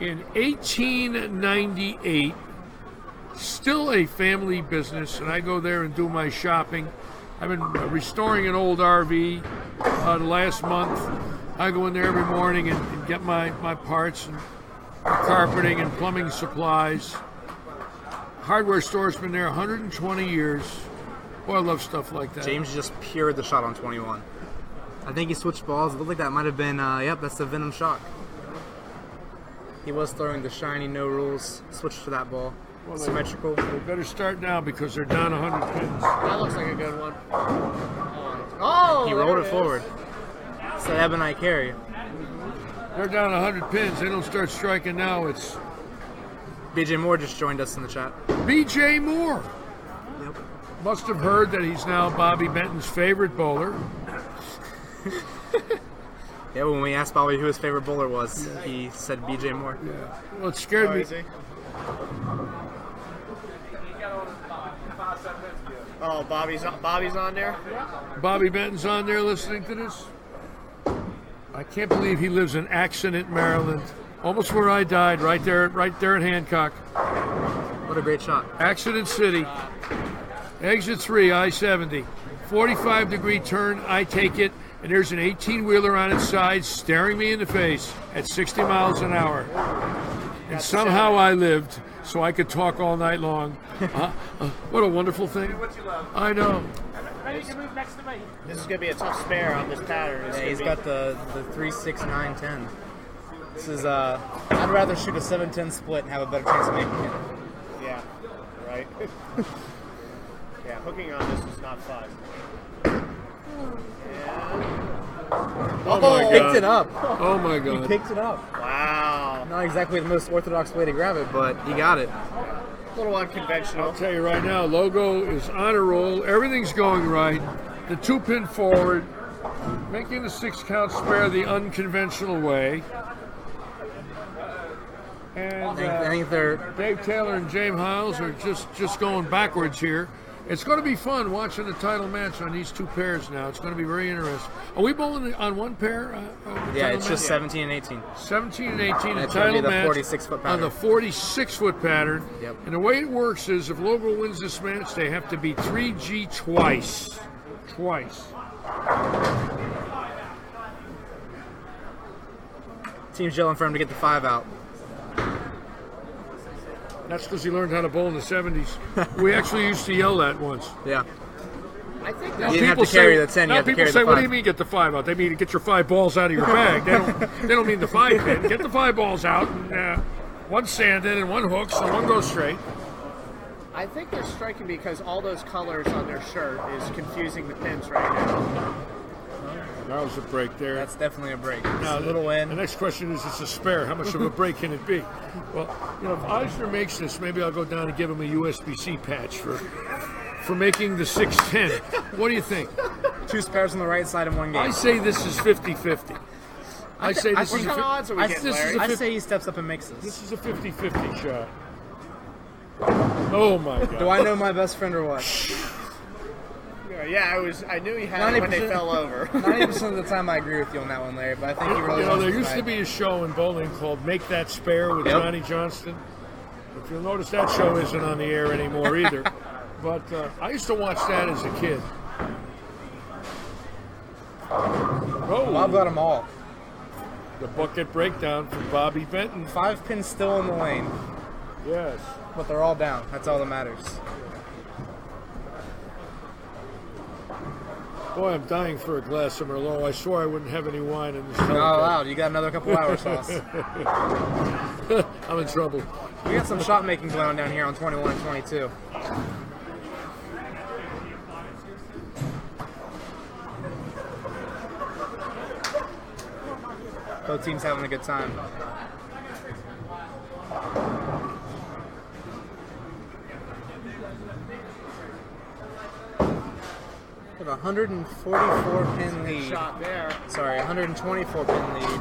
in 1898. Still a family business, and I go there and do my shopping. I've been restoring an old RV the last month. I go in there every morning and get my parts and carpeting and plumbing supplies. Hardware store's been there 120 years. Boy, I love stuff like that. James just pured the shot on 21. I think he switched balls. It looked like that might have been, yep, that's the Venom Shock. He was throwing the shiny, no rules. Switched to that ball. Well, symmetrical. They better start now because they're down 100 pins. That looks like a good one. Oh! He rolled it forward. It's the Ebonite carry. They're down 100 pins. They don't start striking now. It's BJ Moore just joined us in the chat. BJ Moore. Yep. Must have heard that he's now Bobby Benton's favorite bowler. Yeah, when we asked Bobby who his favorite bowler was, he said BJ Moore. Yeah. Well, it scared me. Oh, Bobby's on there? Bobby Benton's on there listening to this. I can't believe he lives in Accident, Maryland. Almost where I died, right there at Hancock. What a great shot. Accident City. Exit 3, I-70. 45-degree turn, I take it, and there's an 18-wheeler on its side staring me in the face at 60 miles an hour. And somehow I lived so I could talk all night long. What a wonderful thing. I know. This is going to be a tough spare on this pattern. Yeah, he's got the 3, 6, 9, 10. This is, I'd rather shoot a 7-10 split and have a better chance of making it. Yeah, right. Yeah, hooking on this is not fun. Oh my God. Picked it up. Oh my God. He picked it up. Wow. Not exactly the most orthodox way to grab it, but he got it. A little unconventional. I'll tell you right now, Logo is on a roll. Everything's going right. The 2-pin forward, making the 6-count spare the unconventional way. And I think they're Dave Taylor and James Hiles are just going backwards here. It's going to be fun watching the title match on these two pairs now. It's going to be very interesting. Are we bowling on one pair? Yeah, it's just 17 and 18. 17 and 18, and the title match 46-foot pattern. on the 46-foot pattern. Yep. And the way it works is if Logo wins this match, they have to beat 3G twice. Team's yelling for him to get the 5 out. That's because he learned how to bowl in the 70s. We actually used to yell that once. Yeah. I think You didn't have to carry the 10, you had to carry the 5. What do you mean get the 5 out? They mean get your 5 balls out of your bag. They don't mean the 5 pin. Get the 5 balls out, and one sanded and one hooked, so one goes straight. I think they're striking because all those colors on their shirt is confusing the pins right now. That was a break there. That's definitely a break. Now, a little in. The next question is, it's a spare. How much of a break can it be? Well, if Eisner makes this, maybe I'll go down and give him a USB-C patch for making the 610. What do you think? 2 spares on the right side in one game. I say this is 50-50. I say this is What kind of odds are we getting, Larry? I say he steps up and makes this. This is a 50-50 shot. Oh my God. Do I know my best friend or what? Yeah, I knew he had it when they fell over. 90% of the time I agree with you on that one, Larry, but I think he really wants there to used to be a show in bowling called Make That Spare with Johnny Johnston. If you'll notice, that show isn't on the air anymore either. But I used to watch that as a kid. Oh, Bob got them all. The bucket breakdown from Bobby Benton. 5 pins still in the lane. Yes. But they're all down. That's all that matters. Boy, I'm dying for a glass of Merlot. I swore I wouldn't have any wine in this Not telecast. allowed. You got another couple hours, Sauce. I'm in trouble. We got some shot making going on down here on 21 and 22. Both teams having a good time. We have a 144 pin lead. Shot there. Sorry, 124 pin lead.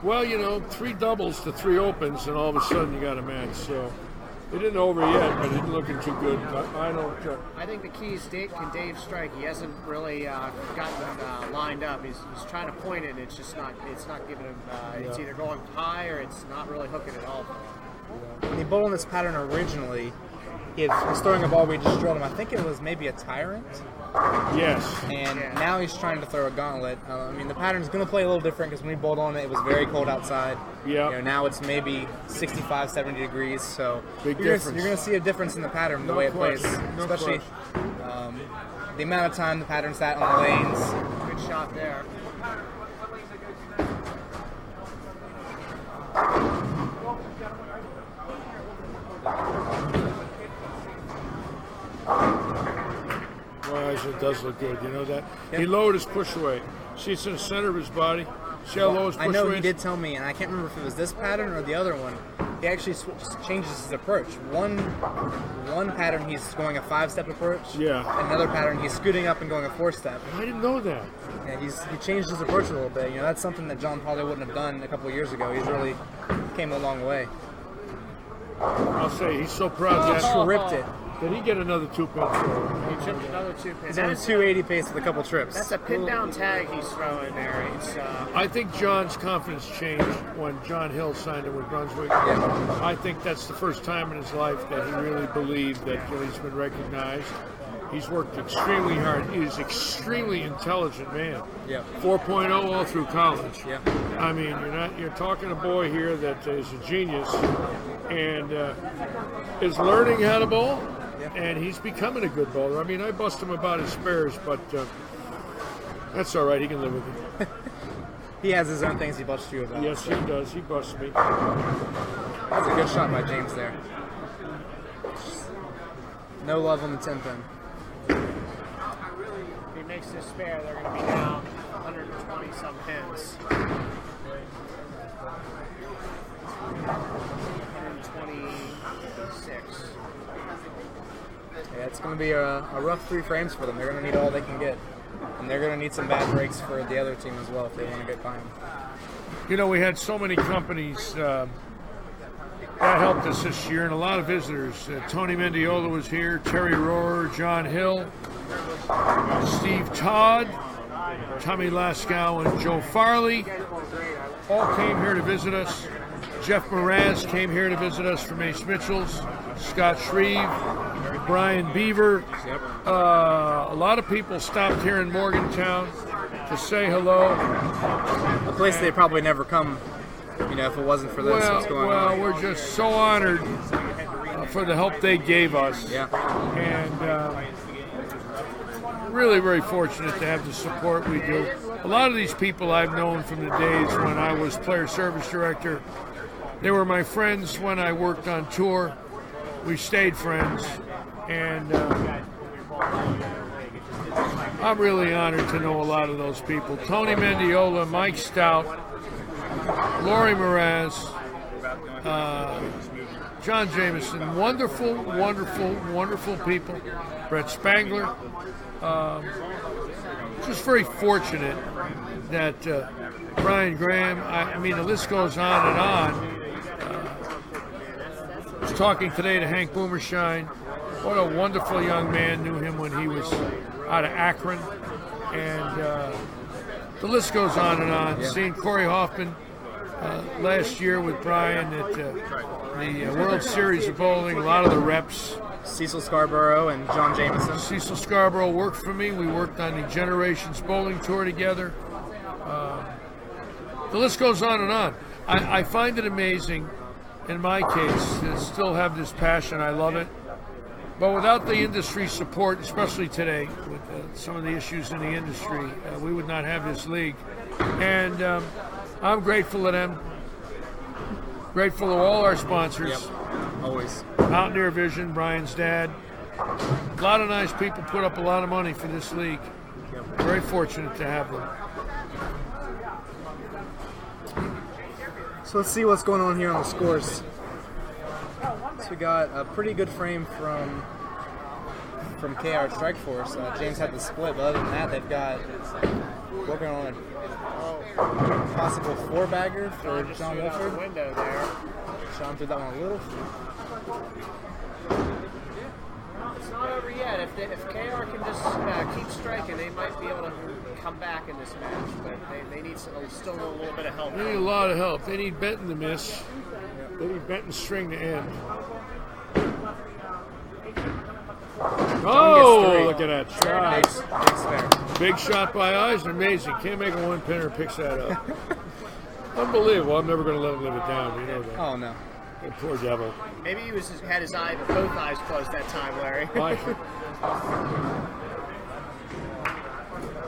Well, 3 doubles to 3 opens, and all of a sudden you got a match. So It isn't over yet, but it's looking too good. I don't. I think the key is can Dave strike. He hasn't really gotten lined up. He's trying to point it. It's just not. It's not giving him. It's either going high or it's not really hooking at all. When he bowled in this pattern originally, he was throwing a ball we just drilled him. I think it was maybe a Tyrant. Yes. And now he's trying to throw a Gauntlet. I mean, the pattern's going to play a little different because when he bowled on it, it was very cold outside. Yeah. You know, now it's maybe 65, 70 degrees. So Big you're difference. going to see a difference in the pattern, the way it plays. Especially the amount of time the pattern sat on the lanes. Good shot there. Well, it does look good. You know that? Yep. He lowered his push away. See, it's in the center of his body. See how low his push away is? I know he did tell me, and I can't remember if it was this pattern or the other one. He actually changes his approach. One pattern he's going a 5-step approach. Yeah. Another pattern he's scooting up and going a 4-step. I didn't know that. Yeah, he changed his approach a little bit. You know, that's something that John Pollard wouldn't have done a couple of years ago. He's really came a long way. I'll say he's so proud of that. Tripped it. Did he get another 2-pin? He tripped another 2-pin. He's on a 280 pace with a couple trips. That's a pin down tag he's throwing there. It's, I think John's confidence changed when John Hill signed him with Brunswick. Yeah. I think that's the first time in his life that he really believed that he's been recognized. He's worked extremely hard. He's an extremely intelligent man. Yeah. 4.0 all through college. Yeah. I mean, you're talking a boy here that is a genius and is learning how to bowl. Yeah. And he's becoming a good bowler. I mean, I bust him about his spares, but that's all right. He can live with it. He has his own things he busts you about. Yes, he does. He busts me. That's a good shot by James there. No love on the 10 pin. if he makes this spare, they're going to be down 120 some pins. 126. Yeah, it's going to be a rough 3 frames for them. They're going to need all they can get. And they're going to need some bad breaks for the other team as well if they want to get by them. You know, we had so many companies that helped us this year and a lot of visitors. Tony Mendiola was here, Terry Rohrer, John Hill, Steve Todd, Tommy Laskow, and Joe Farley all came here to visit us. Jeff Mraz came here to visit us from Ace Mitchell's, Scott Shreve, Brian Beaver. A lot of people stopped here in Morgantown to say hello. A place they probably never come, you know, if it wasn't for this. What's going on? We're just so honored for the help they gave us. Yeah. And really very fortunate to have the support we do. A lot of these people I've known from the days when I was player service director. They were my friends when I worked on tour. We stayed friends. And I'm really honored to know a lot of those people. Tony Mendiola, Mike Stout, Laurie Mraz, John Jameson, wonderful, wonderful, wonderful people. Brett Spangler. Just very fortunate that Brian Graham, I mean, the list goes on and on. I was talking today to Hank Boomershine. What a wonderful young man. Knew him when he was out of Akron. And the list goes on and on. Yeah. Seeing Corey Hoffman last year with Brian at the World Series of Bowling, a lot of the reps. Cecil Scarborough and John Jameson. Cecil Scarborough worked for me. We worked on the Generations Bowling Tour together. The list goes on and on. I find it amazing, in my case, to still have this passion. I love it. But without the industry support, especially today, with some of the issues in the industry, we would not have this league. And I'm grateful to them. Grateful to all our sponsors. Yep. Always. Mountaineer Vision, Brian's dad. A lot of nice people put up a lot of money for this league. Yep. Very fortunate to have them. So let's see what's going on here on the scores. So we got a pretty good frame from KR Strikeforce. James had the split, but other than that, they've got working on a possible 4-bagger for John Wolford. Window there. Sean threw that one a little It's not over yet. If KR can just keep striking, they might be able to come back in this match. But they need still a little bit of help. They need a lot of help. They need Benton to miss. They need Benton's string to end. Oh, look at that shot. Big shot by Eisner. Amazing. Can't make a one-pinner, picks that up. Unbelievable. I'm never going to let him live it down. You know that. Oh, no. The poor devil. Maybe he had his both eyes closed that time, Larry. I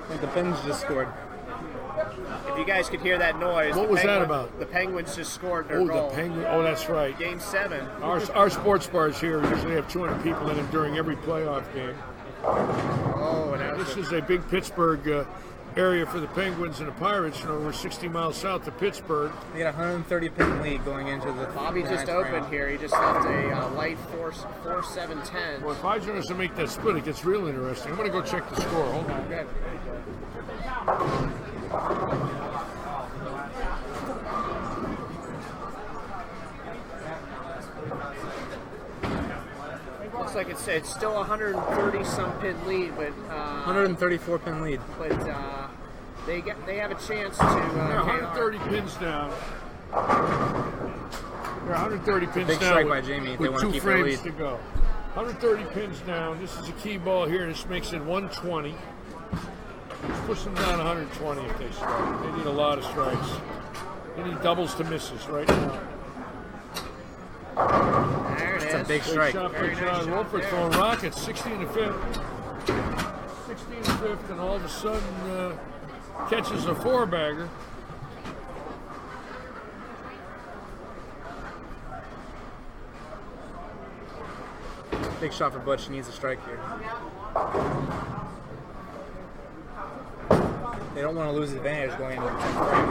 think the Pens just scored. If you guys could hear that noise. What was that about? The Penguins just scored their goal. The Penguins. Oh, that's right. Game 7. Our sports bars here usually have 200 people in them during every playoff game. Oh, and this is a big Pittsburgh area for the Penguins and the Pirates. You know, we're 60 miles south of Pittsburgh. They got a 130-pin lead going into the. Bobby just opened here. He just left a light 4-7-10. Well, if Eisner doesn't make that split, it gets real interesting. I'm going to go check the score. Hold on. Good. Looks like it's still 130 some pin lead, but 134 pin lead. But they have a chance to. 130 pins down. They're 130 pins Big down. Strike by Jamie. With they 2 frames to go. 130 pins down. This is a key ball here. This makes it 120. Let's push them down 120 if they strike. They need a lot of strikes. They need doubles to misses right now. There it is. It's a big strike. Shot by John Wolford throwing rockets, 60 in the 5th. 60 in the 5th, and all of a sudden catches a 4-bagger. Big shot for Butch. He needs a strike here. They don't want to lose advantage going into the 10th frame.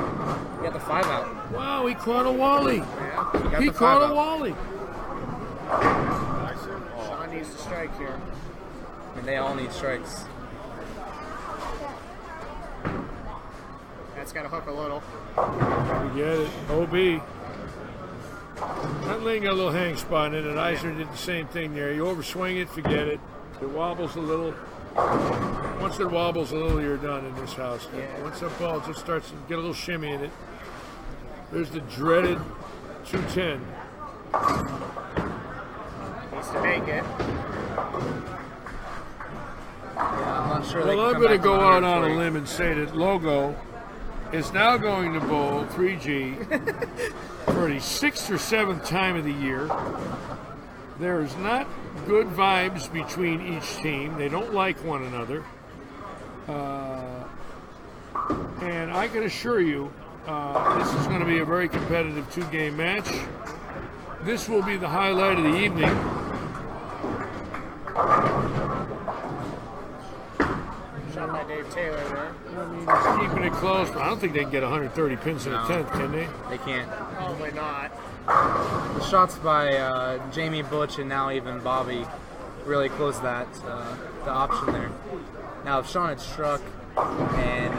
He got the 5 out. Wow, he caught a Wally. Yeah, he caught a Wally. Sean needs to strike here. I mean, they all need strikes. That's got to hook a little. We get it. OB. That lane got a little hang spot in it. Eisner did the same thing there. You overswing it, forget it. It wobbles a little. Once it wobbles a little, you're done in this house. Yeah. Once that ball just starts to get a little shimmy in it, there's the dreaded 210. Needs to make it. Yeah, I'm not sure. Well, I'm going to go out on a limb and say that Logo is now going to bowl 3G for the 6th or 7th time of the year. There's not good vibes between each team. They don't like one another. And I can assure you, this is going to be a very competitive 2-game match. This will be the highlight of the evening. Shot by Dave Taylor there. I mean, he's keeping it close, but I don't think they can get 130 pins in the 10th, can they? They can't. Probably not. The shots by Jamie, Butch, and now even Bobby really closed that the option there. Now, if Sean had struck and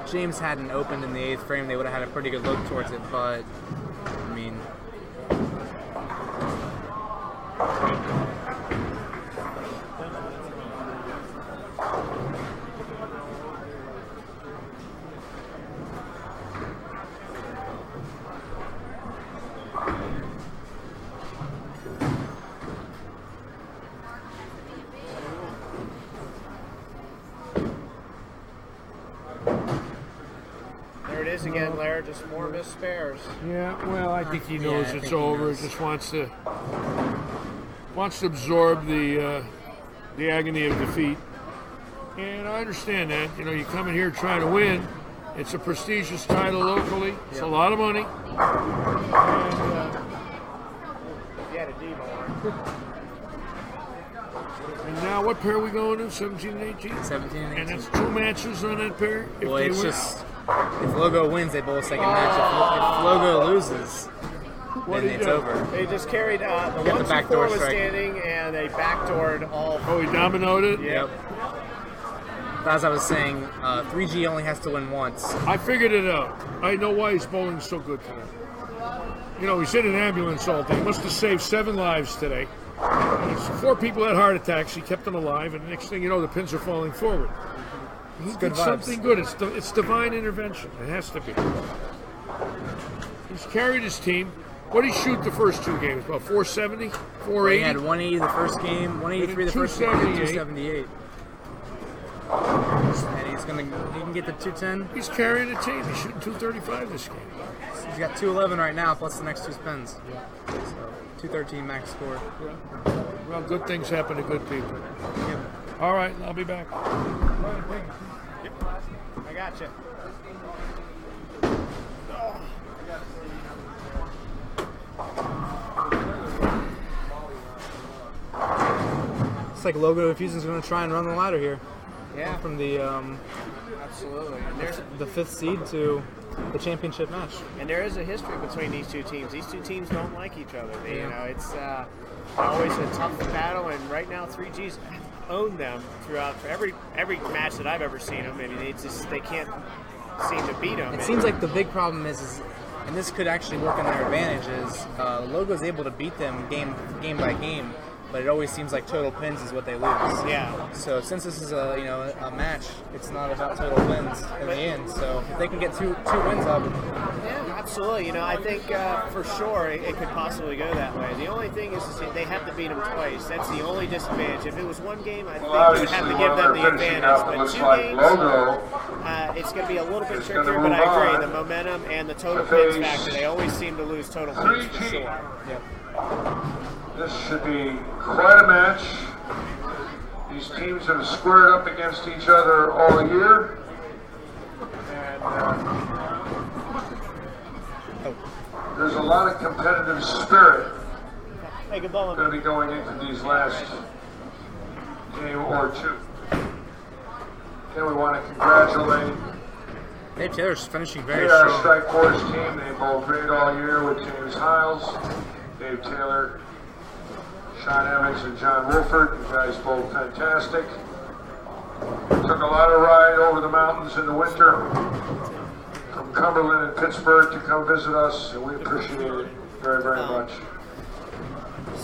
James hadn't opened in the 8th frame, they would have had a pretty good look towards it, but, I mean... Again, Larry, just more missed spares. Yeah, well, I think he knows it's over. He just wants to absorb the agony of defeat. And I understand that. You know, you come in here trying to win. It's a prestigious title locally. It's a lot of money. And now, what pair are we going to? 17 and 18? 17 and 18. And that's 2 matches on that pair? Well, it's just... If Logo wins, they bowl a second match. If Logo loses, then it's over. They just carried the 1-2-4 was standing, and they backdoored all. Oh, he dominoed it? Yep. As I was saying, 3G only has to win once. I figured it out. I know why he's bowling so good tonight. You know, he's in an ambulance all day. He must have saved 7 lives today. 4 people had heart attacks. He kept them alive, and the next thing you know, the pins are falling forward. He did something good. It's divine intervention. It has to be. He's carried his team. What did he shoot the first 2 games? About 470? 480? He had 180 the first game, 183 the first game, 278. And he can get to 210. He's carrying the team. He's shooting 235 this game. He's got 211 right now, plus the next 2 spins. So 213 max score. Yeah. Well, good things happen to good people. Yep. All right, I'll be back. Yep. I got you. It's like Logo Infusion's going to try and run the ladder here. Yeah. From the Absolutely. the 5th seed to the championship match. And there is a history between these 2 teams. These 2 teams don't like each other. You know, it's always a tough battle. And right now, 3G's owned them throughout every match that I've ever seen them. I mean, they can't seem to beat them. It seems like the big problem is, and this could actually work in their advantage, is Logo's able to beat them game by game. But it always seems like total pins is what they lose. Yeah. So since this is a match, it's not about total wins in the end. So if they can get two wins up. Yeah, absolutely. You know, I think for sure it could possibly go that way. The only thing is they have to beat them twice. That's the only disadvantage. If it was 1 game, I think you'd have to give them the advantage. But 2 games, it's going to be a little bit trickier. But I agree, the momentum and the total pins factor, they always seem to lose total pins for sure. Yep. This should be quite a match. These teams have squared up against each other all year. And there's a lot of competitive spirit going to be going into these last game or 2. Again, we want to congratulate Dave Taylor's finishing very our strong. Strikeforce team. They bowled great all year with James Hiles, Dave Taylor, Sean Evans, and John Wolford. You guys both fantastic. Took a lot of ride over the mountains in the winter from Cumberland and Pittsburgh to come visit us, and we appreciate it very, very much.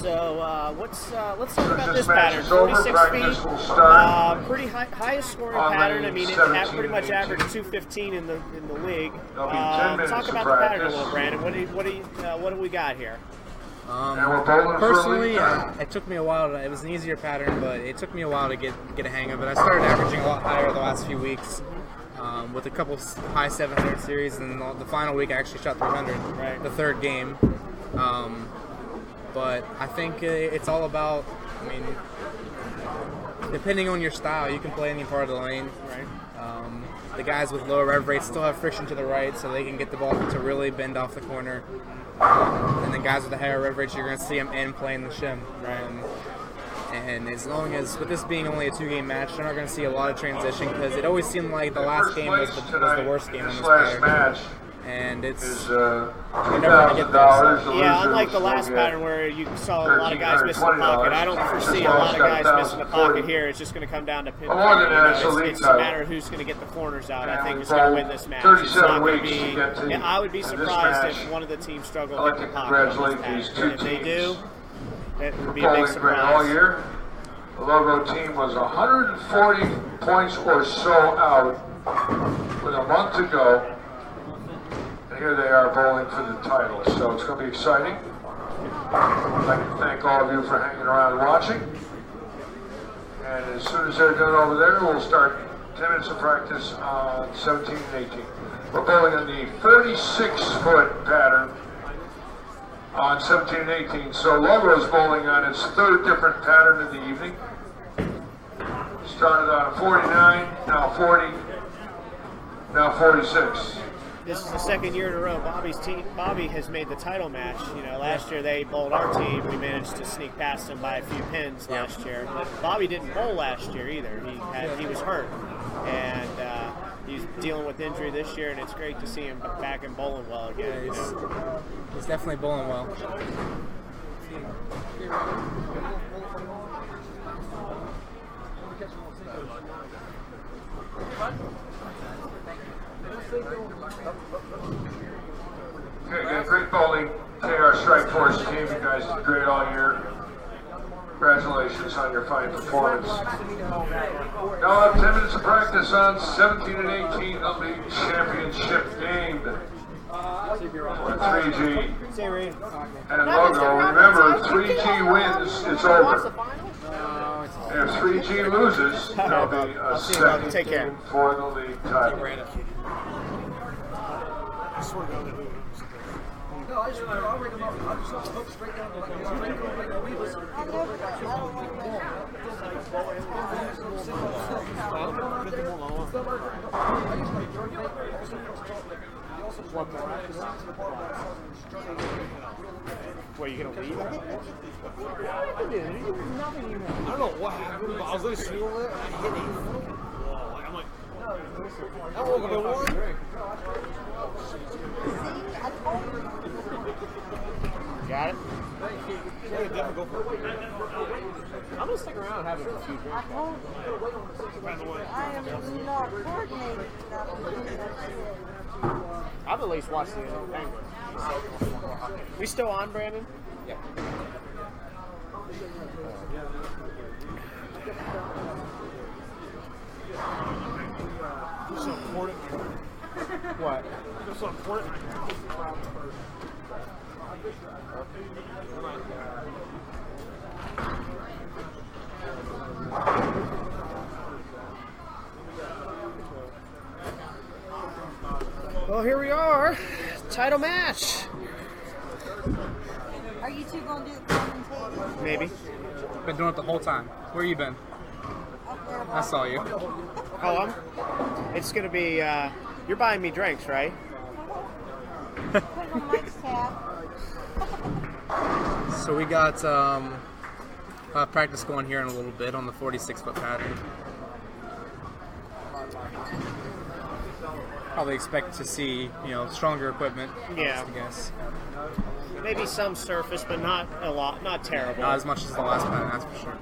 So let's talk about this match pattern. is over. 46 Practice feet, will start pretty highest scoring on pattern. the I mean, it 17, pretty much 18. averaged 215 in the league. There'll be 10 minutes Talk of about the pattern a practice. little, Brandon. What do we got here? And we're bowling Personally, for a lead. it took me a while. It was an easier pattern, but it took me a while to get a hang of it. I started averaging a lot higher the last few weeks, with a couple high 700 series, and the final week I actually shot 300. Right. The 3rd game. But I think it's all about, I mean, depending on your style, you can play any part of the lane. Right. The guys with lower rev rates still have friction to the right, so they can get the ball to really bend off the corner. And the guys with the higher rev rates, you're going to see them in playing the shim. And as long as, with this being only a 2-game match, they're not going to see a lot of transition, because it always seemed like the last game was the worst game on this pattern. Match and it's is you're never going to get this. Yeah, unlike the last pattern where you saw a lot of guys missing the pocket, I don't foresee a lot of guys missing the pocket here. It's just going to come down to pin. It's a matter of who's going to get the corners out. I think is going to win this match. It's not going to be. I would be surprised if one of the teams struggle with the pocket on this pattern. If they do, it would be a big surprise. All year, the Logo team was 140 points or so out with a month to go. Here they are bowling for the title, so it's going to be exciting. I'd like to thank all of you for hanging around and watching. And as soon as they're done over there, we'll start 10 minutes of practice on 17 and 18. We're bowling on the 36-foot pattern on 17 and 18. So Logo's bowling on its 3rd different pattern of the evening. Started on a 49, now 40, now 46. This is the 2nd year in a row Bobby has made the title match. You know, last year they bowled our team. We managed to sneak past them by a few pins last year. But Bobby didn't bowl last year either. He was hurt, and he's dealing with injury this year. And it's great to see him back and bowling well again. Yeah, he's definitely bowling well. Okay, great bowling, Taylor. thank our Strikeforce team. You guys did great all year. Congratulations on your fine performance. Now have 10 minutes of practice on 17 and 18, the league championship game. For 3G and Logo. Remember, 3G wins, it's over. And if 3G loses, there'll be a second game for the league title. What, you gonna leave? I don't know what happened, but I was like shooting it and I hit it. I'm like, I woke up at 1. Got it? It's very difficult. I'm gonna stick around and have a few drinks. I am not coordinated enough. I've at least watched the Penguins. We still on, Brandon? Yeah. It's so important. What? It's so important. Well, here we are. Title match. Are you two going to do the commentating? Maybe. Been doing it the whole time. Where you been? I saw you. Oh, it's going to be, you're buying me drinks, right? Put on Mike's tab. So we got practice going here in a little bit on the 46-foot pattern. Probably expect to see, stronger equipment. Yeah. I guess. Maybe some surface, but not a lot, not terrible. Not as much as the last pattern, that's for sure.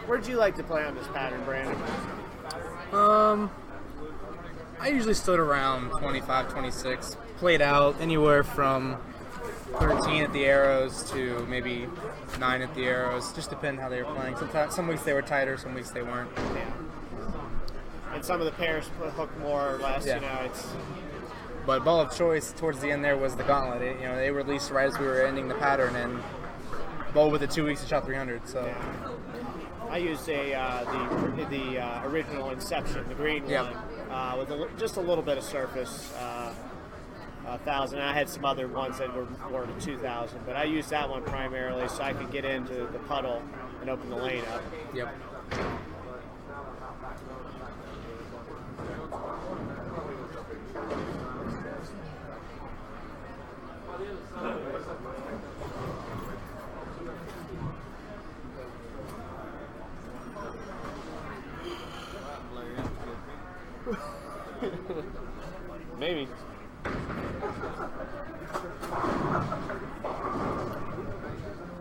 Where'd you like to play on this pattern, Brandon? I usually stood around 25, 26. Played out anywhere from 13 at the arrows to maybe 9 at the arrows. Just depending how they were playing. Sometimes, some weeks they were tighter, some weeks they weren't. Yeah. And some of the pairs hook more or less, Yeah. it's... But ball of choice towards the end there was the gauntlet. They released right as we were ending the pattern, and ball with the 2 weeks, it shot 300. So yeah. I used the original Inception, the green one, with just a little bit of surface, 1,000. I had some other ones that were more than 2,000, but I used that one primarily so I could get into the puddle and open the lane up. Yep. Maybe.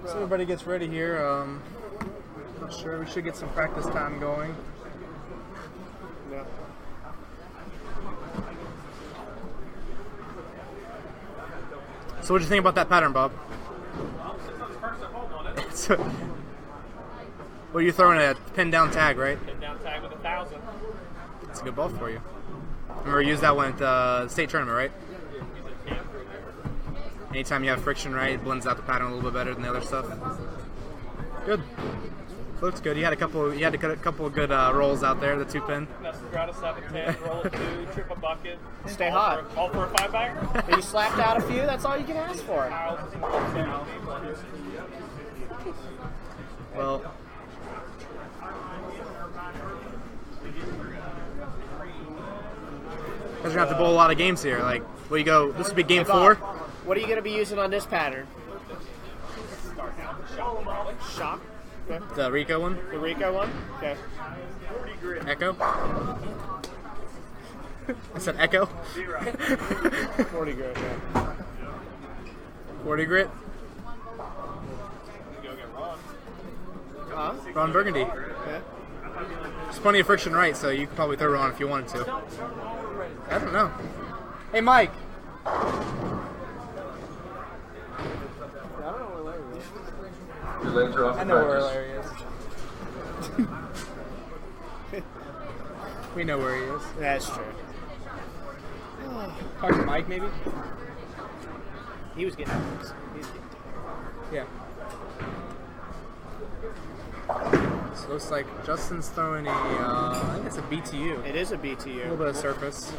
So everybody gets ready here. Not sure. We should get some practice time going. Yeah. So what do you think about that pattern, Bob? What are you throwing at? A pin down tag, right? Pin down tag with 1,000. It's a good ball for you. Remember, use that one at the state tournament, right? Anytime you have friction, right, it blends out the pattern a little bit better than the other stuff. Good. Looks good. You had a couple of good rolls out there. The 2-pin. That's the ground of 7-10, roll a 2, trip a bucket. Stay hot. All for a 5-bagger. And you slapped out a few. That's all you can ask for. Well. Because you're going to have to bowl a lot of games here. Like, well, you go, this would be game 4. What are you going to be using on this pattern? Shock. Okay. The Rico one? The Rico one? Okay. Echo? I said Echo? 40 grit, yeah. 40 grit? Huh? Ron Burgundy. Okay. There's plenty of friction right, so you could probably throw it on if you wanted to. I don't know. Hey, Mike. Your lanes are off I for know where practice. Larry is. We know where he is. That's true. Talk to Mike, maybe? He was getting tired. Yeah. So it looks like Justin's throwing I think it's a BTU. It is a A BTU. little bit of surface.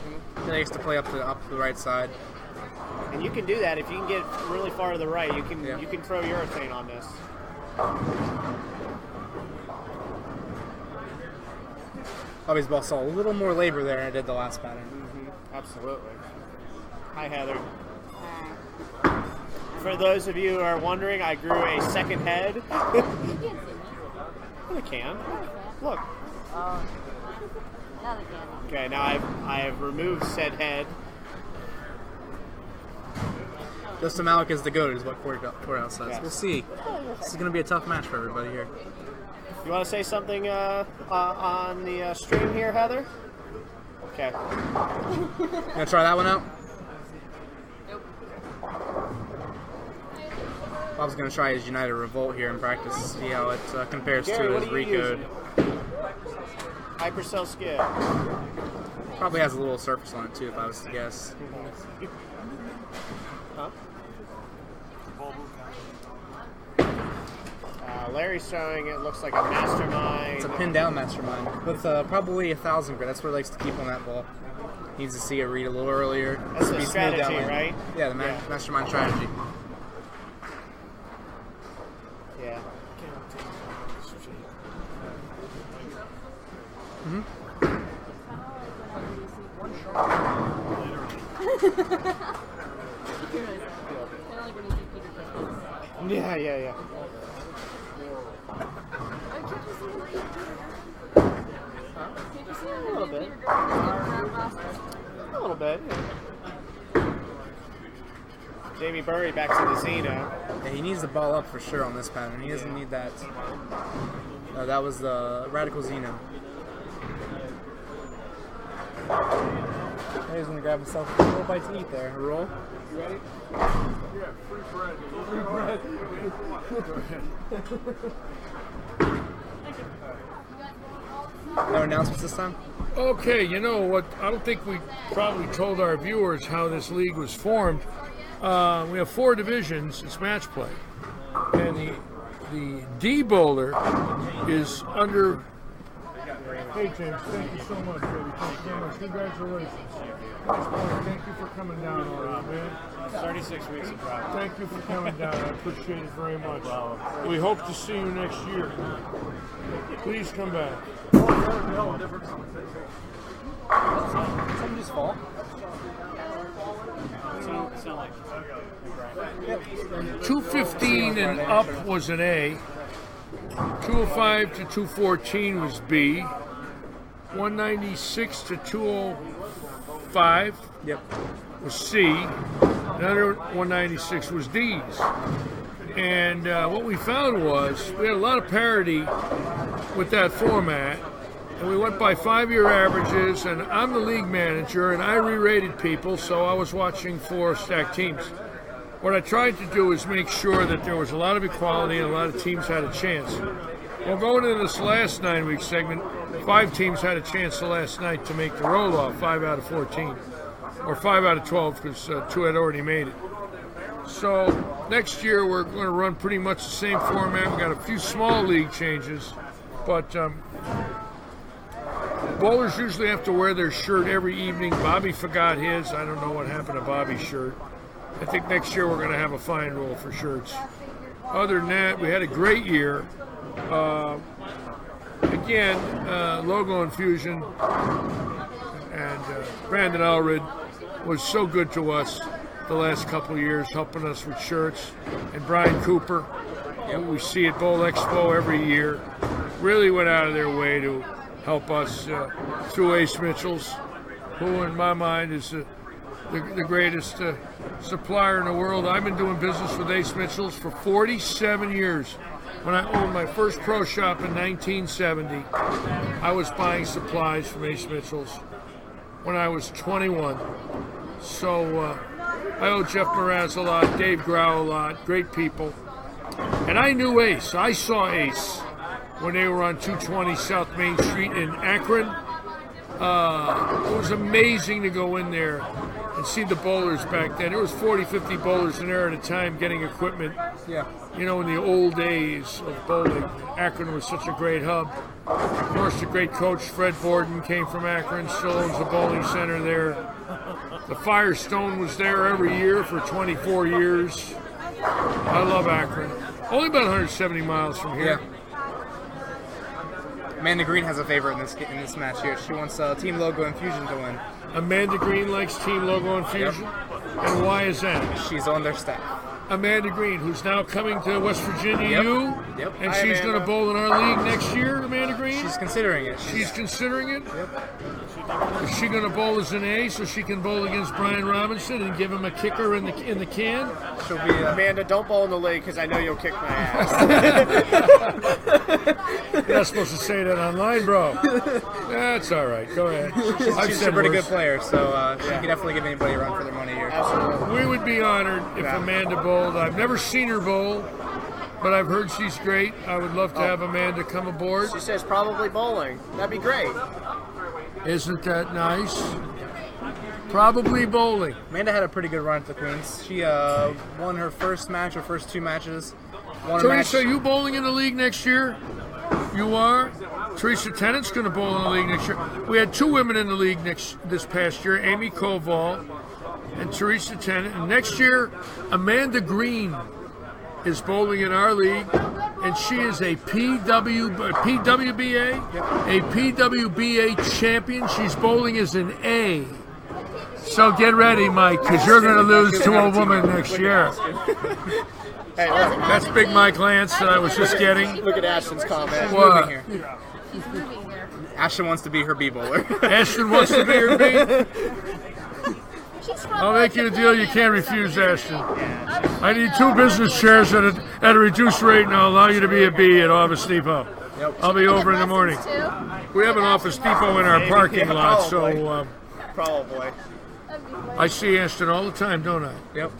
He likes to play up the right side. And you can do that if you can get really far to the right. You can Yeah. you can throw urethane on this. Bobby's ball saw a little more labor there than it did the last pattern. Absolutely. Hi, Heather. For those of you who are wondering, I grew a second head. I can. Look. Okay, now I have removed said head. Justin Malik is the GOAT, is what Courthouse says. Yes. We'll see. This is going to be a tough match for everybody here. You want to say something on the stream here, Heather? Okay. Gonna try that one out? Bob's gonna try his United Revolt here in practice to see how it compares Gary, to what his are you Recode. using? Hypercell skid. Probably has a little surface on it too, if I was to guess. Huh? Larry's throwing it. Looks like a mastermind. It's a pin down mastermind with probably 1,000 grit. That's what he likes to keep on that ball. Needs to see it read a little earlier. That's Be the smooth strategy, down lane. right? Yeah, the mastermind strategy. Yeah. Yeah. A little bit. A little bit. Yeah. Jamie Burry back to the Zeno. Yeah, he needs the ball up for sure on this pattern. He doesn't need that. That was the Radical Zeno. He's going to grab himself a little bite to eat there. Roll. You ready? Yeah, free bread. Free bread. No announcements this time? Okay, you know what? I don't think we probably told our viewers how this league was formed. We have 4 divisions. It's match play. And the D bowler is under... Hey, James, thank you so much, baby. Thank you so much. Congratulations. Nice point. Thank you for coming down already, man. 36 weeks of practice. Thank you for coming down. I appreciate it very much. We hope to see you next year. Please come back. Somebody's fault. 215 and up was an A. 205 to 214 was B. 196 to 205 was C. Another 196 was D's. And what we found was we had a lot of parity with that format. And we went by 5-year averages, and I'm the league manager, and I re-rated people, so I was watching 4 stacked teams. What I tried to do is make sure that there was a lot of equality and a lot of teams had a chance. Well, going into this last 9-week segment, 5 teams had a chance the last night to make the roll-off, 5 out of 14. Or 5 out of 12, because 2 had already made it. So next year we're going to run pretty much the same format. We've got a few small league changes, but bowlers usually have to wear their shirt every evening. Bobby forgot his. I don't know what happened to Bobby's shirt. I think next year we're going to have a fine rule for shirts. Other than that, we had a great year. Again, Logo Infusion and Brandon Allred was so good to us the last couple of years, helping us with shirts. And Brian Cooper, who we see at Bowl Expo every year, really went out of their way to help us through Ace Mitchell's, who in my mind is the greatest supplier in the world. I've been doing business with Ace Mitchell's for 47 years. When I owned my first pro shop in 1970, I was buying supplies from Ace Mitchell's when I was 21. So I owe Jeff Mraz a lot, Dave Grau a lot, great people. And I knew Ace. I saw Ace when they were on 220 South Main Street in Akron. It was amazing to go in there and see the bowlers back then. There was 40, 50 bowlers in there at a time getting equipment. Yeah. You know, in the old days of bowling, Akron was such a great hub. Of course, the great coach Fred Borden came from Akron, still owns the bowling center there. The Firestone was there every year for 24 years. I love Akron. Only about 170 miles from here. Yeah. Amanda Green has a favorite in this match here. She wants Team Logo Infusion to win. Amanda Green likes Team Logo Infusion? Yep. And why is that? She's on their staff. Amanda Green, who's now coming to West Virginia U, Yep. and Hi, she's going to Amanda. bowl in our league next year, Amanda Green? She's considering it. She's considering it? Yep. Is she going to bowl as an A so she can bowl against Brian Robinson and give him a kicker in the can? She'll be Amanda, don't bowl in the league because I know you'll kick my ass. You're not supposed to say that online, bro. That's all right. Go ahead. She's a pretty good player, so she can definitely give anybody a run for their money here. We would be honored if Amanda bowled. I've never seen her bowl, but I've heard she's great. I would love to have Amanda come aboard. She says probably bowling. That'd be great. Isn't that nice? Probably bowling. Amanda had a pretty good run at the Queens. She won her first match, her first two matches. Won a Teresa, match. are you bowling in the league next year? You are? Teresa Tennant's going to bowl in the league next year. We had two women in the league this past year, Amy Koval and Teresa Tennant. And next year, Amanda Green is bowling in our league, and she is a PWBA, a PWBA champion. She's bowling as an A. So get ready, Mike, because you're going to lose to a woman next year. Hey, look, That's Big Mike Lance that I was just getting. look at Ashton's comment. What? Here. Ashton wants to be her B bowler. Ashton wants to be her B? I'll make you a deal you can't refuse, Ashton. I need 2 business chairs at a reduced rate, and I'll allow you to be a B at Office Depot. I'll be over in the morning. We have an Office Depot in our parking lot, so Probably. I see Ashton all the time, don't I? Yep.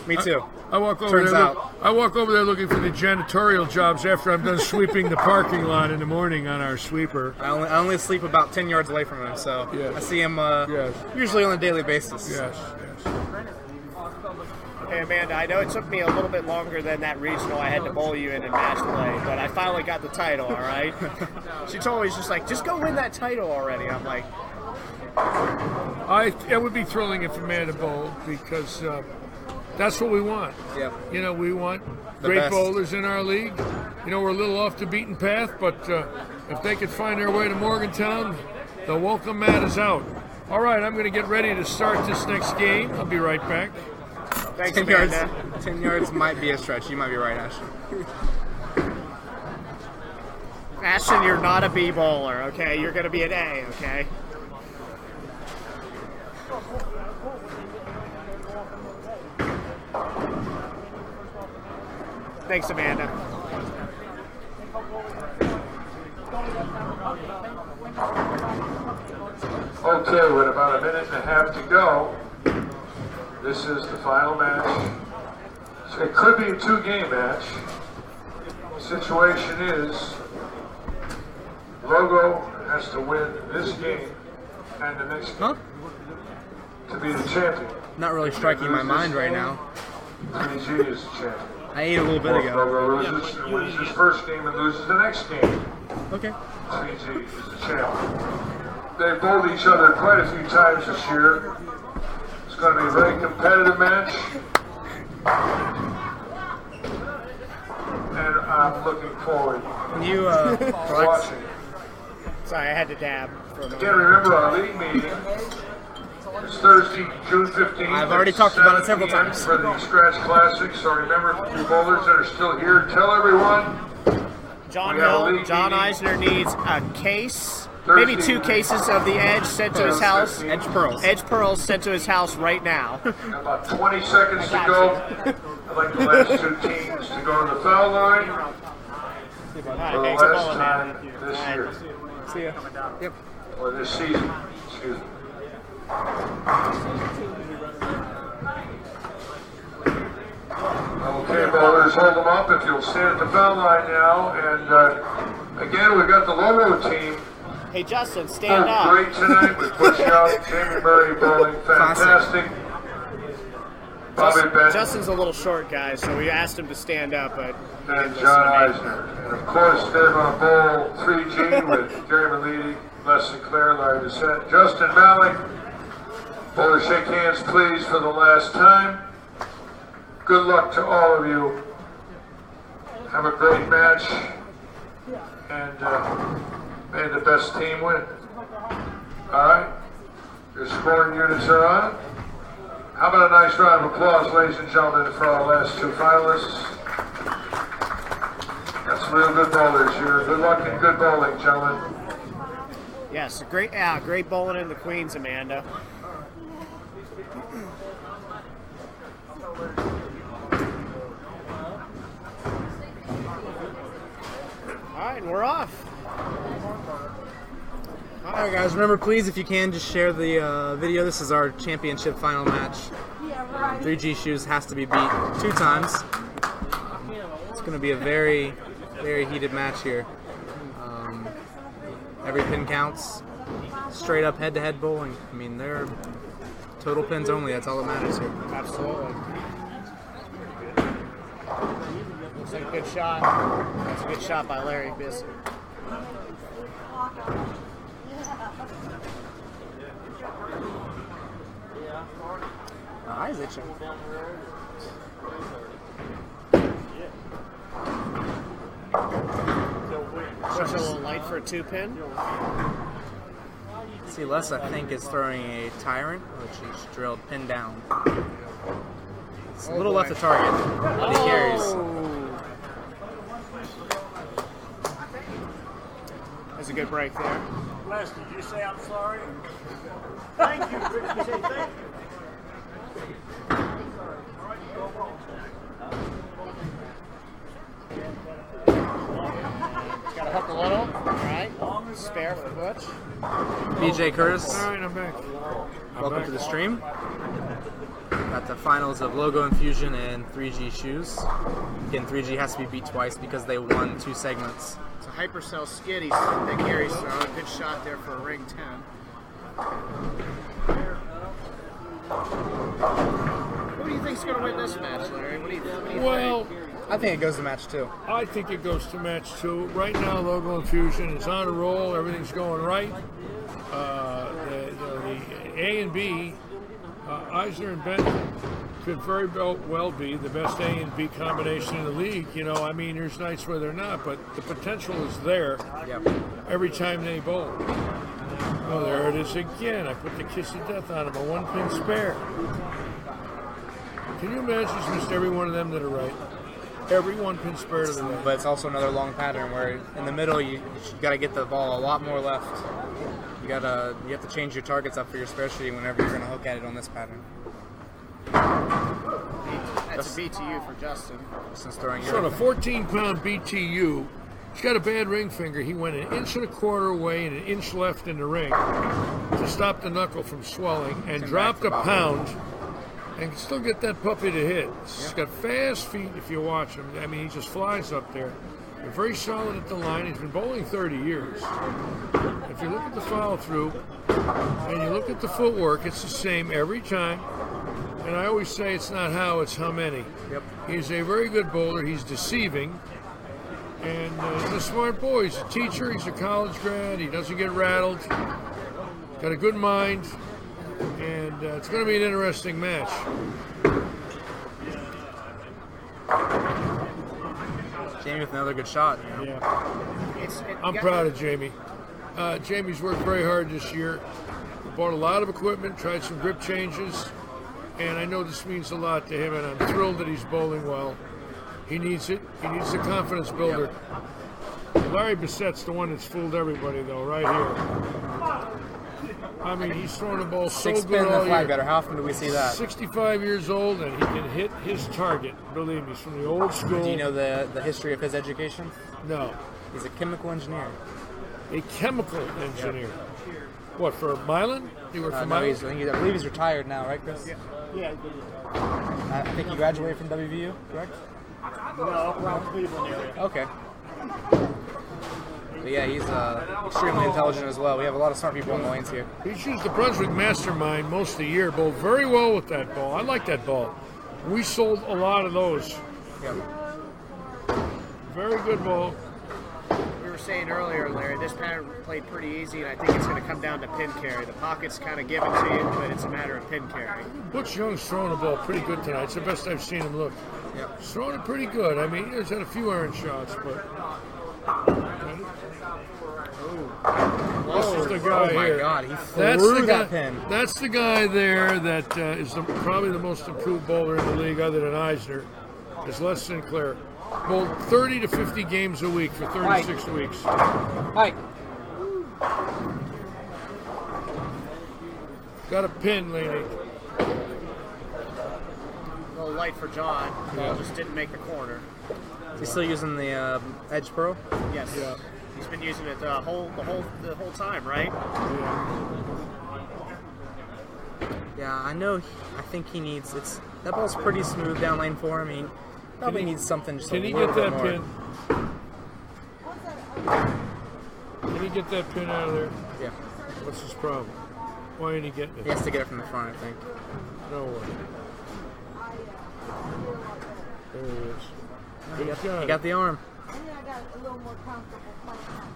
Me too. I walk over Turns there. out. I walk over there looking for the janitorial jobs after I'm done sweeping the parking lot in the morning on our sweeper. I only sleep about 10 yards away from him, so Yes. I see him Yes. usually on a daily basis. Yes. Hey, Amanda, I know it took me a little bit longer than that regional I had to bowl you in match play, but I finally got the title, all right? She told me, just like, just go win that title already. I'm like... It would be thrilling if Amanda bowled because that's what we want. Yep. You know, we want The great best. bowlers in our league. You know, we're a little off the beaten path, but if they could find their way to Morgantown, the welcome mat is out. All right, I'm going to get ready to start this next game. I'll be right back. Thanks, 10 yards, Amanda. 10 yards might be a stretch. You might be right, Ashton. Ashton, you're not a B bowler, okay? You're going to be an A, okay? Thanks, Amanda. Okay, with about a minute and a half to go, this is the final match. So it could be a 2-game match. The situation is, Logo has to win this game and the next game to be the champion. Not really striking my mind right now. 3G is the champion. I ate a little bit ago. Logo wins his first game and loses the next game. Okay. 3G is the champion. They've bowled each other quite a few times this year. It's going to be a very competitive match. And I'm looking forward Can you to watching. Sorry, I had to dab for a moment. Again, remember our league meeting is Thursday, June 15th. I've already at talked about it 7 several p.m. times. for the Scratch Classic. So remember, you bowlers that are still here, tell everyone. John We have a Hill, league John meeting. Eisner needs a case, Thursday maybe 2 cases of the Edge sent to his house. Edge pearls. Edge pearls sent to his house right now. About 20 seconds to go. I'd like the last 2 teams to go to the foul line for the Thanks for last calling, time man. this year, See ya. Yep. or this season. Excuse me. Okay, bowlers, hold them up if you'll stand at the foul line now. And again, we've got the Logo team. Hey, Justin, stand up. Great tonight with push out. Jamie Murray bowling fantastic. Bobby Benton. Justin's a little short guy, so we asked him to stand up, but. And John Eisner. And of course, they're going to bowl 3G with Jerry Malidi, Les Sinclair, Larry Bissett, Justin Malik. Bowlers, shake hands, please, for the last time. Good luck to all of you. Have a great match. And may the best team win. All right? Your scoring units are on. How about a nice round of applause, ladies and gentlemen, for our last two finalists. Got some real good bowlers here. Good luck and good bowling, gentlemen. Yes, great bowling in the Queens, Amanda. All right, and we're off. All right, guys. Remember, please, if you can, just share the video. This is our championship final match. 3G Shoes has to be beat 2 times. It's going to be a very, very heated match here. Every pin counts. Straight up head-to-head bowling. I mean, they're total pins only. That's all that matters here. Absolutely. Looks like a good shot. That's a good shot by Larry Bissett. Eyes itching. Just a little light for a 2-pin. See, Les, I think, is throwing a Tyrant, which he's drilled pin down. It's a little left the target, but he carries. That's a good break there. Les, did you say I'm sorry? Thank you. Did you say thank you? Got to hook a little. All right. Spare for the butch. BJ Curtis. All right, I'm back. Welcome to the stream. Got the finals of Logo Infusion and 3G Shoes. Again, 3G has to be beat twice because they won 2 segments. It's a hypercell skid that Gary's throwing. A good shot there for a ring 10. Who do you think's going to win this match, Larry? What do you think? I think it goes to match 2. I think it goes to match 2. Right now, Logo Infusion is on a roll. Everything's going right. The A and B, Eisner and Benton could very well be the best A and B combination in the league. You know, I mean, there's nights where they're not, but the potential is there every time they bowl. Oh, there it is again. I put the kiss of death on him, a 1-pin spare. Can you imagine just missed every one of them that are right? Every 1-pin spare to the right. But it's also another long pattern where in the middle you got to get the ball a lot more left. You have to change your targets up for your spare shooting whenever you're going to hook at it on this pattern. That's a BTU for Justin. Justin's throwing So on a 14-pound BTU, he's got a bad ring finger. He went 1.25 inches away and 1 inch left in the ring to stop the knuckle from swelling and dropped a pound and can still get that puppy to hit. He's got fast feet if you watch him. I mean, he just flies up there. They're very solid at the line. He's been bowling 30 years. If you look at the follow-through and you look at the footwork, it's the same every time. And I always say it's not how, it's how many. Yep. He's a very good bowler. He's deceiving. And he's a smart boy. He's a teacher. He's a college grad. He doesn't get rattled. Got a good mind. And it's going to be an interesting match. Jamie with another good shot. You know? Yeah. I'm proud of Jamie. Jamie's worked very hard this year. Bought a lot of equipment, tried some grip changes, and I know this means a lot to him, and I'm thrilled that he's bowling well. He needs it. He needs the confidence builder. Yep. Larry Bissett's the one that's fooled everybody, though, right here. I mean, he's throwing the ball so good all year. Better. How often do we see that? 65 years old, and he can hit his target. Believe me, he's from the old school. Do you know the history of his education? No. He's a chemical engineer. A chemical engineer. Yep. What, for Milan? He worked for Milan? I believe he's retired now, right, Chris? Yeah. Yeah. I think he graduated from WVU, correct? No, around Cleveland area. Okay. But yeah, he's extremely intelligent as well. We have a lot of smart people on the lanes here. He's used the Brunswick Mastermind most of the year, bowled very well with that ball. I like that ball. We sold a lot of those. Yep. Very good ball. We were saying earlier, Larry, this pattern played pretty easy, and I think it's going to come down to pin carry. The pocket's kind of given to you, but it's a matter of pin carry. Butch Young's throwing the ball pretty good tonight. It's the best I've seen him look. Yep. He's throwing it pretty good. I mean, he's had a few iron shots, but... This is the guy oh my here. God, he threw that pin. That's the guy there that is probably the most improved bowler in the league other than Eisner. Is Les Sinclair. Bowled 30 to 50 games a week for 36 weeks. Hi. Got a pin, lady. A little light for John. Ball just didn't make the corner. Is he still using the Edge Pro? Yes. Yeah. He's been using it the whole time, right? Yeah, I know. I think he needs. That ball's pretty smooth down lane for him. He probably needs something just a Can he little get bit that more. pin? Can he get that pin out of there? Yeah. What's his problem? Why ain't he getting it? He has to get it from the front, I think. No way. There he is. He got the arm. And then I got a little more comfortable playing that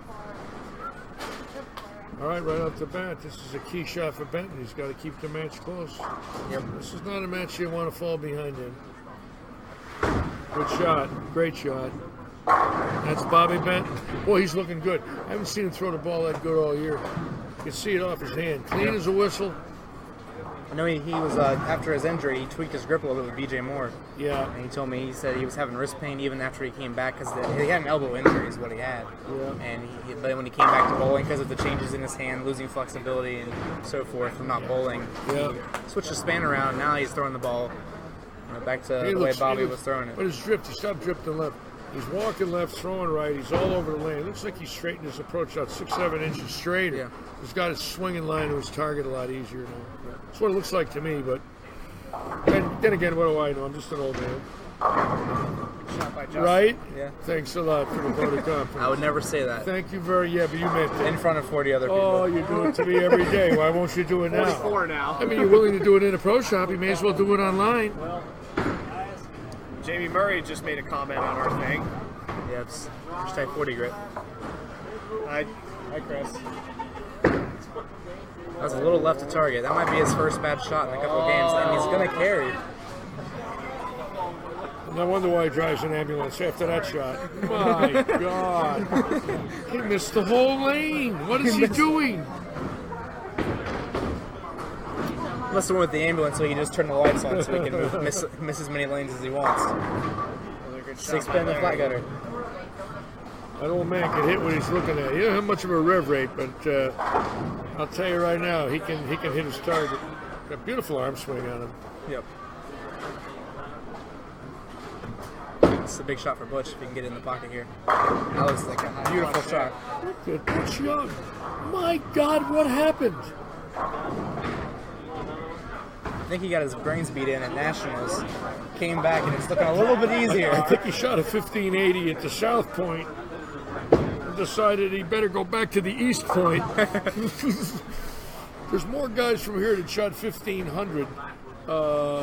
far. All right off the bat, this is a key shot for Benton. He's got to keep the match close. Yep. This is not a match you want to fall behind in. Good shot. Great shot. That's Bobby Benton. Boy, he's looking good. I haven't seen him throw the ball that good all year. You can see it off his hand. Clean as a whistle. I know he was, after his injury, he tweaked his grip a little bit with BJ Moore. Yeah. And he told me, he said he was having wrist pain even after he came back because he had an elbow injury is what he had. Yeah. And but when he came back to bowling, because of the changes in his hand, losing flexibility and so forth from not bowling, Yeah. he switched his span around. Now he's throwing the ball back to the way Bobby was throwing it. But his drift, he stopped drifting left. He's walking left, throwing right. He's all over the lane. It looks like he's straightened his approach out 6-7 inches straighter. Yeah. He's got his swinging line to his target a lot easier now. That's what it looks like to me, but then again, what do I know? I'm just an old man. Shot by Justin. Right? Yeah. Thanks a lot for the vote of confidence. I would never say that. Thank you but you meant it. In front of 40 other people. Oh, you do it to me every day. Why won't you do it now? 44 now. I mean, you're willing to do it in a pro shop. You may as well do it online. Well, Jamie Murray just made a comment on our thing. Yeah, it's hashtag 40 grit. Hi, Chris. That was a little left to target. That might be his first bad shot in a couple of games, and he's going to carry. No wonder why he drives an ambulance after that shot. My God. He missed the whole lane. What is he doing? Must have went with the ambulance so he can just turn the lights on so he can miss as many lanes as he wants. Six pin the flat gutter. That old man can hit what he's looking at. He doesn't have much of a rev rate, but I'll tell you right now, he can hit his target. Got a beautiful arm swing on him. Yep. It's a big shot for Butch if he can get it in the pocket here. That was like a beautiful shot. Look at Butch Young. My God, what happened? I think he got his brains beat in at Nationals. Came back and it's looking a little bit easier. I think he shot a 1580 at the South Point. Decided he better go back to the East Point. There's more guys from here that shot 1500. They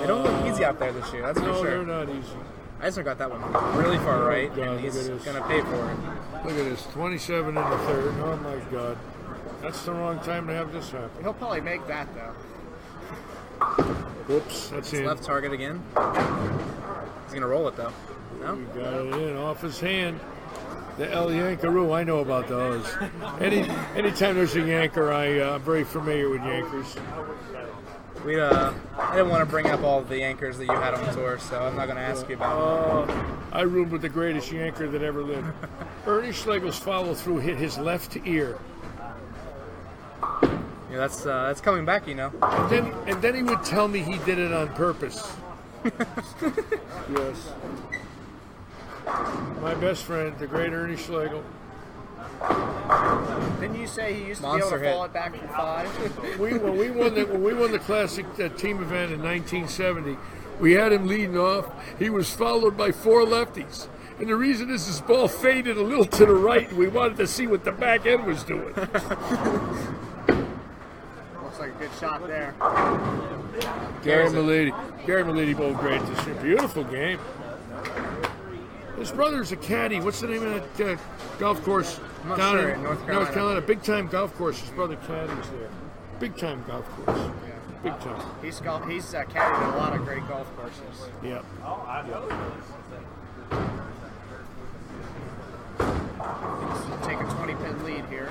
don't look easy out there this year, that's for no, sure. they're not easy. Eisner got that one really far right, God, and he's going to pay for it. Look at this, 27 in the third. Oh my God. That's the wrong time to have this happen. He'll probably make that, though. Whoops, that's in. Left target again. He's going to roll it, though. No? He got it in off his hand. The El Yankaroo, I know about those. Anytime there's a Yanker, I'm very familiar with Yankers. I didn't want to bring up all the Yankers that you had on tour, so I'm not going to ask you about them. I roomed with the greatest Yanker that ever lived. Ernie Schlegel's follow-through hit his left ear. Yeah, that's coming back, you know. And then he would tell me he did it on purpose. Yes. My best friend, the great Ernie Schlegel. Didn't you say he used to Monster be able to fall hit. it back from 5? when we won the classic team event in 1970, we had him leading off. He was followed by 4 lefties. And the reason is his ball faded a little to the right, and we wanted to see what the back end was doing. Looks like a good shot there. Gary Milady bowled great this year. Beautiful game. His brother's a caddy. What's the name of that golf course I'm not down sure, in North Carolina? Big time golf course. His brother caddies there. Big time golf course. Big time. He's caddied at a lot of great golf courses. Yep. Take a 20-pin lead here.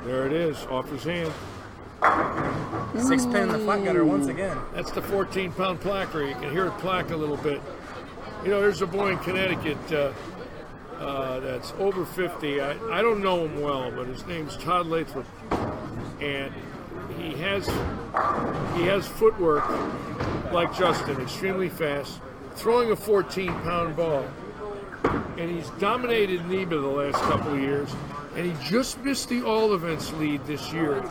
There it is, off his hand. 6 pin in the flat gutter once again. That's the 14-pound placker. You can hear it plack a little bit. You know, there's a boy in Connecticut that's over 50. I don't know him well, but his name's Todd Lathrop, and he has footwork like Justin, extremely fast, throwing a 14-pound ball, and he's dominated NEBA the last couple of years, and he just missed the all events lead this year.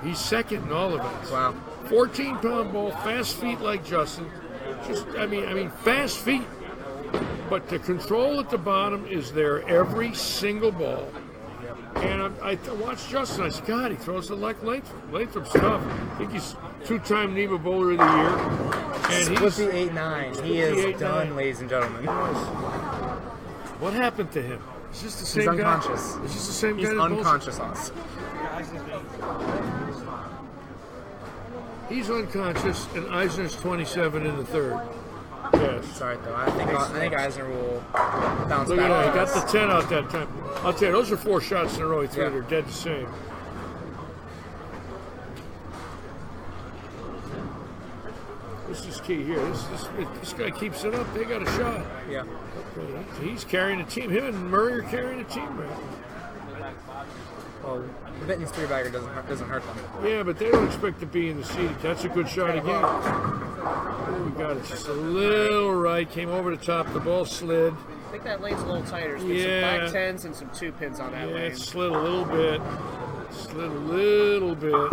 He's second in all events. Wow. 14-pound ball, fast feet like Justin. I mean, fast feet. But the control at the bottom is there every single ball. And I watched Justin. I said, God, he throws it like Lathrop. Lathrop's tough. I think he's 2-time NEBA Bowler of the Year. And Split the 8-9. He is done, ladies and gentlemen. What happened to him? Is this the same He's guy? unconscious. Is this the same He's guy? He's unconscious on us. He's unconscious, and Eisner's 27 in the third. Yes. Sorry, though. I think Eisner will bounce Look back. at that. He got the 10 out that time. I'll tell you, those are 4 shots in a row he threw. Yeah. They're dead the same. This is key here. This guy keeps it up. They got a shot. Yeah. Okay. He's carrying the team. Him and Murray are carrying the team, man. Well, Vinton's 3-bagger doesn't hurt them. Yeah, but they don't expect to be in the seat. That's a good shot again. Oh, we got it just a little right. Came over the top. The ball slid. I think that lane's a little tighter. There's been some back 10s and some 2-pins on that lane. It slid a little bit. Slid a little bit.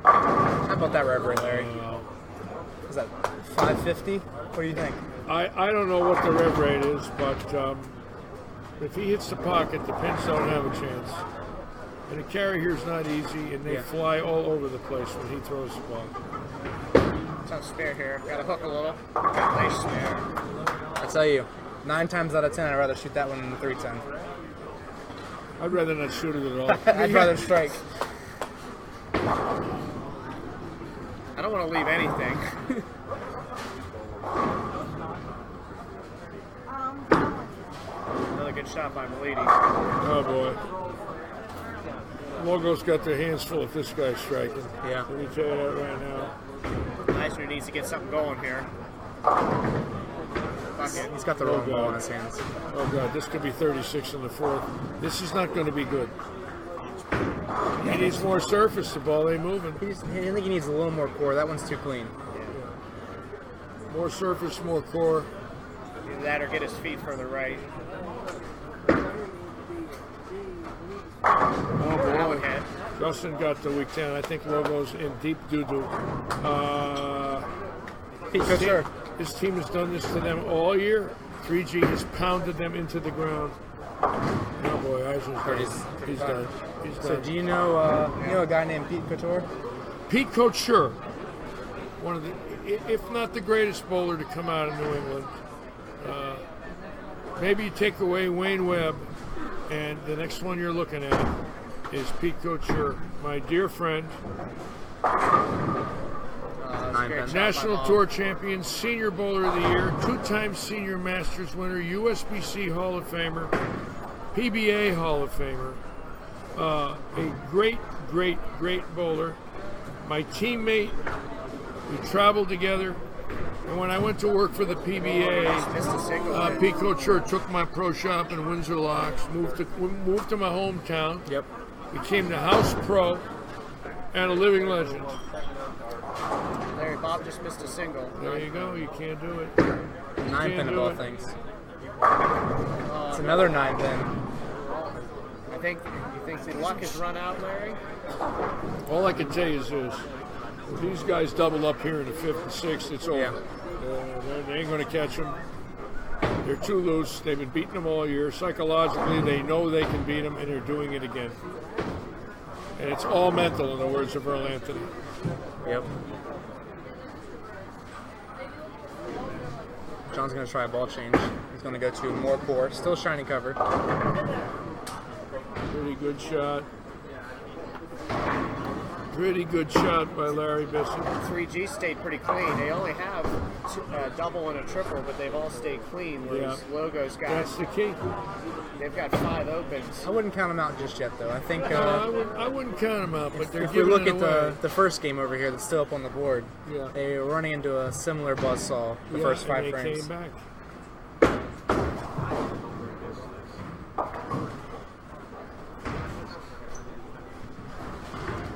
How about that reverie, Larry? Is that 550? What do you think? I don't know what the rev rate is, but if he hits the pocket, the pins don't have a chance. And the carry here's not easy, and they fly all over the place when he throws the ball. Tough spare here. Got to hook a little. Nice spare. I tell you, 9 times out of 10, I'd rather shoot that one than the 310. I'd rather not shoot it at all. I'd rather strike. I don't want to leave anything. Another good shot by Milady. Oh boy. Logo's got their hands full if this guy's striking. Yeah. Let me tell you that right now. Eisner needs to get something going here. He's got the wrong ball in his hands. Oh God, this could be 36 in the 4th. This is not going to be good. He needs more surface. The ball ain't moving. I think he needs a little more core. That one's too clean. More surface, more core. Either that or get his feet further right. Oh boy. That one hit. Justin got the weak 10. I think Logo's in deep doo-doo. His team has done this to them all year. 3G has pounded them into the ground. Oh boy, Eisner's done. He's done. He's done. So do you know a guy named Pete Couture? Pete Couture, one of the, if not the greatest bowler to come out of New England. Maybe you take away Wayne Webb, and the next one you're looking at is Pete Couture, my dear friend. National Tour champion, senior bowler of the year, 2-time senior Masters winner, USBC Hall of Famer, PBA Hall of Famer. A great, great, great bowler. My teammate, we traveled together. And when I went to work for the PBA, Pete Couture took my pro shop in Windsor Locks, moved to my hometown. Yep. Became the house pro and a living legend. Larry, Bob just missed a single. There you go. You can't do it. 9 pin of all things. It's another 9 pin. I think you think the luck has run out, Larry. All I can tell you is this: if these guys double up here in the 5th and 6th, it's over. They ain't going to catch them. They're too loose. They've been beating them all year. Psychologically, they know they can beat them, and they're doing it again. And it's all mental, in the words of Earl Anthony. Yep. John's going to try a ball change. He's going to go to more core. Still shiny cover. Pretty good shot. Pretty good shot by Larry Bissett. 3G stayed pretty clean. They only have a double and a triple, but they've all stayed clean, whereas Logo's got... That's the key. They've got 5 opens. I wouldn't count them out just yet, though. I think... I wouldn't count them out, but they're if we giving look it away. at the first game over here that's still up on the board, they were running into a similar buzzsaw the first 5 and frames. Came back.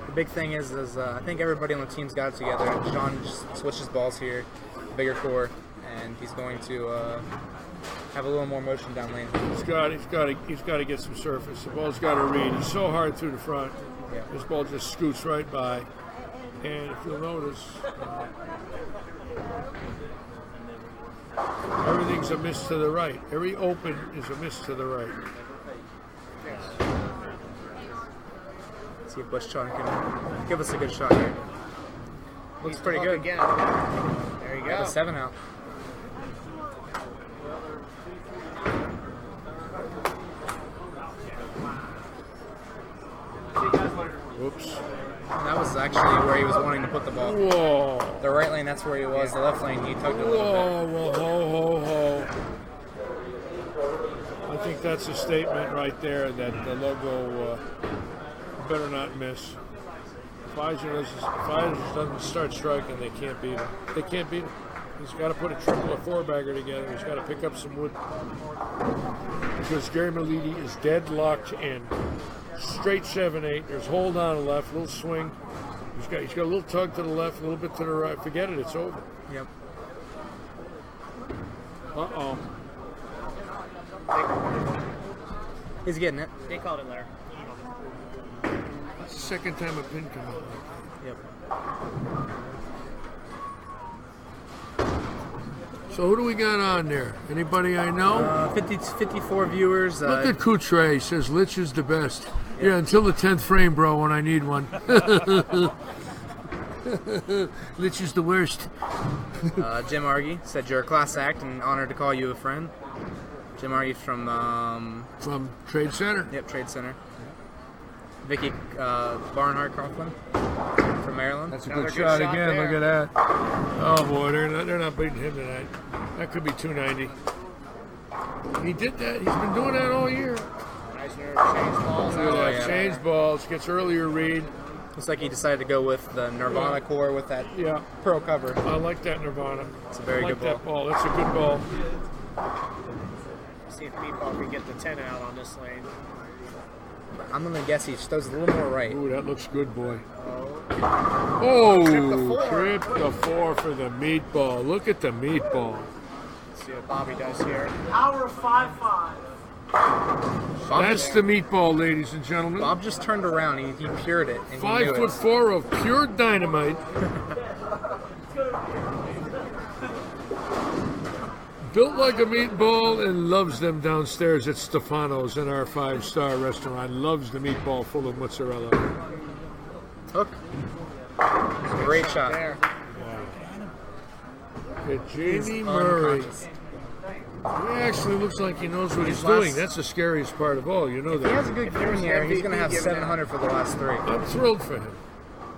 The big thing is I think everybody on the team's got it together. John just switches balls here, bigger core, and he's going to have a little more motion down lane. He's got to get some surface. The ball's got to read. He's so hard through the front. This ball just scoots right by. And if you'll notice, everything's a miss to the right. Every open is a miss to the right. See if Bushchon can give us a good shot here. Looks pretty good. Again. There you go. Got a 7 out. Whoops. And that was actually where he was wanting to put the ball. Whoa. The right lane, that's where he was. The left lane, he tugged it a little bit. Whoa, ho, ho, ho. I think that's a statement right there that the Logo better not miss. If Pfizer doesn't start striking, they can't beat him. They can't beat him. He's got to put a triple or 4-bagger together. He's got to pick up some wood. Because Gary Malidi is deadlocked in. Straight 7-8. There's hold on the left, little swing. He's got a little tug to the left, a little bit to the right. Forget it, it's over. Yep. Uh-oh. He's getting it. They called it there. That's the second time a pin come out. Yep. So who do we got on there? Anybody I know? 54 viewers. Look at Coutre. Says Lich is the best. Yeah, until the 10th frame, bro, when I need one. Lich is the worst. Jim Argy said you're a class act and honored to call you a friend. Jim Argy from Trade Center. Yep, Trade Center. Vicky Barnhart Coughlin from Maryland. That's a good shot again. Look at that. Oh boy, they're not beating him tonight. That could be 290. He did that. He's been doing that all year. Eisner change balls. Change balls. Gets earlier read. Looks like he decided to go with the Nirvana core with that pearl cover. I like that Nirvana. It's a very good ball. That ball. That's a good ball. See if Meatball can get the 10 out on this lane. I'm going to guess he throws a little more right. Ooh, that looks good, boy. Oh, trip the 4 for the meatball. Look at the meatball. Let's see what Bobby does here. Hour 5-5. That's the meatball, ladies and gentlemen. Bob just turned around. He pured it. And 5'4" of pure dynamite. Built like a meatball and loves them downstairs at Stefano's in our 5-star restaurant. Loves the meatball full of mozzarella. Hook. Great shot. There. At Jamie Murray. He actually looks like he knows what he's doing. That's the scariest part of all. You know that. If he has a good game here, he's going to have 700 for the last 3. I'm thrilled for him.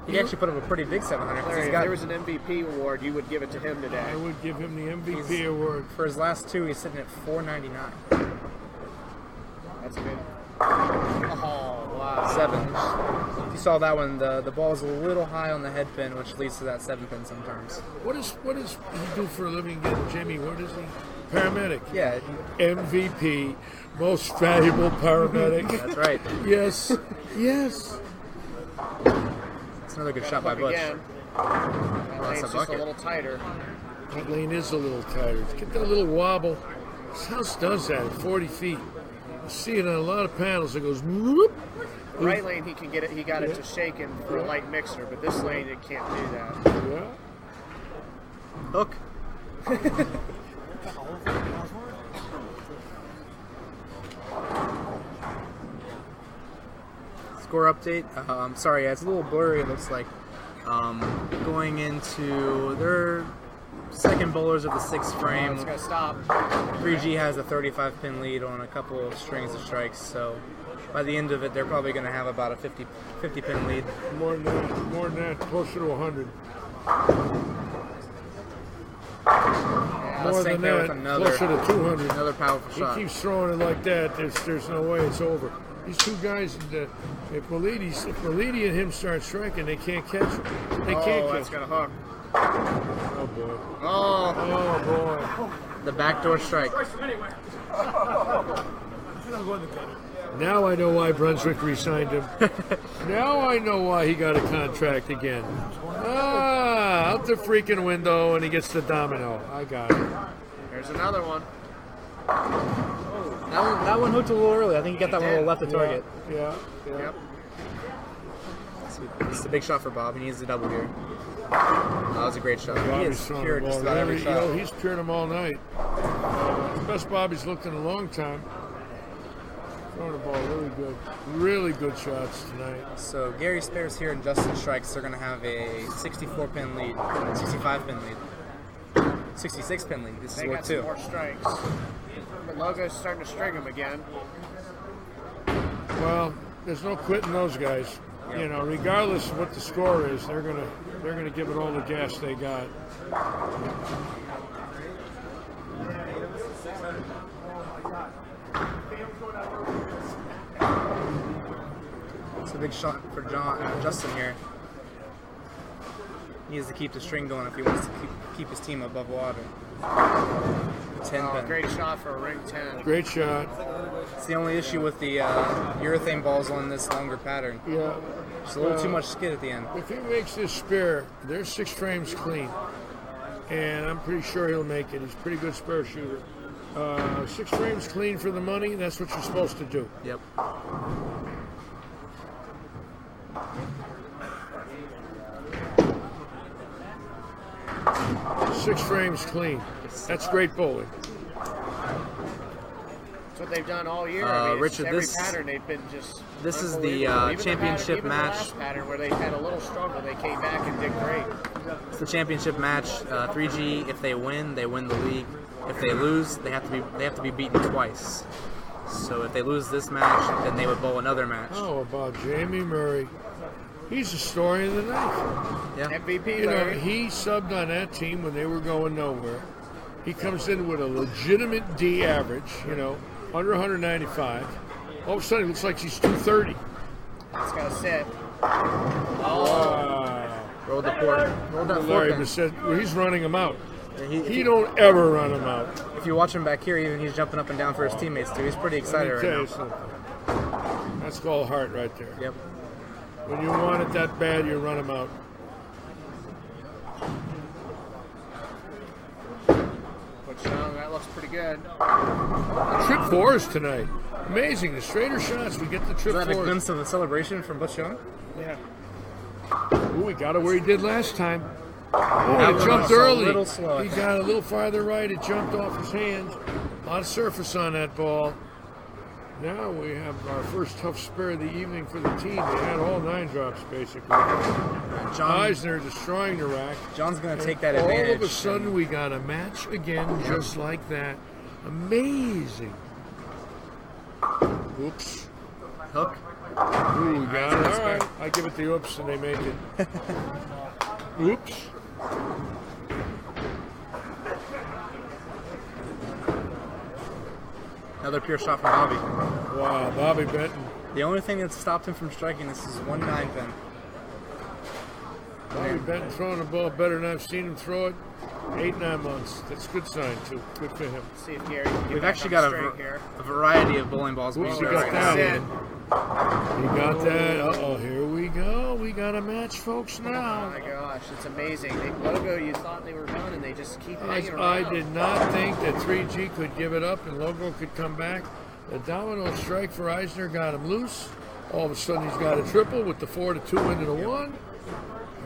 He actually put up a pretty big 700. Larry, if there was an MVP award, you would give it to him today. I would give him the MVP award. For his last 2, he's sitting at 499. That's good. Oh, wow. 7. If you saw that one, the ball's a little high on the head pin, which leads to that 7 pin sometimes. What does he do for a living again, Jamie? What is he? Paramedic. Yeah. MVP, most valuable paramedic. That's right. Yes. Yes. It's another good shot by Bush. Again. That lane's just a little tighter. That lane is a little tighter. Get that little wobble. This house does that at 40 feet. You see it on a lot of panels. It goes whoop. Right lane, he can get it. He got it to shaking for a light mixer, but this lane it can't do that. Yeah. Hook. Score update. Sorry, it's a little blurry. It looks like going into their second bowlers of the 6th frame. It's gonna stop. 3G has a 35-pin lead on a couple of strings of strikes, so by the end of it, they're probably going to have about a 50-pin lead. More than that, closer to 100. More than that, closer to 200. Another powerful shot. He keeps throwing it like that. There's no way it's over. These two guys, if Malidi and him start striking, they can't catch him. They can't catch that's him. gonna hook. Oh boy. Oh boy. The backdoor strike. Now I know why Brunswick re-signed him. Now I know why he got a contract again. Out the freaking window, and he gets the domino. I got it. There's another one. That one hooked a little early. I think he got that one a little left of target. Yeah. Yep. This is a big shot for Bob. He needs the double here. That was a great shot. He has cured just about every shot. He's cured them all night. The best Bobby's looked in a long time. Throwing the ball really good. Really good shots tonight. So Gary Spares here and Justin Strikes, they're going to have a 64-pin lead, 65-pin lead, 66-pin lead. This is They worth got 2. some more strikes. But Logo's starting to string them again. Well, there's no quitting those guys. Yep. You know, regardless of what the score is, they're gonna give it all the gas they got. It's a big shot for Justin here. He needs to keep the string going if he wants to keep his team above water. 10 pin. Great shot for a ring 10. Great shot. It's the only issue with the urethane balls on this longer pattern. Yeah. Just a little too much skid at the end. If he makes this spare, there's 6 frames clean. And I'm pretty sure he'll make it. He's a pretty good spare shooter. 6 frames clean for the money, that's what you're supposed to do. Yep. Six frames clean. That's great bowling. That's what they've done all year. I mean, Richard, every pattern they've been just. This is the championship match. The last pattern where they had a little struggle, they came back and did great. It's the championship match. 3G, if they win the league. If they lose, they have to be beaten twice. So if they lose this match, then they would bowl another match. How about Jamie Murray? He's the story of the night. Yeah. MVP. You know, he subbed on that team when they were going nowhere. He comes in with a legitimate D average, you know, under 195. All of a sudden, it looks like he's 230. It's got to sit. Wow. Roll the port. Roll that Larry fork. Bissett, he's running him out. He don't ever run him out. If you watch him back here, even he's jumping up and down for his teammates too. He's pretty excited right now. That's called heart right there. Yep. When you want it that bad, you run him out. But that looks pretty good. Trip 4s tonight. Amazing. The straighter shots, we get the trip 4s. Is that a glimpse of the celebration from Butch Young? Yeah. Ooh, he got it where he did last time. Oh, it jumped early. A little slow. He got a little farther right. It jumped off his hands. A lot of surface on that ball. Now we have our first tough spare of the evening for the team. They had all 9 drops, basically. Eisner destroying the rack. John's going to take that advantage. All of a sudden, we got a match again, just like that. Amazing. Oops. Hook. Ooh, we got it. All right. I give it the oops, and they make it. Oops. Another pure shot from Bobby. Wow, Bobby Benton. The only thing that stopped him from striking this is 1 9-pin. Bobby Benton throwing the ball better than I've seen him throw it. 8-9 months. That's a good sign, too. Good for him. See if Gary can get We've back actually on got straight here. a variety of bowling balls being We thrown got right now. that one. You got that? Uh-oh, here we go. We got a match, folks, now. Oh my gosh, it's amazing. Logo, you thought they were done, and they just keep hanging around. I did not think that 3G could give it up and Logo could come back. The domino strike for Eisner got him loose. All of a sudden, he's got a triple with the 4-2 into the 1.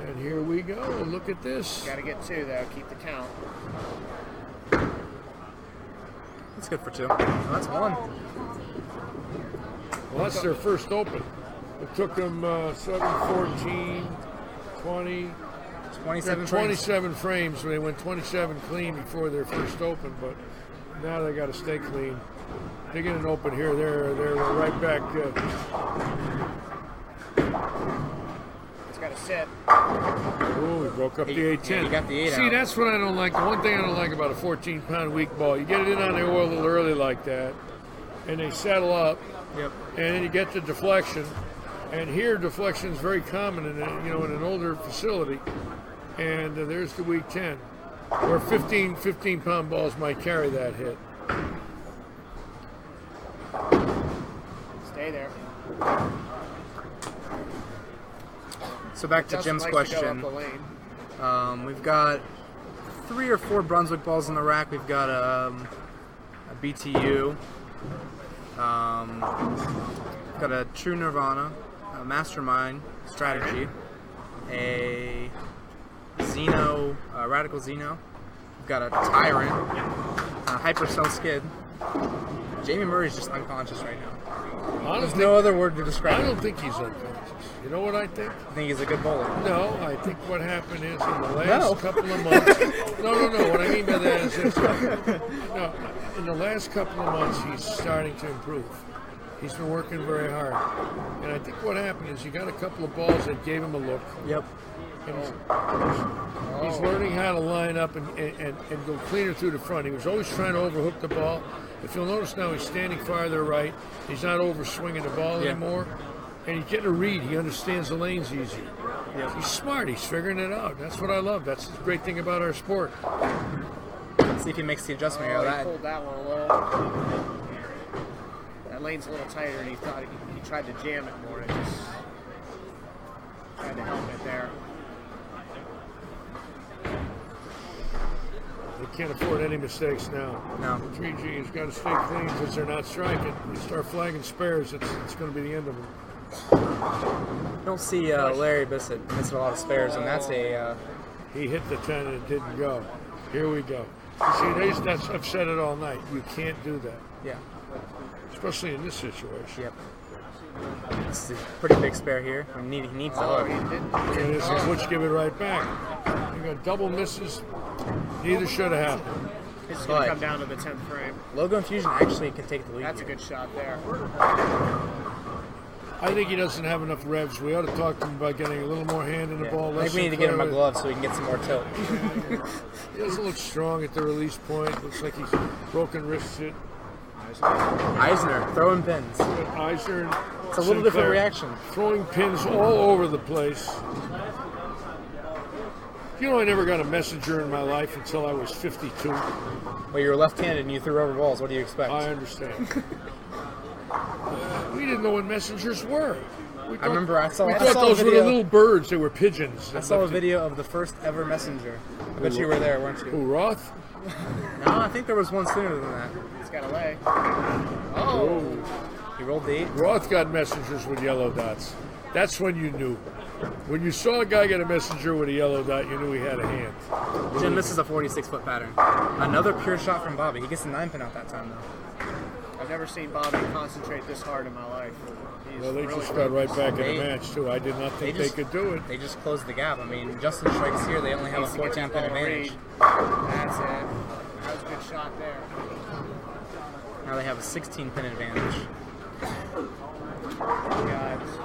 And here we go. Look at this. Got to get 2, though. Keep the count. That's good for 2. Oh, that's 1. Well, that's their first open. It took them 7, 14, 20, 27 frames. So they went 27 clean before their first open, but now they got to stay clean. They get an open here. They're right back. It's got to sit. Oh, we broke up the 8-10. Yeah, you got the 8 See, out. that's what I don't like. The one thing I don't like about a 14-pound weak ball, you get it in on the oil a little early like that, and they settle up. Yep. And then you get the deflection, and here deflection is very common in in an older facility. And there's the weak 10, where 15-pound balls might carry that hit. Stay there. So back to Justin Jim's likes to go question. up the lane. We've got 3 or 4 Brunswick balls in the rack. We've got a BTU. We've got a True Nirvana, a Mastermind Strategy, a Xeno, Radical Xeno. We've got a Tyrant, a Hypercell Skid. Jamie Murray's just unconscious right now. There's no other word to describe I him. don't think he's unconscious. You know what I think? I think he's a good bowler. No, I think what happened is in the last couple of months. No. What I mean by that is this. No, in the last couple of months, he's starting to improve. He's been working very hard. And I think what happened is you got a couple of balls that gave him a look. Yep. And he's learning how to line up and go cleaner through the front. He was always trying to overhook the ball. If you'll notice now, he's standing farther right. He's not over swinging the ball anymore. And he's getting a read. He understands the lanes easier. Yep. He's smart. He's figuring it out. That's what I love. That's the great thing about our sport. See if he makes the adjustment here. He pulled that one a little. That lane's a little tighter, and he thought he tried to jam it more. It just tried to help it there. They can't afford any mistakes now. No. 3G has got to stay clean because they're not striking. You start flagging spares, it's going to be the end of them. You don't see Larry Bissett missing a lot of spares, and that's a... He hit the 10 and it didn't go. Here we go. You see, I've said it all night. You can't do that. Yeah. Especially in this situation. Yep. It's a pretty big spare here. He needs the hook. And this is Butch give it right back. You got double misses. Neither should have happened. It's going to come down to the 10th frame. Logo Infusion actually can take the lead. That's a good shot there. I think he doesn't have enough revs. We ought to talk to him about getting a little more hand in the ball. I think we need to get him a glove so he can get some more tilt. He doesn't look strong at the release point. Looks like he's broken wrist hit. Eisner throwing pins. Eisner. It's a little different reaction. Throwing pins all over the place. You know, I never got a messenger in my life until I was 52. Well, you were left-handed and you threw rubber balls. What do you expect? I understand. We didn't know what messengers were. I remember I saw those were the little birds. They were pigeons. I saw a video of the first ever messenger. I bet you were there, weren't you? Who, Roth? No, I think there was one sooner than that. He's got a lay. Oh. He rolled the 8. Roth got messengers with yellow dots. That's when you knew. When you saw a guy get a messenger with a yellow dot, you knew he had a hand. Jim, this is a 46-foot pattern. Another pure shot from Bobby. He gets the 9-pin out that time, though. I've never seen Bobby concentrate this hard in my life. Well, they just got right back in the match, too. I did not think they could do it. They just closed the gap. I mean, Justin strikes here. They only have a 14-pin advantage. That's it. That was a good shot there. Now they have a 16-pin advantage.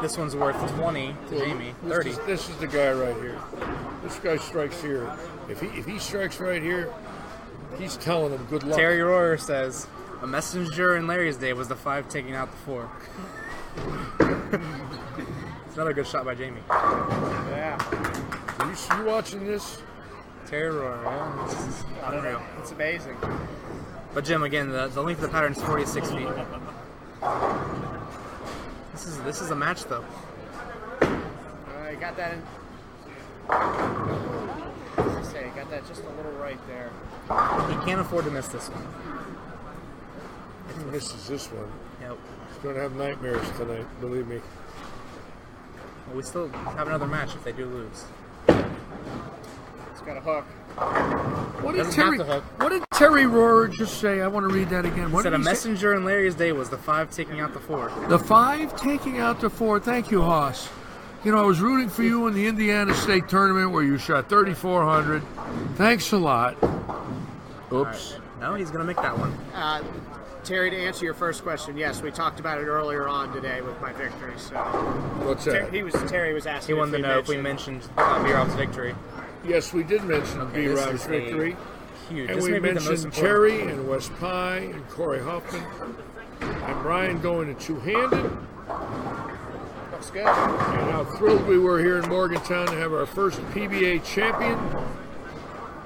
This one's worth 20 to Jamie. 30. This is the guy right here. This guy strikes here. If he strikes right here, he's telling him good luck. Terry Royer says, a messenger in Larry's day was the 5 taking out the 4. It's another good shot by Jamie. Yeah. Are you watching this? Terry Royer, yeah. It's unreal. It's amazing. But Jim, again, the length of the pattern is 46 feet. This is a match though. You got that in. What did I say? Got that just a little right there. He can't afford to miss this one. If he misses this one, yep. He's going to have nightmares tonight, believe me. Well, we still have another match if they do lose. It's got a hook. What did Terry Rohrer just say? I want to read that again. He said a messenger in Larry's day was the 5 taking out the 4. The 5 taking out the 4. Thank you, Haas. You know, I was rooting for you in the Indiana State Tournament where you shot 3,400. Thanks a lot. Oops. Right. No, he's going to make that one. Terry, to answer your first question, yes, we talked about it earlier on today with my victory. So, what's that? Terry was asking. He wanted to know if we mentioned B-Rob's victory. Yes, we did mention B-Rob's victory. Huge. And we mentioned Terry and Wes Pye and Corey Hoffman and Brian going to two-handed. Looks good. And how thrilled we were here in Morgantown to have our first PBA champion.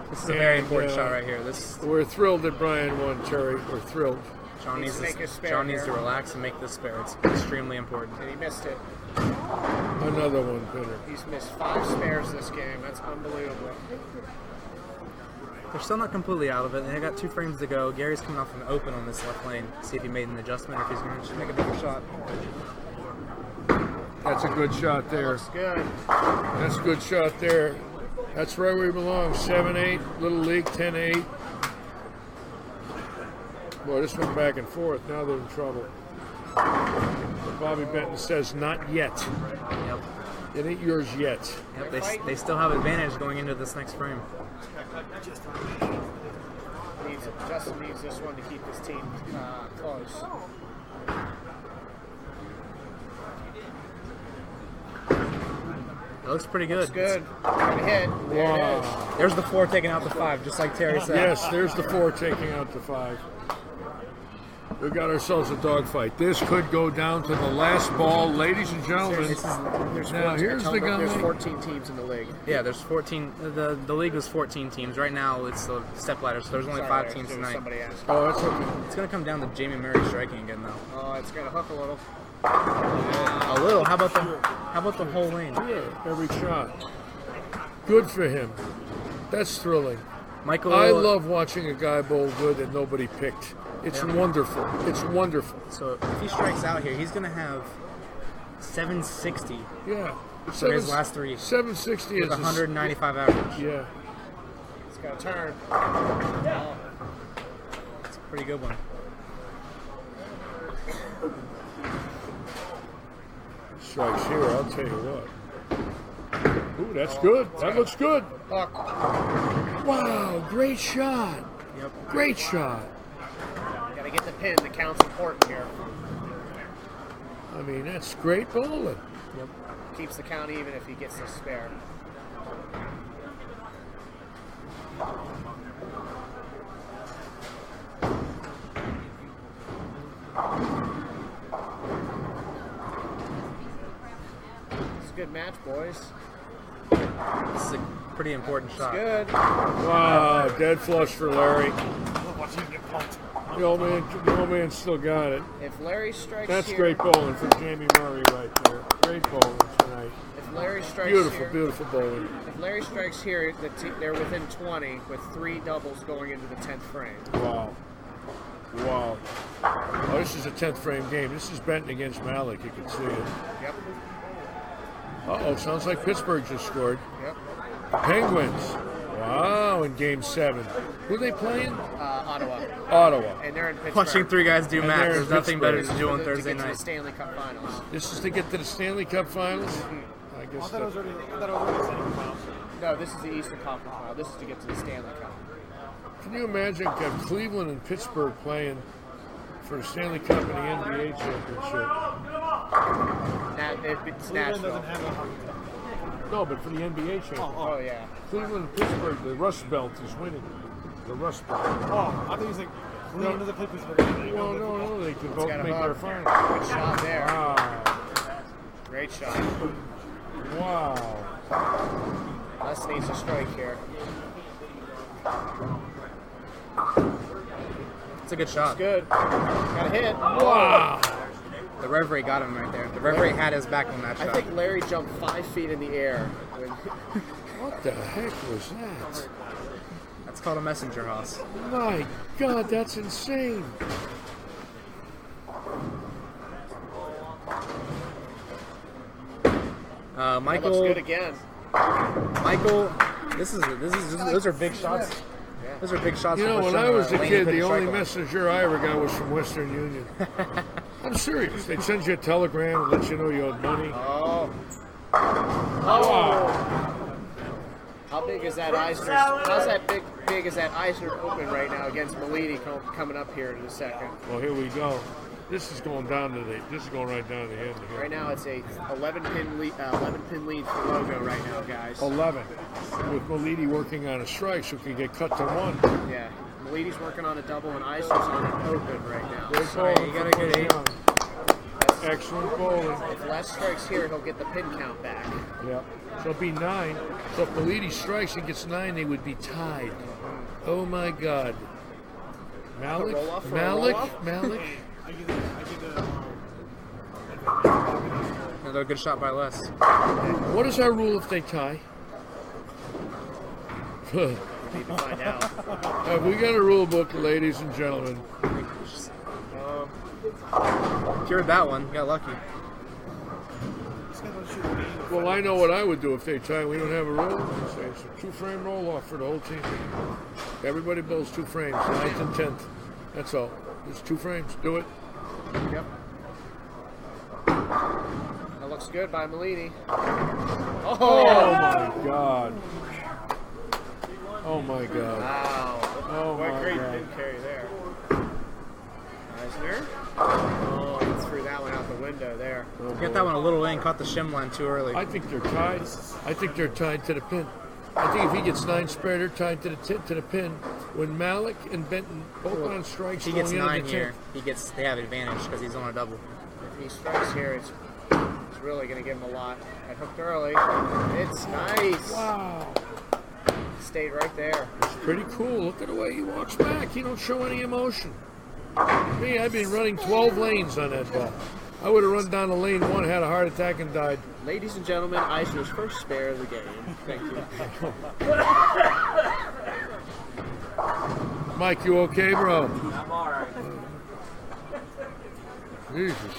This is a very important shot right here. We're thrilled that Brian won, Terry. We're thrilled. John needs to relax and make this spare. It's extremely important. And he missed it. Another one, Pinner. He's missed 5 spares this game. That's unbelievable. They're still not completely out of it. They got 2 frames to go. Gary's coming off an open on this left lane. See if he made an adjustment or if he's going to make a bigger shot. That's a good shot there. Looks good. That's a good shot there. That's where we belong. 7-8, Little League, 10-8. Boy, this went back and forth. Now they're in trouble. Bobby Benton says, not yet. Yep. It ain't yours yet. Yep, they still have advantage going into this next frame. Justin needs this one to keep his team close. It looks pretty good. Looks good. Got a hit. There it is. There's the 4 taking out the 5, just like Terry said. Yes, there's the 4 taking out the 5. We got ourselves a dogfight. This could go down to the last ball, ladies and gentlemen. Here's the guy. There's 14 teams in the league. Yeah, there's 14. The league was 14 teams. Right now, it's the Stepladder, so there's only 5 teams tonight. Oh, that's okay. It's going to come down to Jamie Murray striking again, though. Oh, it's going to hook a little. A little. How about the whole lane? Yeah, every shot. Good for him. That's thrilling. Michael, I love watching a guy bowl good that nobody picked. It's wonderful. It's wonderful. So if he strikes out here, he's going to have 760. Yeah. For his last 3. 760 is 195 average. Yeah. It's got a turn. It's a pretty good one. Strikes here, I'll tell you what. Ooh, that's good. That looks good. Hook. Wow, great shot. Yep. Great shot. Got to get the pin. The count's important here. I mean, that's great bowling. Yep. Keeps the count even if he gets the spare. It's a good match, boys. This is a pretty important shot. Good. Wow, dead flush for Larry. The old man still got it. If Larry strikes That's here, great bowling from Jamie Murray right there. Great bowling tonight. If Larry strikes Beautiful, here, beautiful bowling. If Larry strikes here, they're within 20 with 3 doubles going into the 10th frame. Wow. Wow. Oh, this is a 10th frame game. This is Benton against Malik. You can see it. Yep. Uh-oh, sounds like Pittsburgh just scored. Yep. The Penguins. Wow, in Game 7. Who are they playing? Ottawa. Ottawa. And they're in Pittsburgh. Watching 3 guys do math, there's nothing better to do on to Thursday get to night. the Stanley Cup Finals. This is to get to the Stanley Cup Finals? I guess I thought it was already Stanley Finals. No, this is the Eastern Conference Final. This is to get to the Stanley Cup. Can you imagine Cleveland and Pittsburgh playing for the Stanley Cup and the NBA championship? It's Cleveland Nashville. doesn't have a No, but for the NBA championship. Oh, yeah. Cleveland and Pittsburgh, the Rust Belt is winning. The Rust Belt. Oh, I think he's like Cleveland doesn't play Pittsburgh. Well, no, they could both got a make hook. their finals. Good shot there. Wow. Great shot. Wow. Les needs a strike here. It's a good shot. It's good. Got a hit. Wow. the rev rate got him right there. The rev rate had his back on that shot. I think Larry jumped 5 feet in the air. What the heck was that? That's called a messenger hoss. My God, that's insane. Michael. That looks good again. Michael, those are big shots. Those are big shots. You know, when I was a kid, the only messenger I ever got was from Western Union. I'm serious. They'd send you a telegram and let you know you owed money. Oh. Wow. How big is that Eisner? How's that big is that Eisner Open right now against Meliti coming up here in a second? Well, here we go. This is going down to this is going right down to the end here. Right now, it's a 11-pin lead for Logo right now, guys. 11, with Meliti working on a strike, so he can get cut to 1. Yeah, Meliti's working on a double, and Eisner's on an open right now. Good So ball. You got a good 8. Excellent bowling. if Les strikes here, he'll get the pin count back. Yeah. So it'll be 9. So if Meliti strikes and gets 9, they would be tied. Oh my God. Malik. Another good shot by Les. What is our rule if they tie? Need to find out. Have we got a rule book, ladies and gentlemen? Cured that one. Got lucky. Well, I know what I would do if they tie. We don't have a roll. It's a 2-frame roll-off for the whole team. Everybody bowls 2 frames, 9th and 10th. That's all. It's 2 frames. Do it. Yep. That looks good by Meliti. Oh my God. Oh my God. Wow. Oh What my great God. pin carry there. Eisner. Oh, he threw that one out the window there. Get that one a little in. Caught the shim line too early. I think they're tied. I think they're tied to the pin. I think if he gets 9 spare, they're tied to the pin. When Malik and Benton both on strikes, He gets going into 9 the here. 10th. They have advantage because he's on a double. If he strikes here, it's really going to give him a lot. I hooked early. It's nice. Wow. Stayed right there. It's pretty cool. Look at the way he walks back. He don't show any emotion. Me, I've been running 12 lanes on that ball. I would have run down to lane 1, had a heart attack, and died. Ladies and gentlemen, Eisner's first spare of the game. Thank you. Mike, you okay, bro? I'm all right. Jesus.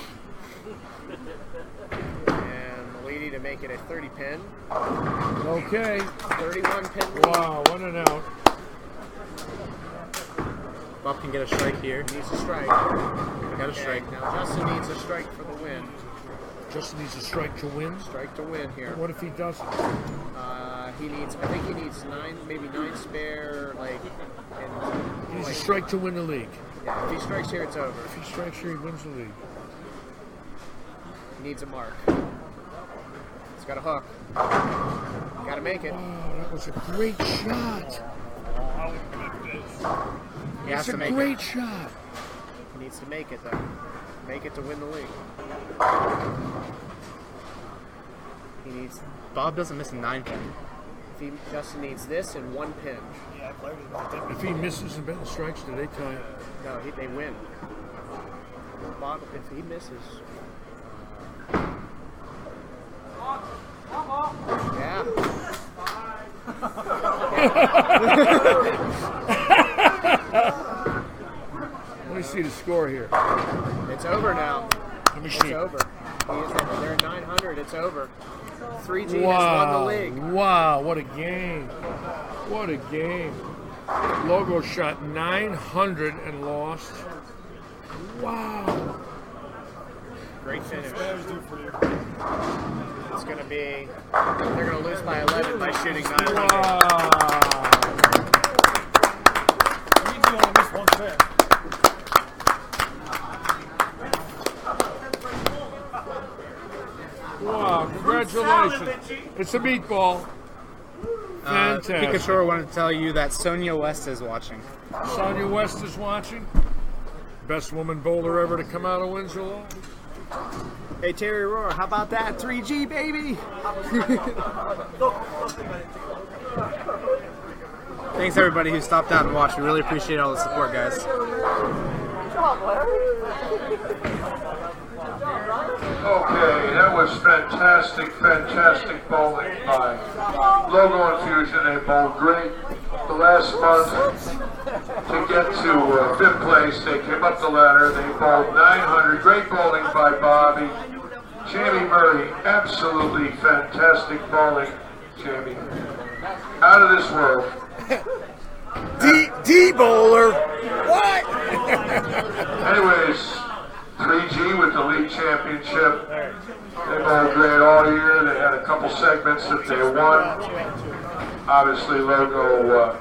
And Meliti to make it a 30 pin. Okay. 31 pin lead. Wow, 1 and out. Bob can get a strike here. He needs a strike. Got a strike. Now Justin needs a strike for the win. Justin needs a strike to win. Strike to win here. What if he doesn't? I think he needs 9, maybe 9 spare, like. He needs a strike to win the league. Yeah, if he strikes here, it's over. If he strikes here, he wins the league. He needs a mark. He's got a hook. Got to make it. Oh, that was a great shot. He has That's a to make great it. shot. He needs to make it, though. Make it to win the league. He needs. Bob doesn't miss a 9 pin. Justin needs this and 1 pin. If he misses and Benton strikes, do they tie? No, they win. Bob, if he misses. Yeah. Let me see the score here. It's over now. Let me It's see. over. They're at 900. It's over. 3G Wow. has won the league. Wow, what a game. What a game. Logo shot 900 and lost. Wow. Great finish. It's going to be, they're going to lose by 11 by shooting 900. Wow. Wow, congratulations. It's a meatball. Fantastic. Pikachu wanted to tell you that Sonia West is watching. Sonia West is watching. Best woman bowler ever to come out of Winslow. Hey, Terry Rohr, how about that? 3G, baby! Thanks everybody who stopped out and watched. We really appreciate all the support, guys. Good job, Larry. that was fantastic bowling by Logo Infusion. They bowled great the last month to get to 5th place. They came up the ladder. They bowled 900. Great bowling by Bobby. Jamie Murray, absolutely fantastic bowling, Jamie. Out of this world. D bowler. What? Anyways, 3G with the league championship. They bowled great all year. They had a couple segments that they won. Obviously, Logo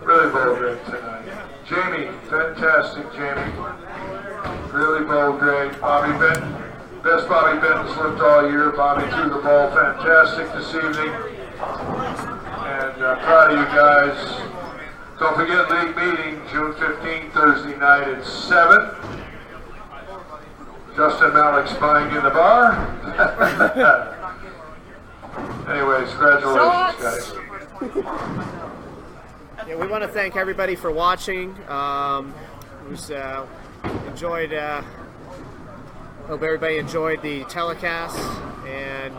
really bowled great tonight. Jamie, fantastic, Jamie. Really bowled great. Bobby Benton, best Bobby Benton's looked all year. Bobby threw the ball fantastic this evening. And proud of you guys. Don't forget league meeting, June 15th, Thursday night at 7. Justin Malik's buying in the bar. Anyways, congratulations, guys. Yeah, we want to thank everybody for watching. Enjoyed. Hope everybody enjoyed the telecast, and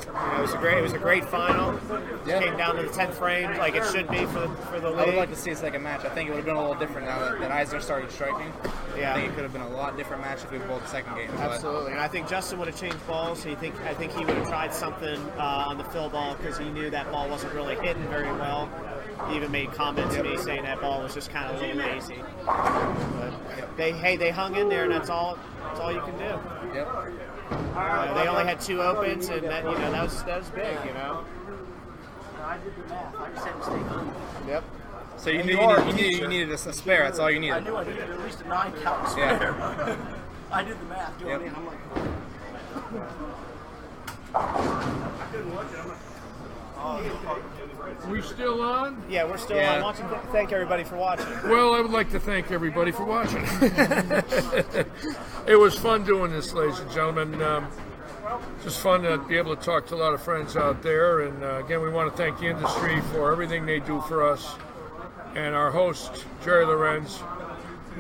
it was a great final. Yeah. Came down to the 10th frame like it should be for the league. I would like to see a second match. I think it would have been a little different now that Eisner started striking. Yeah. I think it could have been a lot different match if we bowled the second game. Absolutely, and I think Justin would have changed balls. I think he would have tried something on the fill ball because he knew that ball wasn't really hitting very well. He even made comments to me saying that ball was just kind of a little lazy. But they hung in there, and that's all you can do. Yep. They only had 2 opens, and that was big. I did the math. I just had to stay home. Yep. So you needed a spare. That's all you needed. I knew I needed at least a 9 count spare. Yeah. I did the math. You know what I mean? I'm like, I couldn't watch it. I'm like, We still on? Yeah, we're still on. Watching. Thank everybody for watching. Well, I would like to thank everybody for watching. It was fun doing this, ladies and gentlemen. Just fun to be able to talk to a lot of friends out there. And again, we want to thank the industry for everything they do for us. And our host, Jerry Lorenz.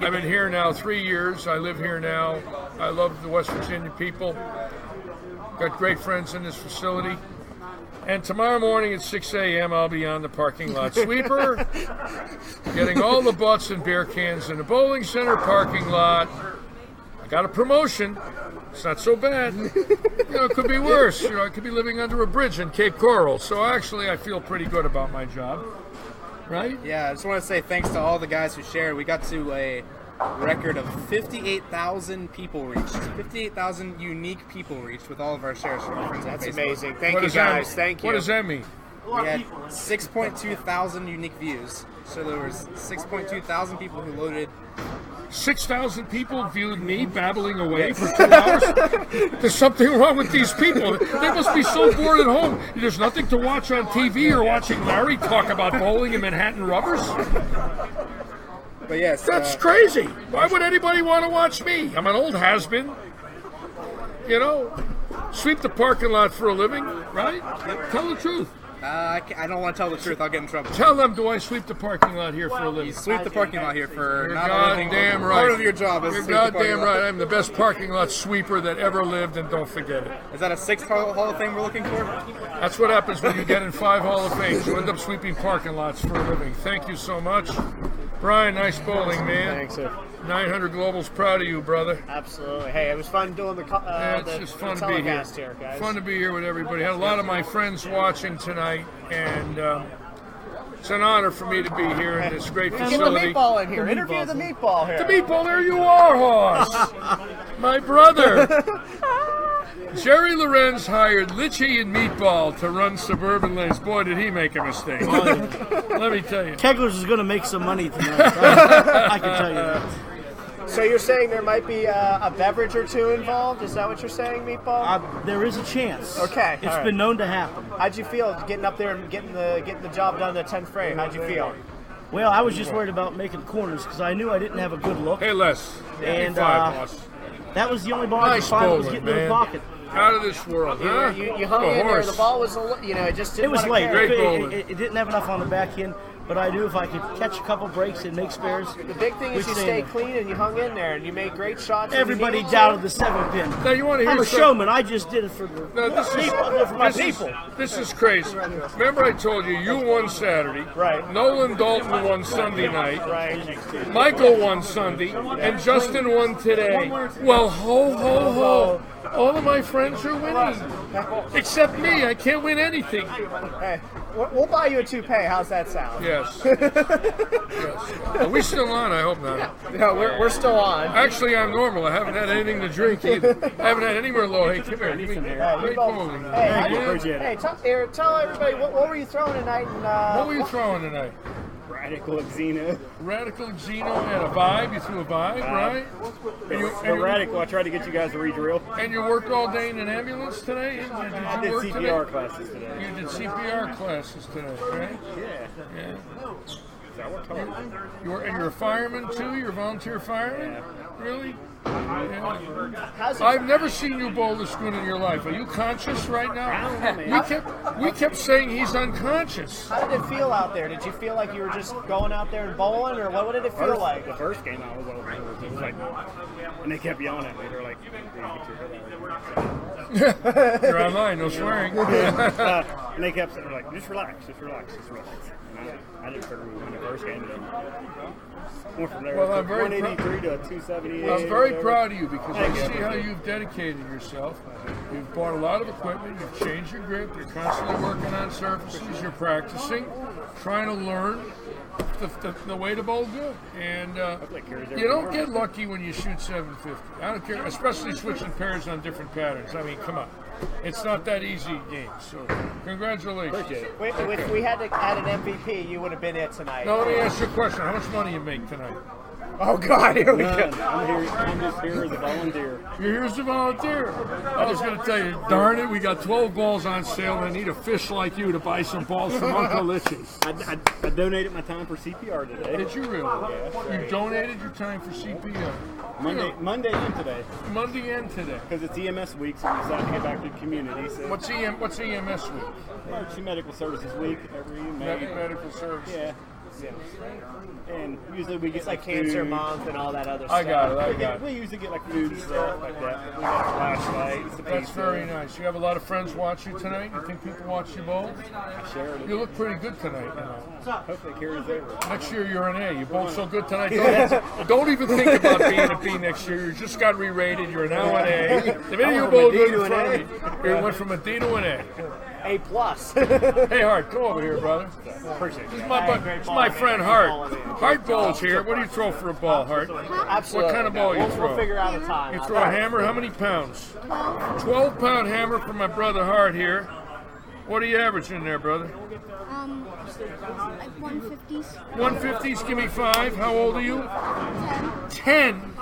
I've been here now 3 years. I live here now. I love the West Virginia people. Got great friends in this facility. And tomorrow morning at 6 a.m., I'll be on the parking lot sweeper, getting all the butts and beer cans in the bowling center parking lot. I got a promotion. It's not so bad. It could be worse. I could be living under a bridge in Cape Coral. So actually, I feel pretty good about my job. Right? Yeah, I just want to say thanks to all the guys who shared. We got to a record of 58,000 people reached. 58,000 unique people reached with all of our shares from our friends on Facebook. That's amazing. Thank you, guys. Thank you. What does that mean? We had 6.2 thousand unique views. So there was 6.2 thousand people who loaded. 6,000 people viewed me babbling away for 2 hours? There's something wrong with these people. They must be so bored at home. There's nothing to watch on TV or watching Larry talk about bowling in Manhattan rubbers. But yes, that's crazy. Why would anybody want to watch me? I'm an old has-been. Sweep the parking lot for a living, right? Tell the truth. I don't want to tell the truth. I'll get in trouble. Tell them, do I sweep the parking lot here for a living? You sweep the parking lot here for You're not goddamn right. Part of your job is You're to sweep the goddamn parking lot. right. I'm the best parking lot sweeper that ever lived, and don't forget it. Is that a 6th Hall of Fame we're looking for? That's what happens when you get in 5 Hall of Fames. You end up sweeping parking lots for a living. Thank you so much. Brian, nice bowling, man. Thanks, sir. 900 Global's proud of you, brother. Absolutely. Hey, it was fun doing It's just fun to be here. telecast here, guys. Fun to be here with everybody. Had a lot of my friends watching tonight, and it's an honor for me to be here in this great Get facility. the meatball in here. Interview the meatball here. The meatball, there you are, Hoss. My brother. Jerry Lorenz hired Litchie and Meatball to run Suburban Lanes. Boy, did he make a mistake. Let me tell you. Kegler's is going to make some money tonight. I can tell you that. So you're saying there might be a beverage or two involved? Is that what you're saying, Meatball? There is a chance. Okay. It's been known to happen. How'd you feel getting up there and getting the job done in the 10th frame? How'd you feel? Well, I was just worried about making corners because I knew I didn't have a good look. Hey, Les. And that was the only ball I could Nice find that was bowling, getting in the man. pocket. Out of this world, huh? You hung in there. The ball was, it just didn't It was want to late. carry. Great bowling. It didn't have enough on the back end. But I knew if I could catch a couple breaks and make spares. The big thing is you stay clean and you hung in there and you made great shots. Everybody down to the 7-pin. Now you want to hear I'm a something? showman. I just did it for the people. This is crazy. Remember I told you won Saturday. Right. Nolan Dalton won Sunday night. Right. Michael won Sunday. And Justin won today. Well, ho, ho, ho. All of my friends are winning. Except me. I can't win anything. Hey, we'll buy you a toupee. How's that sound? Yes. Yes. Are we still on? I hope not. No, we're still on. Actually, I'm normal. I haven't had anything to drink either. I haven't had anywhere low. Hey, come here. Hey, tell everybody, what were you throwing tonight? What were you throwing tonight? Radical Xeno. Radical Xeno and a vibe. You threw a vibe, right? And Radical, I tried to get you guys to re-drill. And you worked all day in an ambulance today? I did CPR classes today. You did CPR classes today, right? Yeah. I worked hard. You're a fireman too? You're a volunteer fireman? Yeah. Really? Yeah. I've never seen you bowl this good in your life. Are you conscious right now? I don't know, man. We kept saying he's unconscious. How did it feel out there? Did you feel like you were just going out there and bowling, or what did it feel like? The first game I was over, it was like, and they kept yelling at me. They were like, "You're online, no swearing." And they kept saying, like, just relax, just relax, just relax. And I didn't figure we would win the first game. Went from there, well, I'm very 183 to 278. I'm very proud of you because I see how you've dedicated yourself. You've bought a lot of equipment. You've changed your grip. You're constantly working on surfaces. You're practicing, trying to learn the way to bowl good. And you don't get lucky when you shoot 750. I don't care, especially switching pairs on different patterns. I mean, come on. It's not that easy a game. So, congratulations. Appreciate it. If we had to add an MVP, you would have been it tonight. Now, let me ask you a question. How much money you make tonight? Oh, God, here we go. I'm just here as a volunteer. You're here as a volunteer. I was going to tell you, darn it, we got 12 balls on sale, and I need a fish like you to buy some balls from Uncle Lich's. I donated my time for CPR today. Did you really? Yeah. You donated your time for CPR? Monday and today. Monday and today. Because it's EMS week, so we decided to get back to the community. So. What's EMS week? Emergency Medical Services Week every May. Medical service. Yeah. And usually we get like Cancer food. Month and all that other I stuff. got it. We usually get like food and stuff like that. We got flashlights. That's very nice. You have a lot of friends watch you tonight? You think people watch you bowl? I share it. You look pretty good tonight. You know. Hopefully it carries over. Next year you're an A. You bowled so good tonight. Don't even think about being a B next year. You just got re-rated. You're now an A. The minute you bowled good in front of me, you went from a D to an A. A plus. Hey, Hart, come over here, brother. Appreciate it. This is my friend Hart. Hart bowls here. What do you throw for a ball, Hart? Absolutely. What kind of ball you throw? We'll figure out a time. You throw a hammer? How many pounds? 12-pound hammer for my brother Hart here. What are you averaging there, brother? Like 150s. 150s, give me 5. How old are you? 10.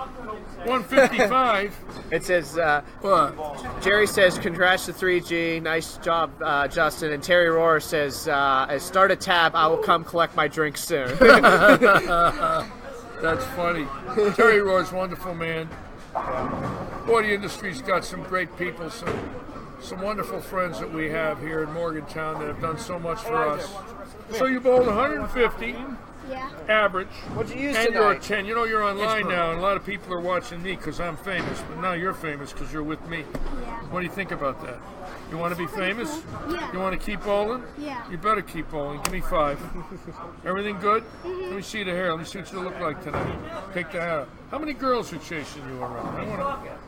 155. It says, What? Jerry says, congrats to 3G. Nice job, Justin. And Terry Rohrer says, start a tab. I will come collect my drink soon. That's funny. Terry Rohr's a wonderful man. Boy, the industry's got some great people, some wonderful friends that we have here in Morgantown that have done so much for us. So you bowled 150. Yeah. Average. What'd you use and tonight? you're a 10. You know you're online now, and a lot of people are watching me because I'm famous. But now you're famous because you're with me. Yeah. What do you think about that? You want to be famous? Cool. Yeah. You want to keep bowling? Yeah. You better keep bowling. Give me 5. Everything good? Let me see the hair. Let me see what you look like tonight. Take the hat off. How many girls are chasing you around?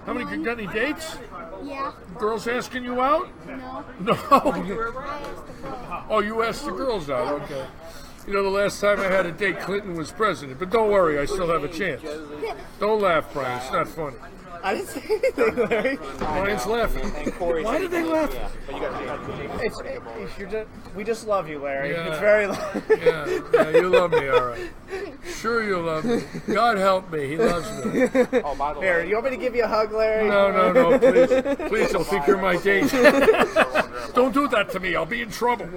How many? Got any dates? Yeah. Girls asking you out? No. No. I asked the girl. Oh, you asked the girls out. Okay. You know, the last time I had a date, Clinton was president. But don't worry, I still have a chance. Don't laugh, Brian. It's not funny. I didn't say anything, Larry. Brian's laughing. Why did they laugh? We just love you, Larry. Yeah. It's very Yeah, you love me, all right. Sure you love me. God help me. He loves me. Oh, by the way. Here, you want me to give you a hug, Larry? No, please. Please don't think you're my date. Don't do that to me. I'll be in trouble.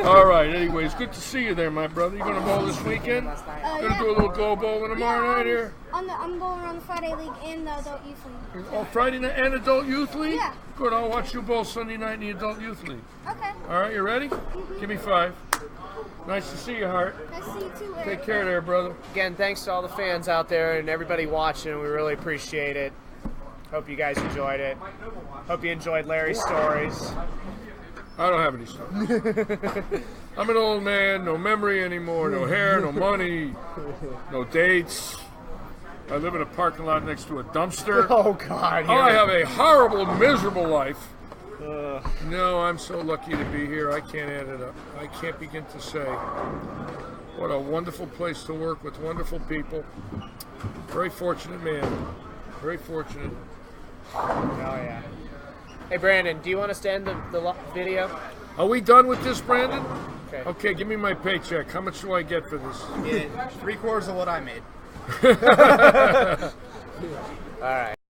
All right, anyways, good to see you there, my brother. You going to bowl this weekend? Going to do a little glow bowling tomorrow night here? I'm going on the Friday League and the Adult Youth League. Oh, Friday night and Adult Youth League? Yeah. Good, I'll watch you bowl Sunday night in the Adult Youth League. Okay. All right, you ready? Give me 5. Nice to see you, Hart. Nice to see you too, Eric. Take care there, brother. Again, thanks to all the fans out there and everybody watching. We really appreciate it. Hope you guys enjoyed it. Hope you enjoyed Larry's stories. I don't have any stories. I'm an old man, no memory anymore, no hair, no money, no dates. I live in a parking lot next to a dumpster. Oh, God. I have a horrible, miserable life. No, I'm so lucky to be here. I can't add it up. I can't begin to say what a wonderful place to work with wonderful people. Very fortunate man. Very fortunate. Oh, yeah. Hey, Brandon, do you want us to end the video? Are we done with this, Brandon? Okay. Okay, give me my paycheck. How much do I get for this? Yeah, 3/4 of what I made. All right.